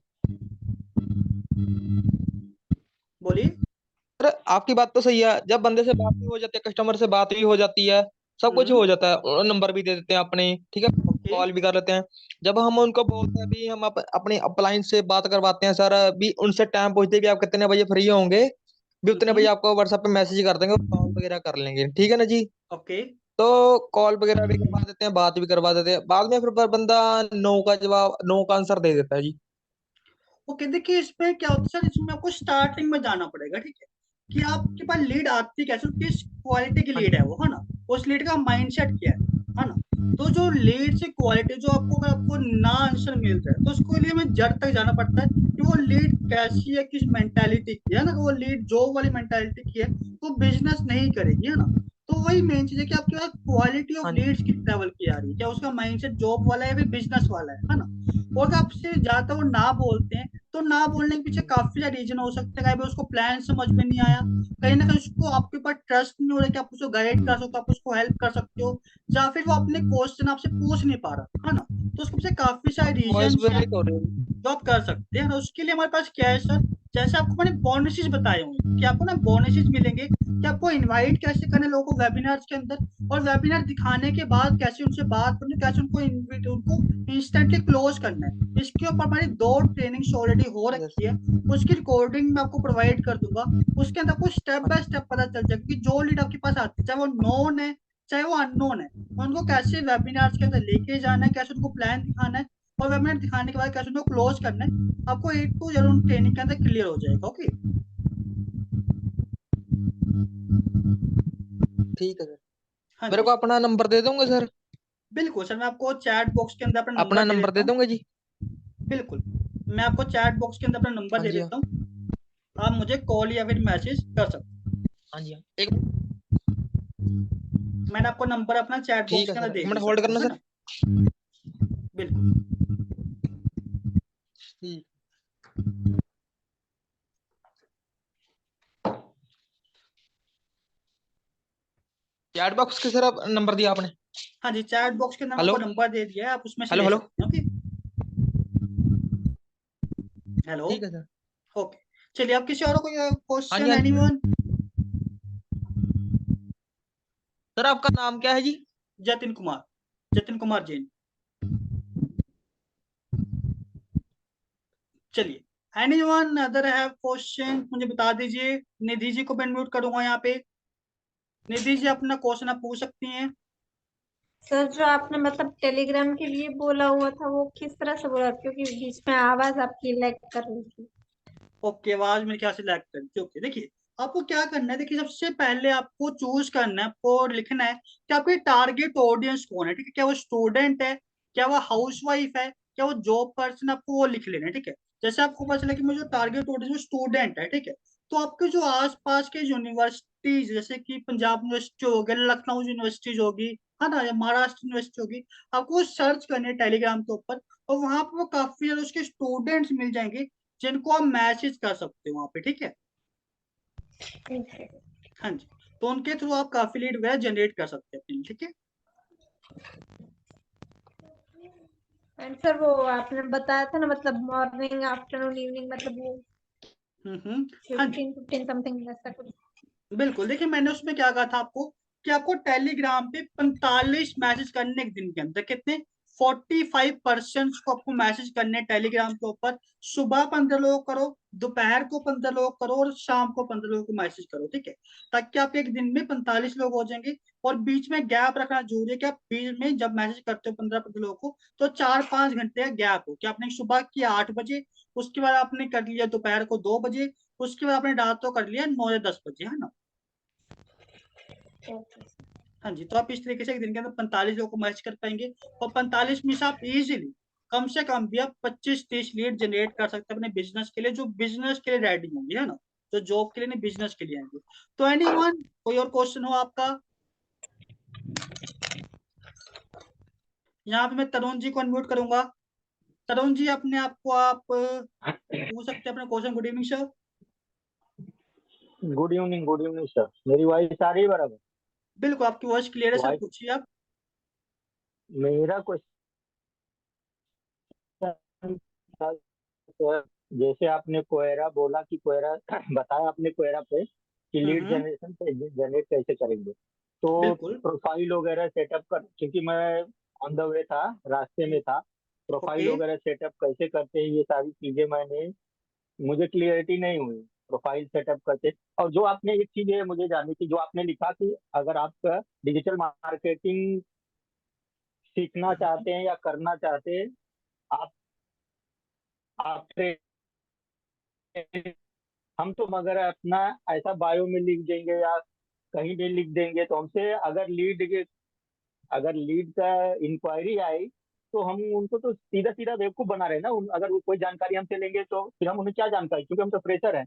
S1: बोलिए।
S8: सर, आपकी बात तो सही है। जब बंदे से बात भी हो जाती है, कस्टमर से बात भी हो जाती है, सब कुछ हो जाता है, और नंबर भी दे देते हैं अपने, ठीक है,
S1: ओके।
S8: कॉल भी कर लेते हैं। जब हम उनको बोलते हैं भी हम अपनी अप्लायंस से बात करवाते हैं सर, भी उनसे टाइम पूछते हैं भी आप कितने बजे फ्री होंगे, भी उतने बजे आपको व्हाट्सएप पे मैसेज कर देंगे और कॉल वगैरह कर लेंगे, ठीक है ना जी।
S1: ओके।
S8: तो कॉल वगैरह भी करवा देते हैं, बात भी करवा देते हैं, बाद में फिर बंदा नो का जवाब, नो का आंसर दे देता है जी।
S1: ओके देखिए इसमें क्या होता है सर, इसमें आपको स्टार्टिंग में जाना पड़ेगा, ठीक है, कि आपके पास लीड आती कैसे, किस क्वालिटी की
S8: हाँ
S1: लीड
S8: जी।
S1: है वो, है ना। उस लीड का माइंडसेट क्या है ना। तो जो लीड से क्वालिटी जो आपको, अगर आपको ना आंसर मिल रहा है तो उसको लिए हमें जड़ तक जाना पड़ता है कि वो लीड कैसी है, किस मेंटालिटी की है ना। वो लीड जॉब वाली मेंटालिटी की है तो बिजनेस नहीं करेगी, है ना। तो वही मेन चीज है कि आपके पास क्वालिटी ऑफ
S8: हाँ
S1: लीड्स किस लेवल की आ रही है, क्या उसका माइंडसेट जॉब वाला है या फिर बिजनेस वाला है ना। और अगर आपसे ज्यादा वो ना बोलते हैं तो ना बोलने के पीछे काफी सारे रीजन हो सकते हैं। कहीं भी उसको प्लान समझ में नहीं आया, कहीं ना कहीं उसको आपके ऊपर ट्रस्ट नहीं हो रहा कि आप उसको गाइड कर सकते हो, आप उसको हेल्प कर सकते हो, या फिर वो अपने क्वेश्चन आपसे पूछ नहीं पा रहा, है ना। तो उसके पीछे काफी सारे
S8: वॉइस
S1: रीजन हैं
S8: ब्रेक हो रही है।
S1: जो आप कर सकते हैं ना। उसके लिए हमारे पास क्या है सर, जैसे आपको मैंने बोनसेस बताए होंगे कि आपको ना बोनसेस मिलेंगे कि आपको इनवाइट कैसे करने लोगों को वेबिनार्स के अंदर, और वेबिनार दिखाने के बाद कैसे उनसे बात करनी, कैसे उनको इनविट, उनको इंस्टेंटली क्लोज करना है। इसके ऊपर हमारी 2 ट्रेनिंग्स ऑलरेडी हो
S8: यस।
S1: रखी है, उसकी रिकॉर्डिंग मैं आपको प्रोवाइड कर दूंगा। उसके अंदर आपको स्टेप
S8: हाँ
S1: बाय
S8: जी।
S1: स्टेप पता चल जाएगा कि जो लीड आपके पास आती है, चाहे वो नॉन है चाहे वो अननोन है, उनको कैसे वेबिनार्स के अंदर लेके जाना है, कैसे उनको प्लान दिखाना है, और वेबिनार दिखाने के बाद कैसे उनको क्लोज करना है। आपको 8 to 0 ट्रेनिंग के अंदर क्लियर हो जाएगा। ओके।
S8: ठीक है सर,
S1: हाँ
S8: मेरे
S1: जी
S8: को अपना नंबर दे दोगे सर?
S1: बिल्कुल सर, मैं आपको चैट बॉक्स के अंदर अपना
S8: अपना
S1: नंबर दे
S8: नंबर
S1: देता
S8: दे
S1: हूँ।
S8: दोगे जी?
S1: बिल्कुल, मैं आपको चैट बॉक्स के अंदर अपना नंबर
S8: हाँ
S1: दे
S8: जी। हाँ।
S1: देता हूँ, आप मुझे कॉल या फिर मैसेज कर सकते
S8: हाँ जी। हाँ। एक
S1: हैं। मैंने आपको नंबर अपना चैट
S8: ठीक
S1: बॉक्स
S8: है
S1: के अंदर
S8: सर,
S1: दे
S8: एक मिनट
S1: दिया
S8: होल्ड
S1: सबको,
S8: करना
S1: है
S8: सर।
S1: ना। बिल्कुल।
S8: ठीक। चैट बॉक्स के सर आप नंबर दिया आपने?
S1: हाँ जी चैट बॉक्स के अंदर
S8: हेलो
S1: आपको नंबर दे दिया है, आप उसमें से
S8: हेलो
S1: ले
S8: हेलो।
S1: सकते हैं। ओके। हेलो।
S8: ठीक है सर।
S1: ओके। चलिए, आप किसी और को
S8: हाँ जी।
S1: क्वेश्चन
S8: हाँ जी
S1: एनीवन।
S8: सर, आपका नाम क्या है जी?
S1: जतिन कुमार, जतिन कुमार जैन। चलिए एनीवन अदर हैव क्वेश्चन मुझे बता दीजिए। निधि जी को मैं म्यूट करूंगा यहाँ पे। निधि जी अपना क्वेश्चन आप पूछ सकती हैं।
S2: सर जो आपने मतलब टेलीग्राम के लिए बोला हुआ था वो किस तरह से बोला, क्योंकि बीच में आवाज आपकी लैग कर रही थी।
S1: ओके, आवाज मेरे ख्याल से लैग कर रही थी। ओके देखिए, आपको क्या करना है, देखिए सबसे पहले आपको चूज करना है, आपको लिखना है कि आपके टारगेट ऑडियंस कौन है, ठीक है। क्या वो स्टूडेंट है, क्या वो हाउसवाइफ है, क्या वो जॉब पर्सन, आपको वो लिख लेना है, ठीक है। जैसे आपको पता चला कि मुझे टारगेट ऑडियंस वो स्टूडेंट है, ठीक है, तो आपके जो आसपास के यूनिवर्सिटीज जैसे कि पंजाब यूनिवर्सिटी हो गया, लखनऊ यूनिवर्सिटीज होगी, है ना, या महाराष्ट्र यूनिवर्सिटी होगी, आपको सर्च करनी है टेलीग्राम के ऊपर, और वहां पर वो काफी ज्यादा उसके स्टूडेंट्स मिल जाएंगे जिनको आप मैसेज कर सकते हो वहां पे, ठीक है। हाँ जी, तो उनके थ्रू आप काफी लीड वगैरह जनरेट कर सकते हैं अपनी, ठीक है।
S2: एंड सर वो आपने बताया था ना, मतलब मॉर्निंग आफ्टरनून इवनिंग, मतलब वो
S1: हाँ जी
S2: 15 समथिंग ऐसा कुछ।
S1: बिल्कुल। देखिए मैंने उसमें क्या कहा था आपको कि आपको टेलीग्राम पे 45 मैसेज करने एक दिन के अंदर, कितने, 45% को आपको मैसेज करने टेलीग्राम के ऊपर। सुबह 15 लोग करो, दोपहर को 15 लोग करो, और शाम को 15 लोगों को मैसेज करो, ठीक है, ताकि आप एक दिन में 45 लोग हो जाएंगे। और बीच में गैप रखना जरूरी है कि आप बीच में जब मैसेज करते हो 15 लोगों को तो 4-5 घंटे का गैप हो, कि आपने सुबह किया 8 बजे, उसके बाद आपने कर लिया दोपहर को 2 बजे, उसके बाद आपने रात को कर लिया 9 या 10 बजे, है ना। हाँ जी, तो आप इस तरीके से एक दिन के अंदर 45 लोगों को मैच कर पाएंगे, और 45 में से आप इजीली कम से कम भी आप 25-30 लीड जनरेट कर सकते हैं अपने बिजनेस के लिए, जो बिजनेस के लिए रेडी होंगे, है ना, जो जॉब के लिए नहीं, बिजनेस के लिए आएंगे। तो एनीवन, कोई और क्वेश्चन हो आपका? यहाँ पे मैं तरुण जी को अनम्यूट करूंगा। तरुण जी, अपने आप को आप पूछ सकते हैं अपना question. Good evening sir.
S7: Good evening sir. मेरी वॉइस आ रही है बराबर?
S1: बिल्कुल, आपकी वॉइस क्लियर है सर,
S7: वॉइस
S1: पूछिए आप।
S7: मेरा क्वेश्चन था सर, जैसे आपने कोयरा बोला कि कोयरा बताया आपने कोयरा पे कि लीड जनरेशन पे जनरेट कैसे करेंगे, तो
S1: बिल्कुल।
S7: प्रोफाइल वगैरह सेटअप कर, क्योंकि मैं ऑन द वे था, रास्ते में था, प्रोफाइल
S1: ओके।
S7: वगैरह सेटअप कैसे करते हैं ये सारी चीजें मुझे क्लियरिटी नहीं हुई प्रोफाइल सेटअप करते। और जो आपने एक चीज है मुझे जाननी थी, जो आपने लिखा कि अगर आप डिजिटल मार्केटिंग सीखना चाहते हैं या करना चाहते हैं, आप आप हम तो मगर अपना ऐसा बायो में लिख देंगे या कहीं भी लिख देंगे, तो हमसे अगर लीड का इंक्वायरी आई तो हम उनको तो सीधा सीधा बेवकूफ बना रहे हैं ना। अगर वो कोई जानकारी हमसे लेंगे तो फिर हम उन्हें क्या जानकारी, क्योंकि हम तो फ्रेशर हैं,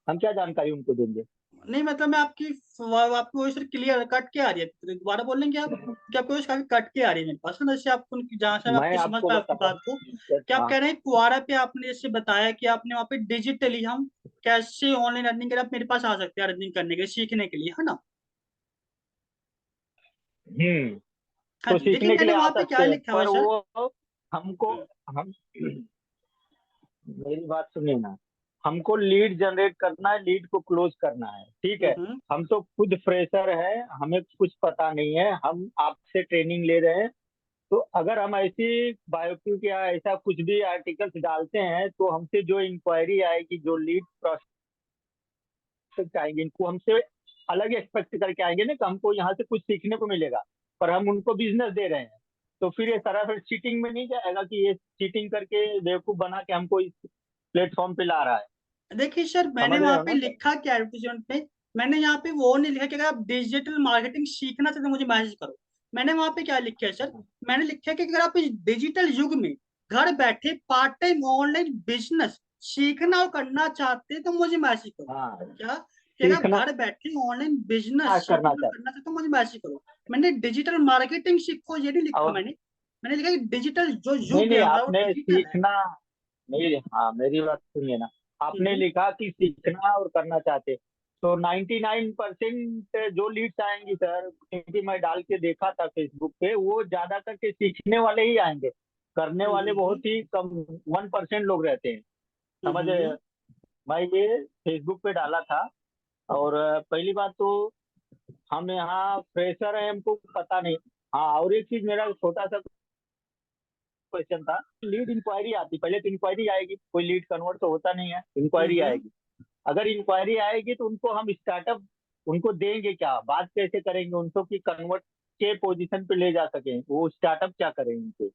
S7: हम क्या जानकारी उनको देंगे?
S1: नहीं मतलब मैं आपकी वॉइस क्लियर कट के आ रही है, तो दोबारा बोल लेंगे आप? कि आपकी वॉइस काफी कट के आ रही है मेरे पास, है ना, जैसे आप जहाँ से मैं
S7: मैं
S1: आपकी समझ
S7: आपको
S1: पाया
S7: बता
S1: आपकी बात को। कि आप
S7: हाँ,
S1: कह रहे हैं कुआरा पे आपने जैसे बताया कि आपने वहाँ पे डिजिटली हम कैसे ऑनलाइन अर्निंग करें, आप मेरे पास आ सकते हैं अर्निंग करने के लिए, सीखने के लिए, है ना? हाँ
S7: तो
S1: जी, देखिए
S7: सीखने के
S1: मैंने
S7: लिए आ
S1: वहाँ पे क्या
S7: सकते हैं,
S1: लिखा हुआ है
S7: पर
S1: सर।
S7: वो हमको हम मेरी बात सुनिए ना, हमको लीड जनरेट करना है, लीड को क्लोज करना है, ठीक है।
S1: हम्म।
S7: हम तो खुद फ्रेशर है, हमें कुछ पता नहीं है, हम आपसे ट्रेनिंग ले रहे हैं। तो अगर हम ऐसी बायोपिक या ऐसा कुछ भी आर्टिकल्स डालते हैं तो हमसे जो इंक्वायरी आएगी, जो लीड प्रोस्पेक्ट आएंगे, इनको हमसे अलग एक्सपेक्ट करके आएंगे ना कि हमको यहाँ से कुछ सीखने को मिलेगा, पर हम उनको बिजनेस दे रहे हैं। तो फिर ये सारा फिर चीटिंग में नहीं जाएगा कि ये चीटिंग करके बेवकूफ बना के हमको इस प्लेटफॉर्म पे ला रहा है?
S1: देखिए सर, मैंने
S7: समझ रहे
S1: वहां
S7: हो
S1: पे
S7: ना सर?
S1: लिखा क्या एडवर्टीजमेंट पे, मैंने यहाँ पे वो नहीं लिखा कि अगर आप डिजिटल मार्केटिंग सीखना चाहते हैं मुझे मैसेज करो। मैंने वहां पे क्या लिखा है सर, मैंने लिखा है कि अगर आप इस डिजिटल युग में घर बैठे पार्ट टाइम ऑनलाइन बिजनेस सीखना और करना चाहते हैं तो मुझे मैसेज करो।
S7: हाँ,
S1: क्या? कि अगर आप
S7: सीखना
S1: घर बैठे ऑनलाइन बिजनेस
S7: करना
S1: सीखना और
S7: चाहते
S1: करना चाहते हो तो मुझे मैसेज करो। मैंने डिजिटल मार्केटिंग सीखो ये नहीं लिखा,
S7: और
S1: मैंने लिखा कि डिजिटल जो
S7: नहीं
S1: युग है
S7: नहीं,
S1: हमारा वो
S7: आपने
S1: डिजिटल है।
S7: सीखना नहीं, हाँ मेरी बात सुनिए ना, आपने
S1: हम्म।
S7: लिखा कि सीखना और करना चाहते, तो 99% जो लीड्स आएंगी सर, क्योंकि मैं डाल के देखा था फेसबुक पे, वो ज्यादा करके सीखने वाले ही आएंगे, करने वाले
S1: हम्म।
S7: बहुत ही कम 1% लोग रहते हैं। समझ रहे
S1: हम्म।
S7: हैं? मैं ये फेसबुक पे डाला था। और पहली बात तो हम यहाँ फ्रेशर हैं, हमको पता नहीं। हाँ, और एक चीज मेरा छोटा सा क्वेश्चन था, लीड इंक्वायरी आती, पहले तो इंक्वायरी आएगी, कोई लीड कन्वर्ट तो होता नहीं है, इंक्वायरी
S1: हम्म।
S7: आएगी। अगर इंक्वायरी आएगी तो उनको हम स्टार्टअप उनको देंगे क्या, बात कैसे करेंगे उनको कि कन्वर्ट के पोजीशन पे ले जा सकें, वो स्टार्टअप क्या करेंगे उनको,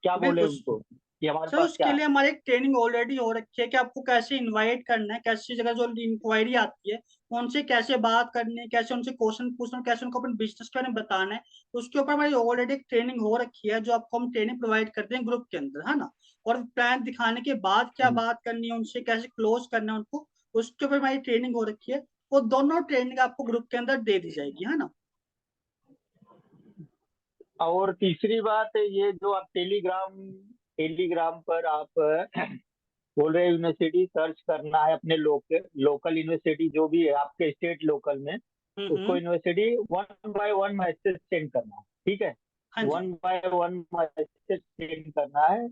S7: क्या बोले
S1: बिल्कुल
S7: उनको कि हमारे
S1: सर,
S7: पास
S1: उसके
S7: क्या है?
S1: लिए हमारी एक ट्रेनिंग ऑलरेडी हो रखी है कि आपको कैसे इनवाइट करना है, कैसी जगह जो इंक्वायरी आती है उनसे कैसे बात करनी है, कैसे उनसे क्वेश्चन पूछना है, कैसे उनको अपने बिजनेस के बारे में बताना है। तो उसके ऊपर हमारी ऑलरेडी एक ट्रेनिंग हो रखी है, जो आपको हम ट्रेनिंग प्रोवाइड करते हैं ग्रुप के अंदर, है ना। और प्लान दिखाने के बाद क्या बात करनी है उनसे, कैसे क्लोज करना है उनको, उसके ऊपर हमारी ट्रेनिंग हो रखी है। वो दोनों ट्रेनिंग आपको ग्रुप के अंदर दे दी जाएगी, है ना।
S7: और तीसरी बात है, ये जो आप टेलीग्राम टेलीग्राम पर आप बोल रहे यूनिवर्सिटी सर्च करना है, अपने लोकल यूनिवर्सिटी जो भी है आपके स्टेट लोकल में, उसको
S1: हम्म।
S7: यूनिवर्सिटी 1 by 1 मैसेज सेंड करना है, ठीक है।
S1: हाँ जी।
S7: 1 by 1 मैसेज सेंड करना है।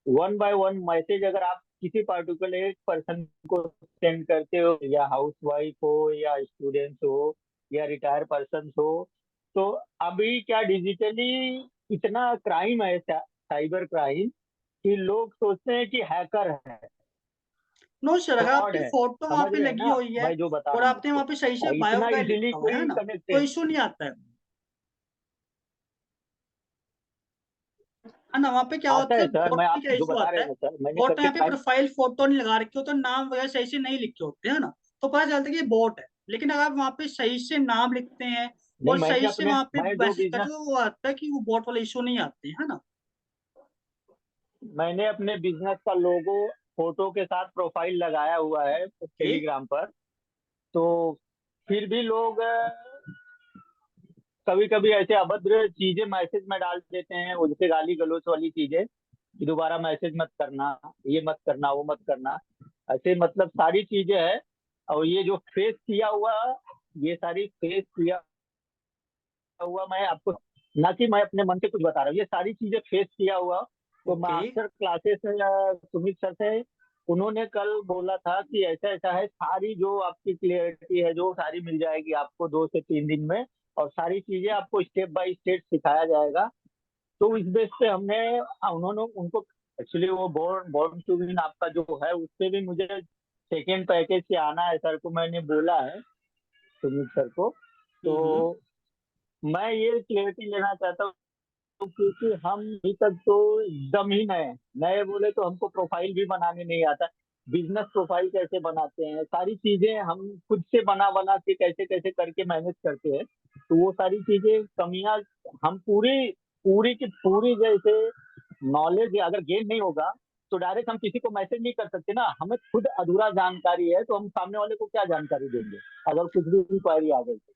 S7: 1 by 1 मैसेज अगर आप किसी पार्टिकुलर एक पर्सन को सेंड करते हो, या हाउस वाइफ हो या स्टूडेंट हो या रिटायर्ड पर्सन हो, तो अभी क्या डिजिटली इतना क्राइम है, साइबर क्राइम, कि लोग सोचते हैं कि हैकर है,
S1: नो सर, अगर
S7: फ्रॉड
S1: आपकी
S7: है।
S1: फोटो वहां
S7: समझ
S1: पे
S7: रहे हैं
S1: लगी
S7: ना
S1: हुई है
S7: मैं जो बता
S1: और
S7: रहा हूँ
S1: आपने
S7: आपको?
S1: वहां पे सही से
S7: और
S1: बायो
S7: इतना
S1: वगैरह
S7: इजीली
S1: लिखा हुआ है
S7: कोई
S1: ना,
S7: कनेक्ट
S1: तो इशू नहीं आता है ना। वहाँ पे क्या
S7: आता
S1: होता
S7: है
S1: है,
S7: सर,
S1: बोट
S7: मैं
S1: पे
S7: आप
S1: क्या
S7: जो
S1: इशू
S7: बता
S1: आता
S7: रहे
S1: है,
S7: हैं ना सर, मैंने
S1: बोट में
S7: करके
S1: यहाँ पे
S7: ट्राई।
S1: प्रोफाइल फोटो नहीं लगा रखी हो तो नाम वगैरह सही से नहीं लिखे होते, है ना। तो पता चलता है कि ये बोट है। लेकिन अगर आप वहाँ पे सही से नाम लिखते हैं
S7: नहीं,
S1: और सही से वहाँ पे
S7: मैं जो
S1: मैसेज करते
S7: बिजनेस
S1: हो, वो आता है कि वो बोट वाला इशू नहीं आते, है ना।
S7: मैंने अपने बिजनेस का लोगो फोटो के साथ प्रोफाइल लगाया हुआ है
S1: ओके।
S7: टेलीग्राम पर। तो फिर भी लोग कभी कभी ऐसे अभद्र चीजें मैसेज में डाल देते हैं, उनसे गाली गलौज वाली चीजें कि दोबारा मैसेज मत करना, ये मत करना, वो मत करना, ऐसे मतलब सारी चीजें हैं। और ये जो फेस किया हुआ, ये सारी फेस किया हुआ मैं आपको, ना कि मैं अपने मन से कुछ बता रहा हूँ, ये सारी चीजें फेस किया हुआ। तो
S1: okay.
S7: Master classes Sumit sir से उन्होंने कल बोला था कि ऐसा ऐसा है, सारी जो आपकी क्लियरिटी है जो सारी मिल जाएगी आपको 2 से 3 दिन में, और सारी चीजें आपको स्टेप बाय स्टेप सिखाया जाएगा। तो इस बेस पे हमने उन्होंने उनको एक्चुअली वो बोर्न बोर्न टू विन आपका जो है उस पे भी मुझे सेकेंड पैकेज से आना है, सर को मैंने बोला है, सुमित सर को। तो मैं ये क्लियरिटी लेना चाहता हूँ क्योंकि हम अभी तक तो एकदम ही नए नए बोले तो हमको प्रोफाइल भी बनाने नहीं आता। बिजनेस प्रोफाइल कैसे बनाते हैं, सारी चीजें हम खुद से बना बना के कैसे कैसे करके मैनेज करते हैं। तो वो सारी चीजें कमियां हम पूरी पूरी की पूरी, जैसे नॉलेज अगर गेन नहीं होगा तो डायरेक्ट हम किसी को मैसेज नहीं कर सकते ना, हमें खुद अधूरा जानकारी है तो हम सामने वाले को क्या जानकारी देंगे अगर कुछ भी इंक्वायरी आ गई तो।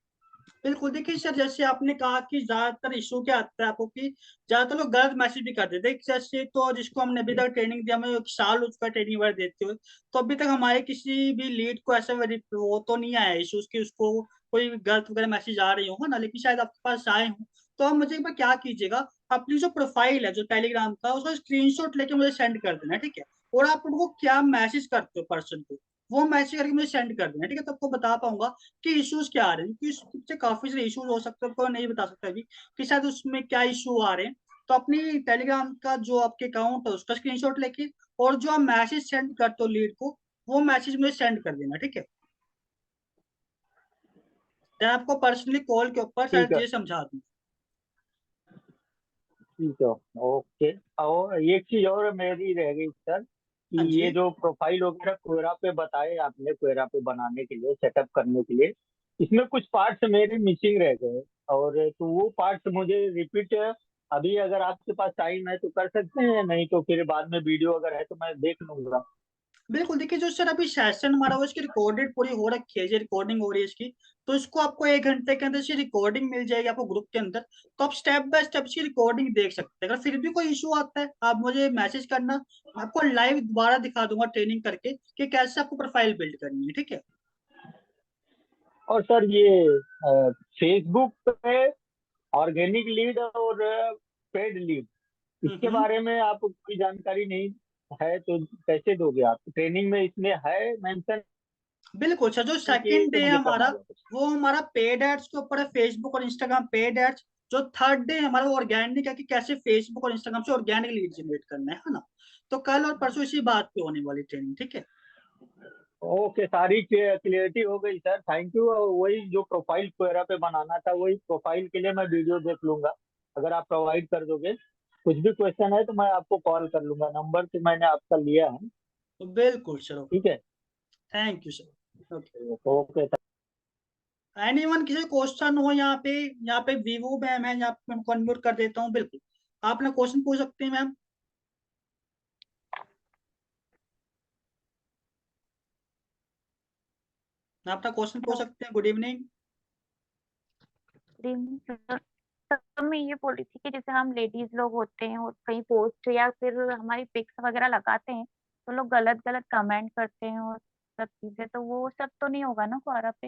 S1: बिल्कुल। देखिए सर, जैसे आपने कहा कि ज्यादातर इशू क्या आता है आपको कि ज्यादातर लोग गलत मैसेज भी कर देते हैं। जैसे तो जिसको हमने अभी तक ट्रेनिंग दिया, हमें 1 साल उसका ट्रेनिंग वगैरह देते हुए, तो अभी तक हमारे किसी भी लीड को ऐसा वो तो नहीं आया इशूज कि उसको कोई गलत वगैरह मैसेज आ रही हो, है ना। लेकिन शायद आपके पास आए हो, तो आप मुझे एक बार क्या कीजिएगा, अपनी जो प्रोफाइल है जो टेलीग्राम का, उसका स्क्रीनशॉट लेके मुझे सेंड कर देना, ठीक है। और आप उनको क्या मैसेज करते हो पर्सन को, वो मैसेज करके मुझे सेंड कर देना, ठीक है। तो आपको बता पाऊंगा कि इश्यूज क्या आ रहे हैं, क्योंकि उससे काफी सारे इश्यूज हो सकते हैं, आपको नहीं बता सकता अभी कि शायद उसमें क्या इशू आ रहे हैं। तो अपनी टेलीग्राम का जो आपके अकाउंट है उसका स्क्रीनशॉट लेके, और जो आप मैसेज सेंड करते हो लीड को, वो मैसेज मुझे सेंड कर देना, ठीक है। मैं आपको पर्सनली कॉल के ऊपर
S7: ठीक
S1: शायद
S7: है,
S1: ये समझा दूँ।
S7: ठीक है, ओके। और एक चीज और मेरी रह गई सर कि
S1: हाँ जी।
S7: ये जो प्रोफाइल वगैरह क्वेरा पे बताए आपने, क्वेरा पे बनाने के लिए, सेटअप करने के लिए, इसमें कुछ पार्ट्स मेरे मिसिंग रह गए। और तो वो पार्ट्स मुझे रिपीट अभी अगर आपके पास टाइम है तो कर सकते हैं, नहीं तो फिर बाद में वीडियो अगर है तो मैं देख लूंगा।
S1: बिल्कुल। देखिए जो सर अभी सेशन हमारा वो इसकी रिकॉर्डेड पूरी हो रखी है, ये रिकॉर्डिंग हो रही है इसकी, तो इसको आपको 1 घंटे के अंदर इसकी रिकॉर्डिंग मिल जाएगी आपको ग्रुप के अंदर। तो आप स्टेप बाय स्टेप इसकी रिकॉर्डिंग देख सकते हैं। अगर फिर भी कोई इशू आता है, आप मुझे मैसेज करना, मैं आपको लाइव दोबारा दिखा दूंगा ट्रेनिंग करके कि कैसे आपको प्रोफाइल बिल्ड करनी है, ठीक है।
S7: और सर ये फेसबुक पे ऑर्गेनिक लीड और पेड लीड, इसके
S1: हम्म।
S7: बारे में आपको कोई जानकारी नहीं है तो कैसे दोगे आप? ट्रेनिंग में इसमें है मेंशन
S1: बिल्कुल सर। जो
S7: कि
S1: सेकंड डे है
S7: मुझे करना
S1: हमारा,
S7: होगा?
S1: वो हमारा पेड एड्स के ऊपर है, फेसबुक और इंस्टाग्राम पेड एड्स। जो थर्ड डे हमारा वो ऑर्गेनिक है कि कैसे फेसबुक और इंस्टाग्राम से ऑर्गेनिक लीड जनरेट करना है ना। तो कल और परसों इसी बात पे होने वाली ट्रेनिंग, ठीक है।
S7: ओके, सारी क्लियरिटी हो गई सर, थैंक यू। वही जो प्रोफाइल क्वेरा पे बनाना था, वही प्रोफाइल के लिए मैं वीडियो देख लूंगा, अगर आप प्रोवाइड कर दोगे। कुछ भी क्वेश्चन है तो मैं आपको कॉल कर लूंगा, नंबर तो मैंने आपका लिया है।
S1: तो बिल्कुल सर, ओके।
S7: ठीक है,
S1: thank you sir, okay.
S7: Okay.
S1: Anyone किसी क्वेश्चन हो यहाँ पे वीवो मैम है, यहाँ पे मैं उनको अनम्यूट कर देता हूँ। बिल्कुल आप अपना क्वेश्चन पूछ सकते हैं मैम। आप अपना क्वेश्चन पूछ सकते हैं। Good evening.
S5: तो मैं ये बोल रही थी कि जैसे हम लेडीज लोग होते हैं और कहीं पोस्ट या फिर हमारी पिक्स वगैरह लगाते हैं तो लोग गलत गलत कमेंट करते हैं और सब चीजें, तो वो सब तो नहीं होगा ना क्वारा पे?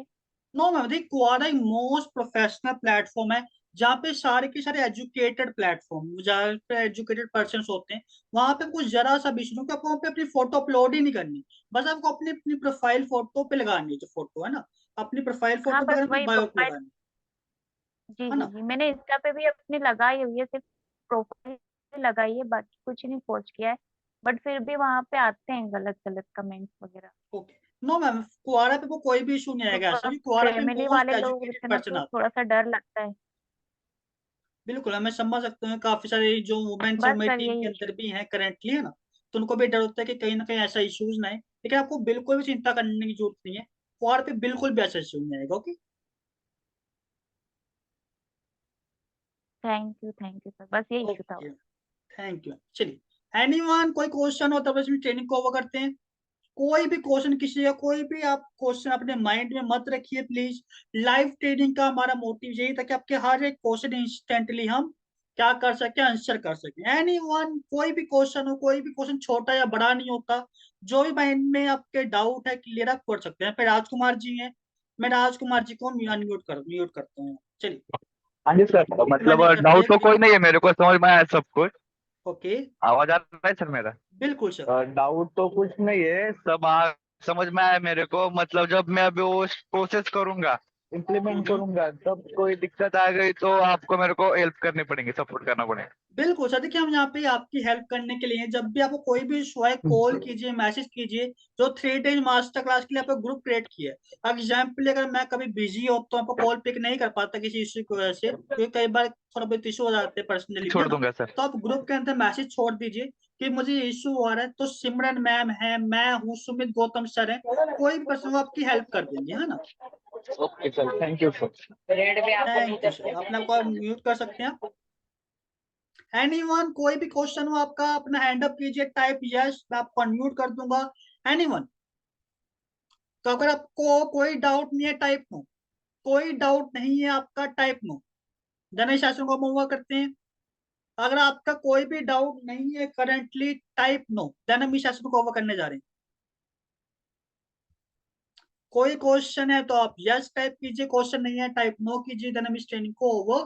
S1: नो मैम, देखिए क्वारा एक मोस्ट प्रोफेशनल प्लेटफॉर्म है, जहाँ पे सारे के सारे एजुकेटेड प्लेटफॉर्म, जहाँ पे एजुकेटेड पर्सन होते हैं। वहां पे कुछ जरा सा भी इशू, आपको वहाँ पे अपनी फोटो अपलोड ही नहीं करनी, बस आपको अपनी अपनी प्रोफाइल फोटो पे लगानी है, जो फोटो है ना, अपनी प्रोफाइल
S5: हाँ
S1: फोटो पे
S5: बस
S1: अपनी
S5: वही
S1: बायो पे
S5: प्रोफाइल।
S1: लगानी
S5: जी
S1: है
S5: जी
S1: ना।
S5: जी, मैंने इंस्टा पे भी अपनी लगाई हुई है, सिर्फ प्रोफाइल लगाई है, बाकी कुछ नहीं पोस्ट किया है। बट फिर भी वहां पे आते हैं गलत गलत कमेंट्स वगैरह।
S1: ओके। नो मैम, क्वारा पे वो कोई भी इशू नहीं आएगा ऐसा,
S5: तो
S1: कि क्वारा पे
S5: फैमिली
S1: मोस्ट
S5: वाले लोग
S1: एजुकेटेड
S5: रहते हैं ना,
S1: पर्सन
S5: तो
S1: आते हैं।
S5: थोड़ा सा डर लगता है।
S1: बिल्कुल, मैं समझ सकते हैं, काफी सारे जो वुमेन्स
S5: बस
S1: हमारी
S5: सर
S1: टीम के
S5: यही
S1: अंदर
S5: इशू।
S1: भी हैं करेंटली, है ना। तो उनको भी डर होता है कि कहीं ना कहीं ऐसा इश्यूज ना आए, लेकिन आपको बिल्कुल भी चिंता करने की जरूरत नहीं है। क्वार पे बिल्कुल भी ऐसा इशू नहीं आएगा। ओके।
S5: थैंक यू सर, बस ये इशू था।
S1: Okay, thank you. चलिए, एनीवन कोई क्वेश्चन हो तब इसमें ट्रेनिंग को ओवर करते हैं। कोई भी क्वेश्चन किसी का, कोई भी आप क्वेश्चन अपने माइंड में मत रखिए प्लीज। लाइव ट्रेनिंग का हमारा मोटिव यही था कि आपके हर एक क्वेश्चन इंस्टेंटली हम क्या कर सके, आंसर कर सके। एनीवन कोई भी क्वेश्चन हो, कोई भी क्वेश्चन छोटा या बड़ा नहीं होता, जो भी माइंड में आपके डाउट है क्लियर आप कर सकते हैं। फिर राजकुमार जी हैं, मैं राजकुमार जी को म्यूट करता हूँ। चलिए
S3: हाँ जी सर, मतलब
S1: दिक्कत नहीं है
S3: डाउट तो
S1: कि
S3: कोई नहीं है, मेरे को समझ में आया सब कुछ।
S1: ओके
S3: आवाज आ रहा है सर मेरा?
S1: बिल्कुल सर।
S3: डाउट तो कुछ नहीं है, सब समझ में आया मेरे को। मतलब जब मैं अभी वो प्रोसेस करूंगा, इम्प्लीमेंट करूंगा, तब कोई दिक्कत आ गई तो आपको मेरे को हेल्प करनी पड़ेगी, सपोर्ट करना पड़ेगा।
S1: बिल्कुल सर, देखिए हम यहाँ पे आपकी हेल्प करने के लिए हैं। जब भी आपको कोई भी इशू आए कॉल कीजिए, मैसेज कीजिए। जो 3 डेज मास्टर क्लास के लिए आपको ग्रुप क्रिएट किया है, एग्जाम्पल अगर मैं कभी बिजी हो तो आपको कॉल पिक नहीं कर पाता किसी इशू की वजह से, क्योंकि कई बार थोड़ा बहुत इशू हो जाते हैं पर्सनली भी, है
S3: छोड़
S1: ना।
S3: दूंगा सर।
S1: तो आप ग्रुप के अंदर मैसेज छोड़ दीजिए कि मुझे इशू आ रहा है, तो सिमरन मैम है, मैं हूँ, सुमित गौतम सर है, कोई भी पर्सन आपकी हेल्प कर देंगे, है ना।
S3: Okay sir, thank you sir.
S1: Thank you sir. अपने आपको म्यूट कर सकते हैं आप। एनीवन कोई भी क्वेश्चन हो आपका, अपना हैंड अप कीजिए, टाइप यस, मैं आपको अनम्यूट कर दूंगा। एनीवन, तो अगर आपको कोई डाउट नहीं है टाइप नो, कोई डाउट नहीं है आपका टाइप नो। जनरल शासन को हम ओवर करते हैं। अगर आपका कोई भी डाउट नहीं है करंटली टाइप नो, देन हम इस सेशन को ओवर करने जा रहे हैं। कोई क्वेश्चन है तो आप यस टाइप कीजिए, क्वेश्चन नहीं है टाइप नो कीजिए, देन हम इस ट्रेनिंग को ओवर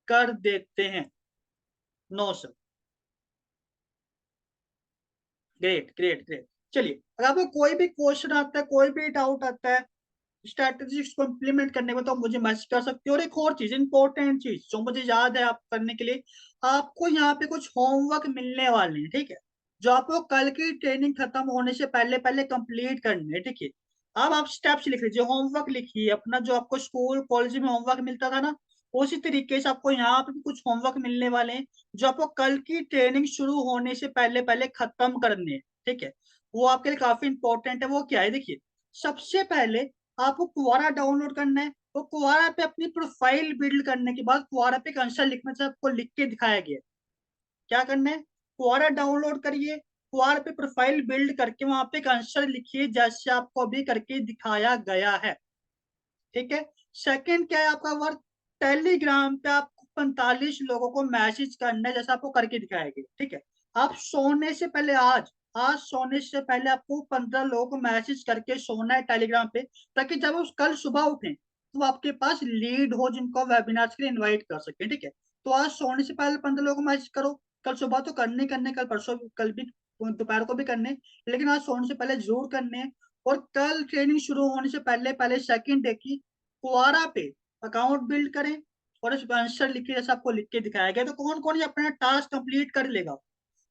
S1: कर देते हैं। No sir. Great great great. चलिए, अगर आपको कोई भी क्वेश्चन आता है, कोई भी डाउट आता है स्ट्रेटेजिक्स को इम्प्लीमेंट करने में, तो आप मुझे मैसेज कर सकते हो। और एक और चीज, इंपॉर्टेंट चीज जो मुझे याद है आप करने के लिए, आपको यहाँ पे कुछ होमवर्क मिलने वाले हैं, ठीक है, जो आपको कल की ट्रेनिंग खत्म होने से पहले पहले कंप्लीट करने हैं, ठीक है। अब आप स्टेप्स लिख लीजिए, होमवर्क लिखिए अपना, जो आपको स्कूल कॉलेज में होमवर्क मिलता था ना, उसी तरीके से आपको यहाँ पे भी कुछ होमवर्क मिलने वाले हैं, जो आपको कल की ट्रेनिंग शुरू होने से पहले पहले खत्म करने हैं, ठीक है। वो आपके लिए काफी इंपॉर्टेंट है। वो क्या है, देखिए, सबसे पहले आपको क्वारा डाउनलोड करना है। तो क्वारा पे अपनी प्रोफाइल बिल्ड करने के बाद क्वारा पे एक आंसर लिखना चाहिए, आपको लिख के दिखाया गया है। क्या करना है, क्वारा डाउनलोड करिए, क्वारा पे प्रोफाइल बिल्ड करके वहां पे एक आंसर लिखिए, जैसे आपको अभी करके दिखाया गया है, ठीक है। सेकंड क्या है आपका वर्क, टेलीग्राम पे आपको 45 लोगों को मैसेज करना है, जैसा आपको करके दिखाया गया, ठीक है। आप सोने से पहले आज सोने से पहले आपको 15 लोगों को मैसेज करके सोना है टेलीग्राम पे, ताकि जब वो कल सुबह उठें तो आपके पास लीड हो जिनको वेबिनार के लिए इनवाइट कर सके, ठीक है। तो आज सोने से पहले 15 लोगों को मैसेज करो। कल सुबह तो करने, कल परसों, कल भी दोपहर को भी करने, लेकिन आज सोने से पहले जरूर करने। और कल ट्रेनिंग शुरू होने से पहले पहले सेकंड डे की क्वारा पे अकाउंट बिल्ड करें और इस आंसर लिखिए, जैसे आपको लिख के दिखाया गया। तो कौन कौन ये अपना टास्क कंप्लीट कर लेगा।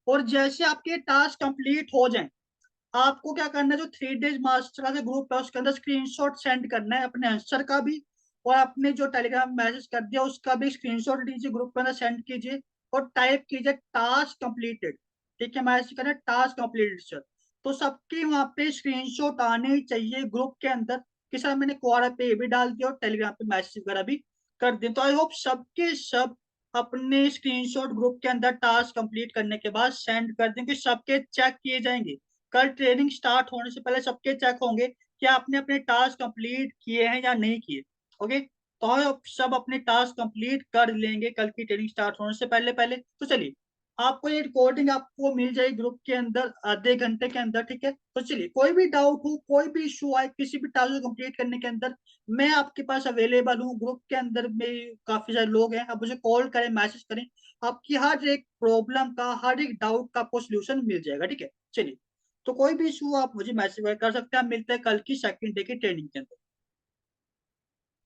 S1: और जैसे आपके टास्क कंप्लीट हो जाए, आपको क्या करना है, जो 3 डेज मास्टर का ग्रुप है उसके अंदर स्क्रीनशॉट सेंड करना है अपने आंसर का भी, और आपने जो टेलीग्राम मैसेज कर दिया उसका भी स्क्रीनशॉट लीजिए, ग्रुप के अंदर सेंड कीजिए और टाइप कीजिए टास्क कंप्लीटेड, ठीक है। मैसेज करना टास्क कंप्लीटेड सर। तो सबके वहां पे स्क्रीनशॉट आने ही चाहिए ग्रुप के अंदर कि सर मैंने क्वारा पे ये भी डाल दिया और टेलीग्राम पे मैसेज वगैरह भी कर दिया। तो आई होप सबके सब अपने स्क्रीनशॉट ग्रुप के अंदर टास्क कंप्लीट करने के बाद सेंड कर देंगे, सबके चेक किए जाएंगे। कल ट्रेनिंग स्टार्ट होने से पहले सबके चेक होंगे कि आपने अपने टास्क कंप्लीट किए हैं या नहीं किए। ओके, तो आप सब अपने टास्क कंप्लीट कर लेंगे कल की ट्रेनिंग स्टार्ट होने से पहले पहले। तो चलिए, आपको ये रिकॉर्डिंग आपको मिल जाएगी ग्रुप के अंदर आधे घंटे के अंदर, ठीक है। तो चलिए, कोई भी डाउट हो, कोई भी इशू आए किसी भी टास्क कंप्लीट करने के अंदर, मैं आपके पास अवेलेबल हूँ। ग्रुप के अंदर में काफी सारे लोग हैं, आप मुझे कॉल करें, मैसेज करें, आपकी हर एक प्रॉब्लम का, हर एक डाउट का आपको सोल्यूशन मिल जाएगा, ठीक है। चलिए, तो कोई भी इशू आप मुझे मैसेज कर सकते हैं। हम मिलते हैं कल की सेकंड डे की ट्रेनिंग के अंदर।